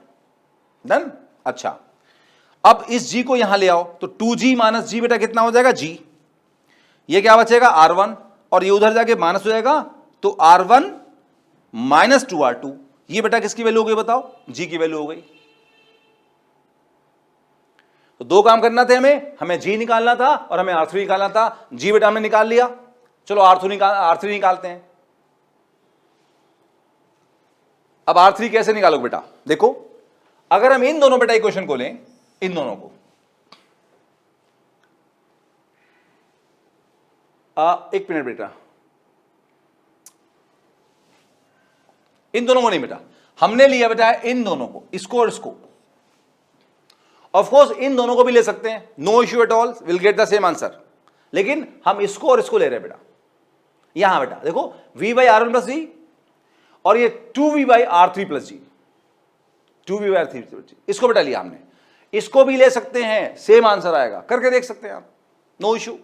डन। अच्छा अब इस G को यहां ले आओ, तो 2G माइनस G बेटा कितना हो जाएगा, G। ये क्या बचेगा, R1, और ये उधर जाके माइनस हो जाएगा, तो R1 माइनस 2R2। ये बेटा किसकी वैल्यू हो गई बताओ, G की वैल्यू हो गई। तो दो काम करना थे हमें G निकालना था और हमें R3 निकालना था। G बेटा हमने निकाल लिया, चलो R3 निकालते हैं। अब R3 कैसे निकालोगे बेटा, देखो अगर हम इन दोनों बेटा इक्वेशन को लें, इन दोनों को, एक मिनट बेटा, इन दोनों को नहीं बेटा, हमने लिया बेटा इन दोनों को, इसको और इसको। ऑफ कोर्स इन दोनों को भी ले सकते हैं, no issue at all, will get the same answer, लेकिन हम इसको और इसको ले रहे हैं बेटा। यहां बेटा देखो V बाई R1 प्लस जी, और ये 2V by R3 plus G, 2V by R3 plus G, इसको बेटा लिया हमने, इसको भी ले सकते हैं, सेम आंसर आएगा, करके देख सकते हैं आप, नो इश्यू।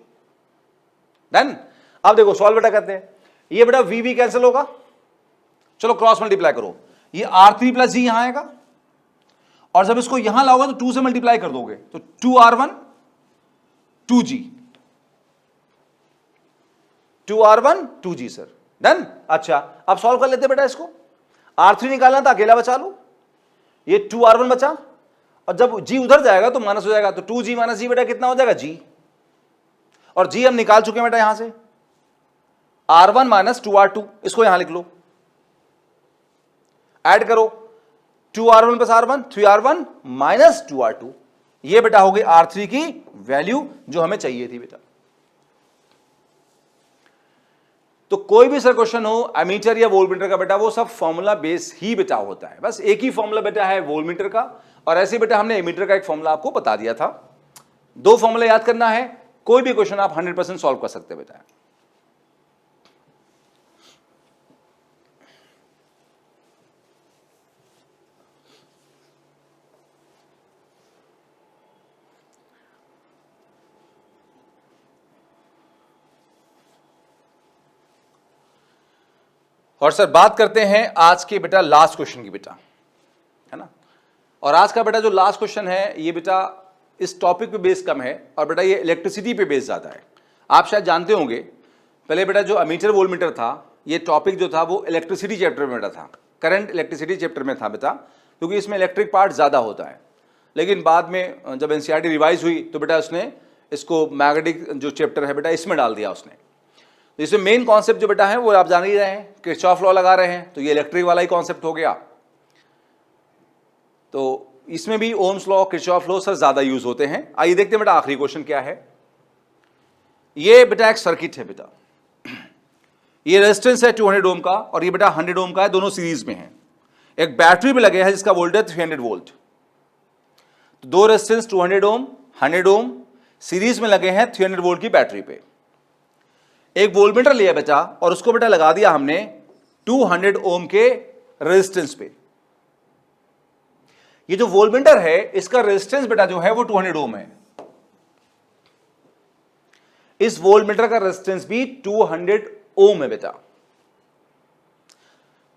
डन। अब देखो सॉल्व बेटा करते हैं, ये बेटा V कैंसिल होगा, चलो क्रॉस मल्टीप्लाई करो, ये R3 प्लस जी यहां आएगा, और जब इसको यहां लाओगे तो 2 से मल्टीप्लाई कर दोगे, तो 2R1 2G, 2R1 2G sir. Done. अच्छा अब सॉल्व कर लेते बेटा इसको, R3 निकालना था, अकेला बचा लो, ये 2R1 बचा, और जब G उधर जाएगा तो माइनस हो जाएगा, तो 2G माइनस G बेटा कितना हो जाएगा, G, और G हम निकाल चुके हैं बेटा यहां से, R1 माइनस 2R2, इसको यहां लिख लो, ऐड करो, 2R1 plus R1 3R1 minus 2R2, ये बेटा हो गई R3 की वैल्यू जो हमें चाहिए थी बेटा। तो कोई भी सर क्वेश्चन हो एमीटर या वोल्टमीटर का बेटा, वो सब फॉर्मूला बेस ही बेटा होता है, बस एक ही फॉर्मूला बेटा है वोल्टमीटर का, और ऐसे बेटा हमने एमीटर का एक फॉर्मूला आपको बता दिया था। दो फॉर्मूला याद करना है, कोई भी क्वेश्चन आप 100% सॉल्व कर सकते हैं बेटा। और सर बात करते हैं आज के बेटा लास्ट क्वेश्चन की बेटा, है ना। और आज का बेटा जो लास्ट क्वेश्चन है ये बेटा इस टॉपिक पे बेस कम है और बेटा ये इलेक्ट्रिसिटी पे बेस ज़्यादा है। आप शायद जानते होंगे पहले बेटा जो अमीटर वोल्टमीटर था ये टॉपिक जो था वो इलेक्ट्रिसिटी चैप्टर में बेटा था, करंट इलेक्ट्रिसिटी चैप्टर में था बेटा, क्योंकि इसमें इलेक्ट्रिक पार्ट ज़्यादा होता है। लेकिन बाद में जब एनसीईआरटी रिवाइज हुई तो बेटा उसने इसको मैग्नेटिक जो चैप्टर है बेटा इसमें डाल दिया उसने। तो इसमें मेन कॉन्सेप्ट जो बेटा है वो आप जान ही रहे हैं, किरचॉफ लॉ लगा रहे हैं, तो ये इलेक्ट्रिक वाला ही कॉन्सेप्ट हो गया। तो इसमें भी Ohm's law, Kirchhoff law sir ज्यादा यूज होते हैं। आइए देखते हैं बेटा आखिरी क्वेश्चन क्या है। ये बेटा एक सर्किट है बेटा, ये रेजिस्टेंस है 200 ओम का और ये बेटा 100 ओम का है, दोनों सीरीज में है। एक बैटरी पे लगे हैं जिसका वोल्टेज 300 वोल्ट। तो दो रेजिस्टेंस 200 ओम 100 ओम सीरीज में लगे हैं 300 वोल्ट की बैटरी पे। एक वोल्टमीटर लिया बेटा और उसको बेटा लगा दिया हमने 200 ओम के रेजिस्टेंस पे। ये जो वोल्टमीटर है इसका रेजिस्टेंस बेटा जो है वो 200 ओम है। इस वोल्टमीटर का रेजिस्टेंस भी 200 ओम है बेटा।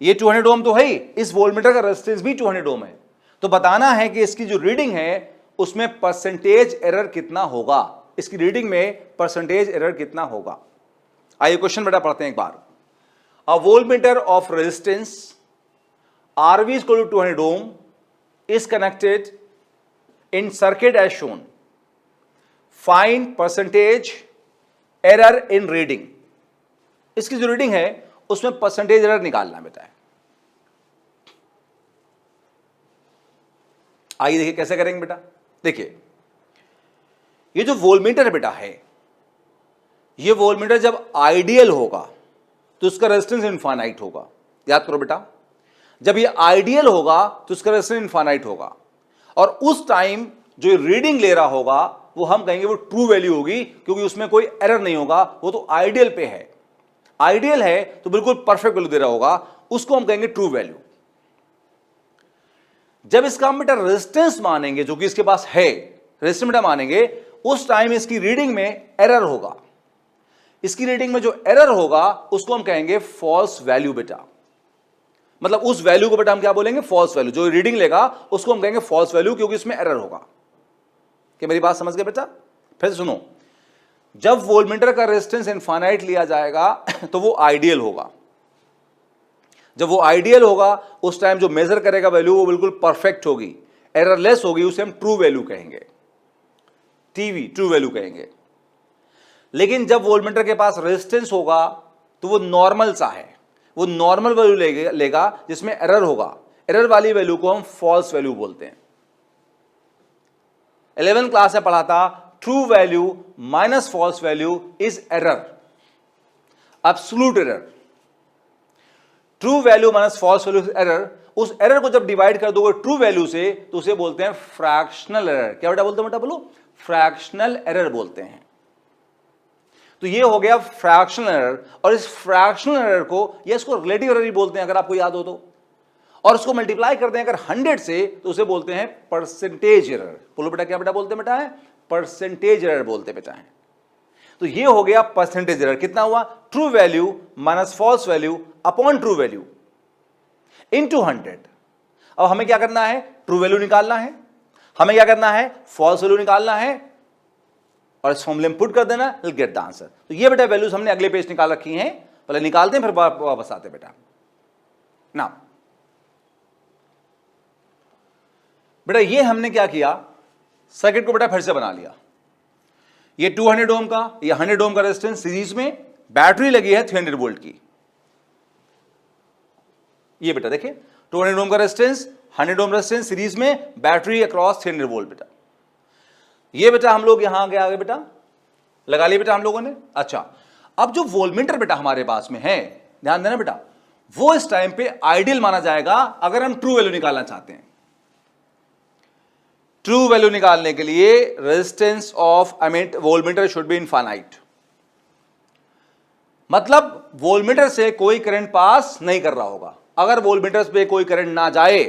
ये 200 ओम तो है ही, इस वोल्टमीटर का रेजिस्टेंस भी 200 ओम है। तो बताना है कि इसकी जो रीडिंग है उसमें परसेंटेज एरर कितना होगा, इसकी रीडिंग में परसेंटेज एरर कितना होगा। आइए क्वेश्चन बेटा पढ़ते हैं एक बार। A voltmeter of resistance RV is equal to 200 ohm is connected in circuit as shown. Find percentage error in reading. इसकी जो रीडिंग है उसमें परसेंटेज एरर निकालना बेटा है। आइए देखिए कैसे करेंगे बेटा। देखिए ये जो वोल्टमीटर बेटा है, ये वोल्टमीटर जब आइडियल होगा तो उसका रेजिस्टेंस इनफाइनाइट होगा। याद करो बेटा, जब ये आइडियल होगा तो उसका रेजिस्टेंस इनफाइनाइट होगा और उस टाइम जो रीडिंग ले रहा होगा वो हम कहेंगे वो ट्रू वैल्यू होगी, क्योंकि उसमें कोई एरर नहीं होगा, वो तो आइडियल पे है। आइडियल है तो बिल्कुल परफेक्ट वैल्यू दे रहा होगा, उसको हम कहेंगे ट्रू वैल्यू। जब इसका हम बेटा रेजिस्टेंस मानेंगे जो कि इसके पास है, रेजिस्टेंस बेटा मानेंगे, उस टाइम इसकी रीडिंग में एरर होगा। इसकी रीडिंग में जो एरर होगा उसको हम कहेंगे फॉल्स वैल्यू बेटा। मतलब उस वैल्यू को बेटा हम क्या बोलेंगे, फॉल्स वैल्यू। जो रीडिंग लेगा उसको हम कहेंगे फॉल्स वैल्यू, क्योंकि इसमें एरर होगा। क्या मेरी बात समझ गए बेटा? फिर सुनो, जब वोल्टमीटर का रेजिस्टेंस इनफाइनाइट लिया जाएगा तो वो आइडियल होगा। जब वो आइडियल होगा उस टाइम जो मेजर करेगा वैल्यू वो बिल्कुल परफेक्ट होगी, एररलेस होगी, उसे हम ट्रू वैल्यू कहेंगे, टीवी ट्रू वैल्यू कहेंगे। लेकिन जब वोल्टमीटर के पास रेजिस्टेंस होगा तो वो नॉर्मल सा है, वो नॉर्मल वैल्यू लेगा जिसमें एरर होगा। एरर वाली वैल्यू को हम फॉल्स वैल्यू बोलते हैं। 11th क्लास में पढ़ा था true value minus false value is error, absolute error. True value minus false value is error. उस एरर को जब डिवाइड कर दोगे ट्रू वैल्यू से तो उसे बोलते हैं फ्रैक्शनल एरर। क्या बेटा बोलते हैं बेटा, बोलो, फ्रैक्शनल एरर बोलते हैं। तो ये हो गया फ्रैक्शनल एरर, और इस फ्रैक्शनल एरर को या इसको रिलेटिव एरर ही बोलते हैं अगर आपको याद हो तो। और उसको मल्टीप्लाई करते हैं अगर 100 से तो उसे बोलते हैं परसेंटेज एरर। बोलो बेटा, क्या बेटा बोलते हैं बेटा है, परसेंटेज एरर बोलते बेटा है। तो ये हो गया परसेंटेज एरर। कितना हुआ, true value minus false value upon true value into 100। अब हमें क्या करना है, ट्रू वैल्यू निकालना है, हमें क्या करना है, फॉल्स वैल्यू निकालना है, और इस फॉर्मूले में पुट कर देना, विल गेट द आंसर। तो ये बेटा वैल्यूज हमने अगले पेज निकाल रखी हैं, पहले निकालते हैं फिर वापस आते हैं बेटा। ना बेटा ये हमने क्या किया, सर्किट को बेटा फिर से बना लिया। ये 200 ओम का, ये 100 ओम का रेजिस्टेंस सीरीज में, बैटरी लगी है 300 वोल्ट की। ये बेटा देखिए 200 ओम का रेजिस्टेंस, 100 ओम रेजिस्टेंस सीरीज में, बैटरी अक्रॉस 300 वोल्ट बेटा। ये बेटा हम लोग यहां आगे बेटा लगा लिया बेटा हम लोगों ने। अच्छा, अब जो वोल्टमीटर बेटा हमारे पास में है, ध्यान देना बेटा, वो इस टाइम पे आइडियल माना जाएगा अगर हम ट्रू वैल्यू निकालना चाहते हैं। ट्रू वैल्यू निकालने के लिए resistance of voltmeter should be infinite. मतलब वोल्टमीटर से कोई करंट पास नहीं कर रहा होगा। अगर वोल्टमीटर पे कोई करंट ना जाए,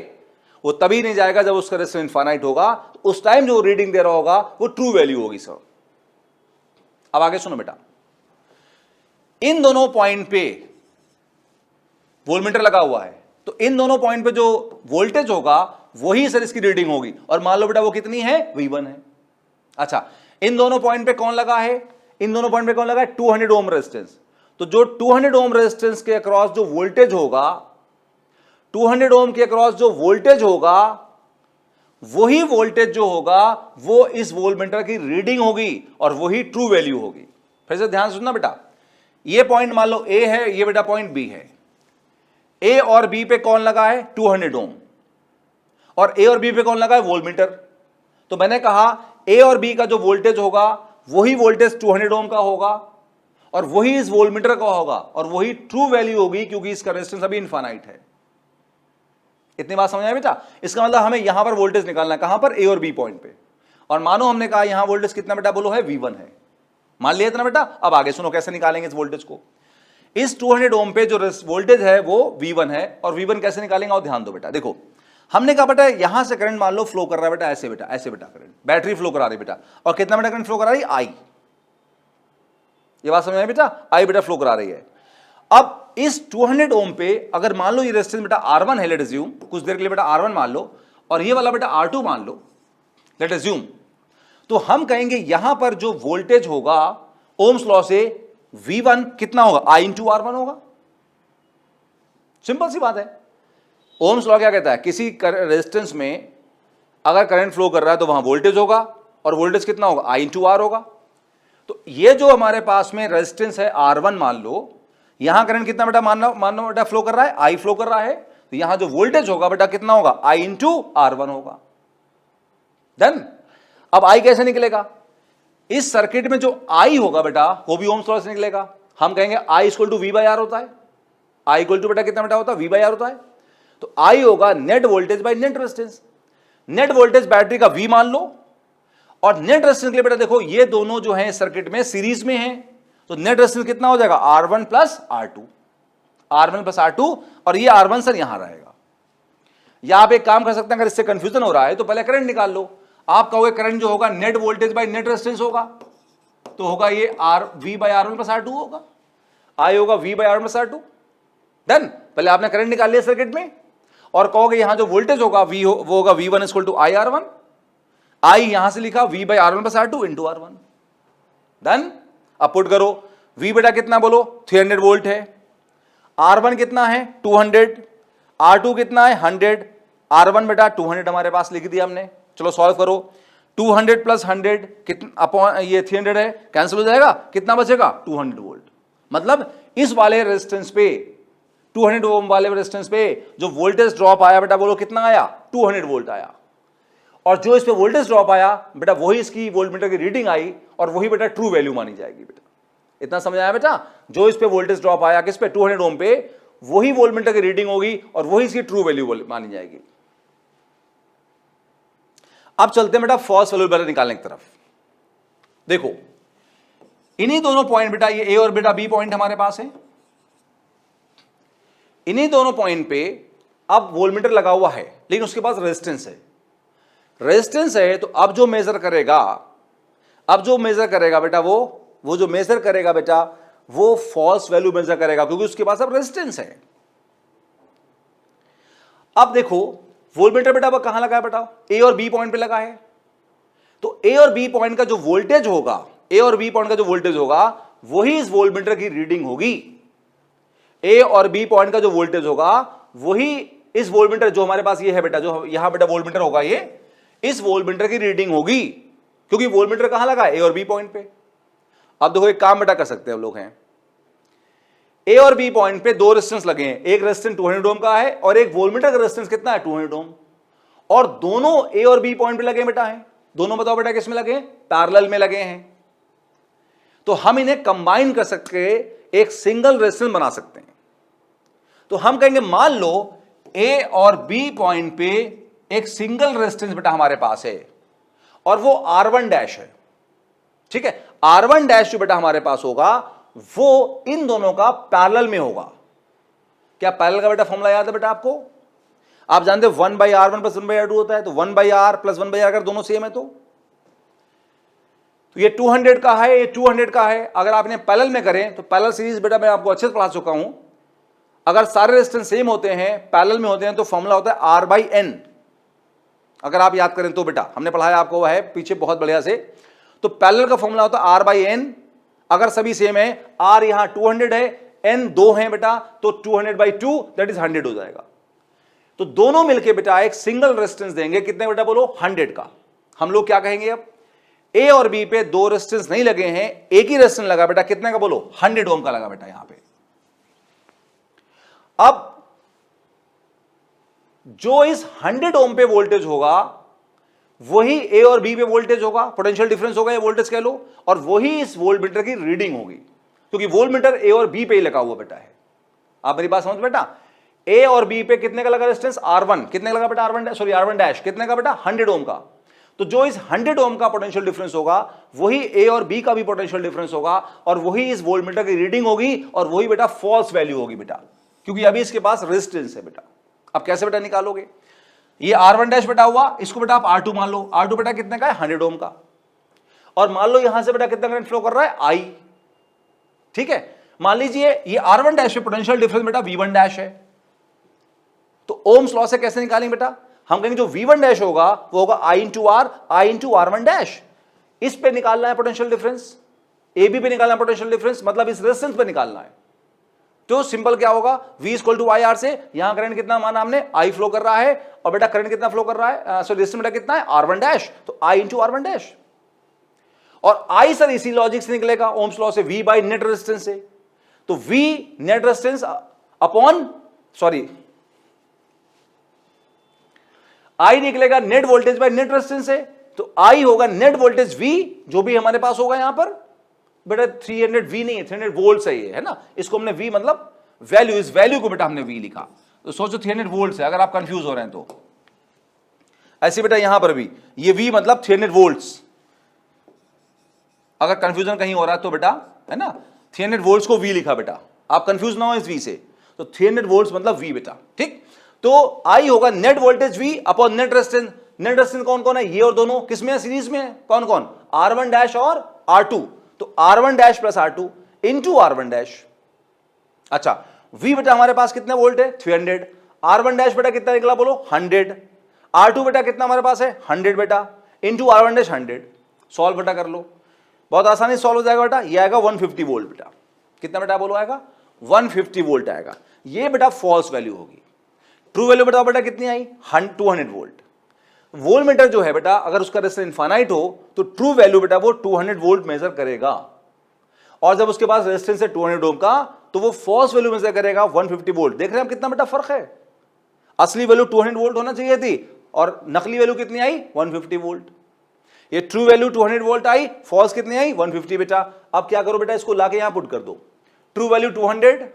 वो तभी नहीं जाएगा जब उसका रेजिस्टेंस इनफाइनाइट होगा। तो उस टाइम जो रीडिंग दे रहा होगा वो ट्रू वैल्यू होगी सर। अब आगे सुनो बेटा, इन दोनों पॉइंट पे वोल्टमीटर लगा हुआ है, तो इन दोनों पॉइंट पे जो वोल्टेज होगा वही सर इसकी रीडिंग होगी। और मान लो बेटा वो कितनी है, V1 है। अच्छा, इन दोनों पॉइंट पे कौन लगा है, इन दोनों पॉइंट पे कौन लगा है, 200 ओम रेजिस्टेंस। तो जो 200 ओम रेजिस्टेंस के अक्रॉस जो वोल्टेज होगा, 200 ओम के अक्रॉस जो वोल्टेज होगा, वही वोल्टेज जो होगा वो इस वोल्टमीटर की रीडिंग होगी और वही ट्रू वैल्यू होगी। फिर से ध्यान से सुनना बेटा, ये पॉइंट मान लो A है, ये बेटा पॉइंट B है। A और B पे कौन लगा है, 200 ओम, और A और B पे कौन लगा है, वोल्टमीटर। तो मैंने कहा A और B का जो वोल्टेज होगा वही वोल्टेज 200 ओम का होगा और वही इस वोल्टमीटर का होगा और वही ट्रू वैल्यू होगी, क्योंकि इसका रेजिस्टेंस अभी इनफाइनाइट है। इतनी बात समझ आया बेटा। इसका मतलब हमें यहां पर वोल्टेज निकालना है, कहां पर, A और B पॉइंट पे। और मानो हमने कहा यहां वोल्टेज कितना बेटा, बोलो है, V1 है, मान लिया इतना बेटा। अब आगे सुनो कैसे निकालेंगे इस वोल्टेज को। इस 200 ओम पे जो वोल्टेज है वो V1 है, और V1 कैसे निकालेंगे, और ध्यान दो बेटा। देखो हमने कहा बेटा यहां से करंट मान लो फ्लो कर रहा है बेटा, ऐसे बेटा, ऐसे बेटा करंट, बैटरी फ्लो करा रही बेटा, और कितना बेटा करंट फ्लो करा रही, I। ये बात समझ में बेटा, I बेटा फ्लो करा रही है। अब इस 200 ओम पे अगर मान लो ये रेजिस्टेंस बेटा R1 है, लेट अज्यूम, कुछ देर के लिए बेटा R1 मान लो, और ये वाला बेटा R2 मान लो, लेट अज्यूम, तो हम कहेंगे यहां पर जो वोल्टेज होगा ओम्स लॉ से V1 कितना होगा, I इंटू R1 होगा। सिंपल सी बात है। ओम्स लॉ क्या कहता है, किसी रेजिस्टेंस में अगर करंट फ्लो कर रहा है तो वहां वोल्टेज होगा, और वोल्टेज कितना होगा, I इंटू R होगा। तो ये जो हमारे पास में रेजिस्टेंस है R1 मान लो, यहां करंट कितना बेटा मानो बेटा फ्लो कर रहा है, I फ्लो कर रहा है, तो यहां जो वोल्टेज होगा बेटा कितना होगा, I इंटू R1 होगा। डन। अब I कैसे निकलेगा, इस सर्किट में जो I होगा बेटा वो भी ओम्स लॉ से निकलेगा। हम कहेंगे I equal to V by R होता है। I इक्वल टू बेटा कितना बेटा होता है, V बाई आर होता है। तो I होगा net voltage by net resistance. Net voltage battery का V मान लो, और नेट रेजिस्टेंस के लिए बेटा देखो ये दोनों जो है सर्किट में सीरीज में हैं, तो नेट रेजिस्टेंस कितना हो जाएगा, R1 plus R2, R1 plus R2, और ये R1 सर यहां रहेगा। या आप एक काम कर सकते हैं, अगर इससे कंफ्यूजन हो रहा है तो पहले करंट निकाल लो। आप कहोगे करंट जो होगा net voltage by net resistance होगा, तो होगा ये V by R1 plus R2 होगा, I होगा V by R1 plus R2। Done. पहले आपने करंट निकाल लिया सर्किट में, और कहोगे यहां जो वोल्टेज होगा वो होगा V1 equal to I R1। I यहां से लिखा V by R1 plus R2 into R1। Done. अब पुट करो, V बेटा कितना बोलो, 300 वोल्ट है, R1 कितना है 200, R2 कितना है 100, R1 बेटा 200 हमारे पास लिख दिया हमने। चलो सॉल्व करो, 200 प्लस 100 कितना अपॉन ये 300 है, कैंसिल हो जाएगा, कितना बचेगा 200 वोल्ट। मतलब इस वाले रेजिस्टेंस पे 200 ओम वाले रेजिस्टेंस पे जो वोल्टेज ड्रॉप आया बेटा बोलो कितना आया, 200 वोल्ट आया। और जो इस पे वोल्टेज ड्रॉप आया बेटा वही इसकी वोल्टमीटर की रीडिंग आई, और वही बेटा ट्रू वैल्यू मानी जाएगी बेटा। इतना समझ आया बेटा, जो इस पे वोल्टेज ड्रॉप आया किस पे, 200 ओम पे, वही वोल्टमीटर की रीडिंग होगी और वही इसकी ट्रू वैल्यू मानी जाएगी। अब चलते हैं बेटा फॉल्स वैल्यू बैलेंस निकालने की तरफ। देखो इन्हीं दोनों पॉइंट बेटा, ये A और बेटा B पॉइंट हमारे पास है, इन्हीं दोनों पॉइंट पे अब वोल्टमीटर लगा हुआ है, लेकिन उसके पास रेजिस्टेंस है। रेजिस्टेंस है तो अब जो मेजर करेगा, अब जो मेजर करेगा बेटा वो जो मेजर करेगा बेटा वो फॉल्स वैल्यू मेजर करेगा, क्योंकि उसके पास अब रेजिस्टेंस है। अब देखो वोल्टमीटर बेटा कहां लगा है बेटा, A और B पॉइंट पे लगा है। तो A और B पॉइंट का जो वोल्टेज होगा, A और B पॉइंट का जो वोल्टेज होगा वही इस वोल्टमीटर की रीडिंग होगी। A और B पॉइंट का जो वोल्टेज होगा वही इस वोल्टमीटर जो हमारे पास ये है बेटा, जो यहां बेटा वोल्टमीटर होगा, ये इस वोल्टमीटर की रीडिंग होगी, क्योंकि वोल्टमीटर कहां लगा है, A और B पॉइंट पे। अब देखो एक काम बेटा कर सकते हैं हम लोग हैं, A और B पॉइंट पे दो रेजिस्टेंस लगे हैं, एक रेजिस्टेंस 200 ओम का है और एक वोल्टमीटर का रेजिस्टेंस कितना है 200 ओम, और दोनों A और B पॉइंट पे लगे बेटा हैं। दोनों बताओ बेटा किस में लगे हैं, पैरेलल में लगे हैं। तो हम इन्हें कंबाइन कर सकते एक सिंगल रेजिस्टेंस बना सकते हैं। तो हम कहेंगे मान लो A और B पॉइंट पे एक सिंगल रेजिस्टेंस बेटा हमारे पास है और वो R1 डैश है, ठीक है। R1 डैश जो बेटा हमारे पास होगा वो इन दोनों का पैरेलल में होगा। क्या पैरेलल का बेटा फॉर्मूला याद है बेटा आपको, आप जानते हो 1/R1 प्लस 1/R2 होता है, तो 1/R प्लस 1/R अगर दोनों सेम है तो ये 200 का है, ये 200 का है। अगर आपने पैरेलल में करें तो पैरेलल सीरीज बेटा मैं आपको अच्छे से पढ़ा चुका हूं, अगर सारे रेजिस्टेंस सेम होते हैं पैरेलल में होते हैं तो फॉर्मूला होता है R/N। अगर आप याद करें तो बेटा, हमने पढ़ाया आपको, वह है पीछे बहुत बढ़िया से। तो पैरेलल का फॉर्मूला होता है आर बाई एन, अगर सभी सेम है, आर यहां 200 है, एन 2 है बेटा, तो 200/2 दैट इज 100 हो जाएगा। तो दोनों मिलके बेटा एक सिंगल रेजिस्टेंस देंगे, कितने बेटा बोलो, 100 का। हम लोग क्या कहेंगे अब, ए और बी पे दो रेजिस्टेंस नहीं लगे हैं, एक ही रेजिस्टेंस लगा बेटा, कितने का बोलो, 100 ओम का लगा बेटा यहां पे। अब जो इस 100 ओम पे वोल्टेज होगा वही ए और बी पे वोल्टेज होगा, पोटेंशियल डिफरेंस होगा, ये वोल्टेज कह लो, और वही इस वोल्टमीटर की रीडिंग होगी, क्योंकि वोल्टमीटर ए और बी पे ही लगा हुआ बेटा है। आप मेरी बात समझ बेटा, ए और बी पे कितने का लगा रेजिस्टेंस, R1 कितने का लगा बेटा, R1 डैश कितने का बेटा, 100 ओम का। तो जो इस 100 ओम का पोटेंशियल डिफरेंस होगा वही ए और बी का भी पोटेंशियल डिफरेंस होगा, और वही इस वोल्टमीटर की रीडिंग होगी, और वही बेटा फॉल्स वैल्यू होगी बेटा, क्योंकि अभी इसके पास रेजिस्टेंस है बेटा। अब कैसे बेटा निकालोगे, ये R1 डैश बेटा हुआ, इसको बेटा आप R2 मान लो, R2 बेटा कितने का है, 100 ओम का, और मान लो यहां से बेटा कितना करंट फ्लो कर रहा है, I, ठीक है। मान लीजिए ये R1 डैश पे पोटेंशियल डिफरेंस बेटा V1 डैश है, तो ओम्स लॉ से कैसे निकालेंगे बेटा, हम कहेंगे जो V1 डैश होगा वो होगा I into R, I into R1 dash. इस पे निकालना है पोटेंशियल डिफरेंस, AB पे निकालना है पोटेंशियल डिफरेंस, मतलब इस रेजिस्टेंस पे निकालना है। तो सिंपल क्या होगा, V equal to I R से यहां करंट कितना माना हमने, I फ्लो कर रहा है, और बेटा करंट कितना फ्लो कर रहा है, सो रेजिस्टेंस बेटा कितना है, R1 डैश, तो I इंटू R1 डैश। और I सर इसी लॉजिक से निकलेगा ओम्स लॉ से, V बाई नेट रेजिस्टेंस से, तो V net resistance upon I निकलेगा net voltage by net resistance से, तो I होगा नेट वोल्टेज V, जो भी हमारे पास होगा यहां पर बेटा 300 V नहीं है, 300 वोल्ट है ये, है ना, इसको हमने V मतलब वैल्यू, इस वैल्यू को बेटा हमने V लिखा, तो सोचो 300 वोल्ट है, अगर आप कंफ्यूज हो रहे हैं तो। ऐसे बेटा यहां पर भी ये V मतलब 300 वोल्ट्स, अगर कंफ्यूजन कहीं हो रहा है तो बेटा, है ना, 300 वोल्ट्स को V लिखा बेटा, आप कंफ्यूज ना हो इस V से, तो 300 वोल्ट्स मतलब V बेटा, ठीक। तो I होगा net voltage V upon net resistance. Net resistance कौन कौन है, ये और दोनों किसमें है, सीरीज में है, कौन कौन, R1 डैश और R2, तो R1 dash plus R2 into R1 dash. अच्छा, V बेटा हमारे पास कितने वोल्ट है, 300, R1 डैश बेटा कितना निकला बोलो, 100, R2 बेटा कितना हमारे पास है, 100 बेटा, इंटू R1 डैश 100। सॉल्व बेटा कर लो, बहुत आसानी से सॉल्व हो जाएगा बेटा, ये आएगा 150 वोल्ट बेटा, कितना बेटा बोलो आएगा, 150 वोल्ट आएगा। ये बेटा फॉल्स वैल्यू होगी। ट्रू वैल्यू बताओ बेटा कितनी आई, 200 वोल्ट। वोल्टमीटर जो है बेटा, अगर उसका रेजिस्टेंस इनफाइनाइट हो तो ट्रू वैल्यू बेटा वो 200 वोल्ट मेजर करेगा, और जब उसके पास रेजिस्टेंस है 200 ओम का तो वो फॉल्स वैल्यू मेजर करेगा 150 वोल्ट। देख रहे हैं हम कितना बेटा फर्क है, असली वैल्यू 200 वोल्ट होना चाहिए थी, और नकली वैल्यू कितनी आई, 150 वोल्ट। ये ट्रू वैल्यू 200 वोल्ट आई, फॉल्स कितनी आई, 150 बेटा। अब क्या करो बेटा, इसको लाके यहां पुट कर दो, true value 200,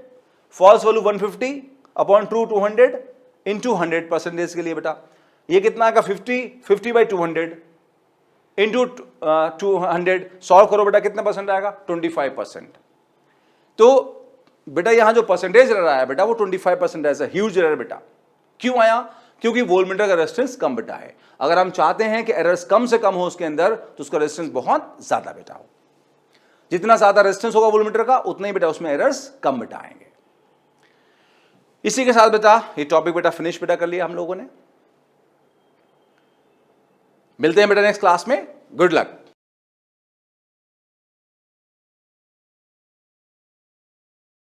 false value 150 upon true 200 into 100% के लिए बेटा, ये कितना आएगा 50/200 इंटू 200। सॉल्व करो बेटा, कितना परसेंट आएगा, 25%। तो बेटा यहां जो परसेंटेज एरर आया बेटा वो 25% ऐसा ह्यूज एरर बेटा। क्यों आया, क्योंकि वोल्टमीटर का रेजिस्टेंस कम बेटा है। अगर हम चाहते हैं कि एरर्स कम से कम हो उसके अंदर, तो उसका रेजिस्टेंस बहुत ज्यादा बेटा हो। जितना ज्यादा रेजिस्टेंस होगा वोल्टमीटर का, उतना ही बेटा उसमें एरर्स कम बेटा आएंगे। इसी के साथ बेटा ये टॉपिक बेटा फिनिश बेटा कर लिया हम लोगों ने। मिलते हैं बेटा नेक्स्ट क्लास में, गुड लक।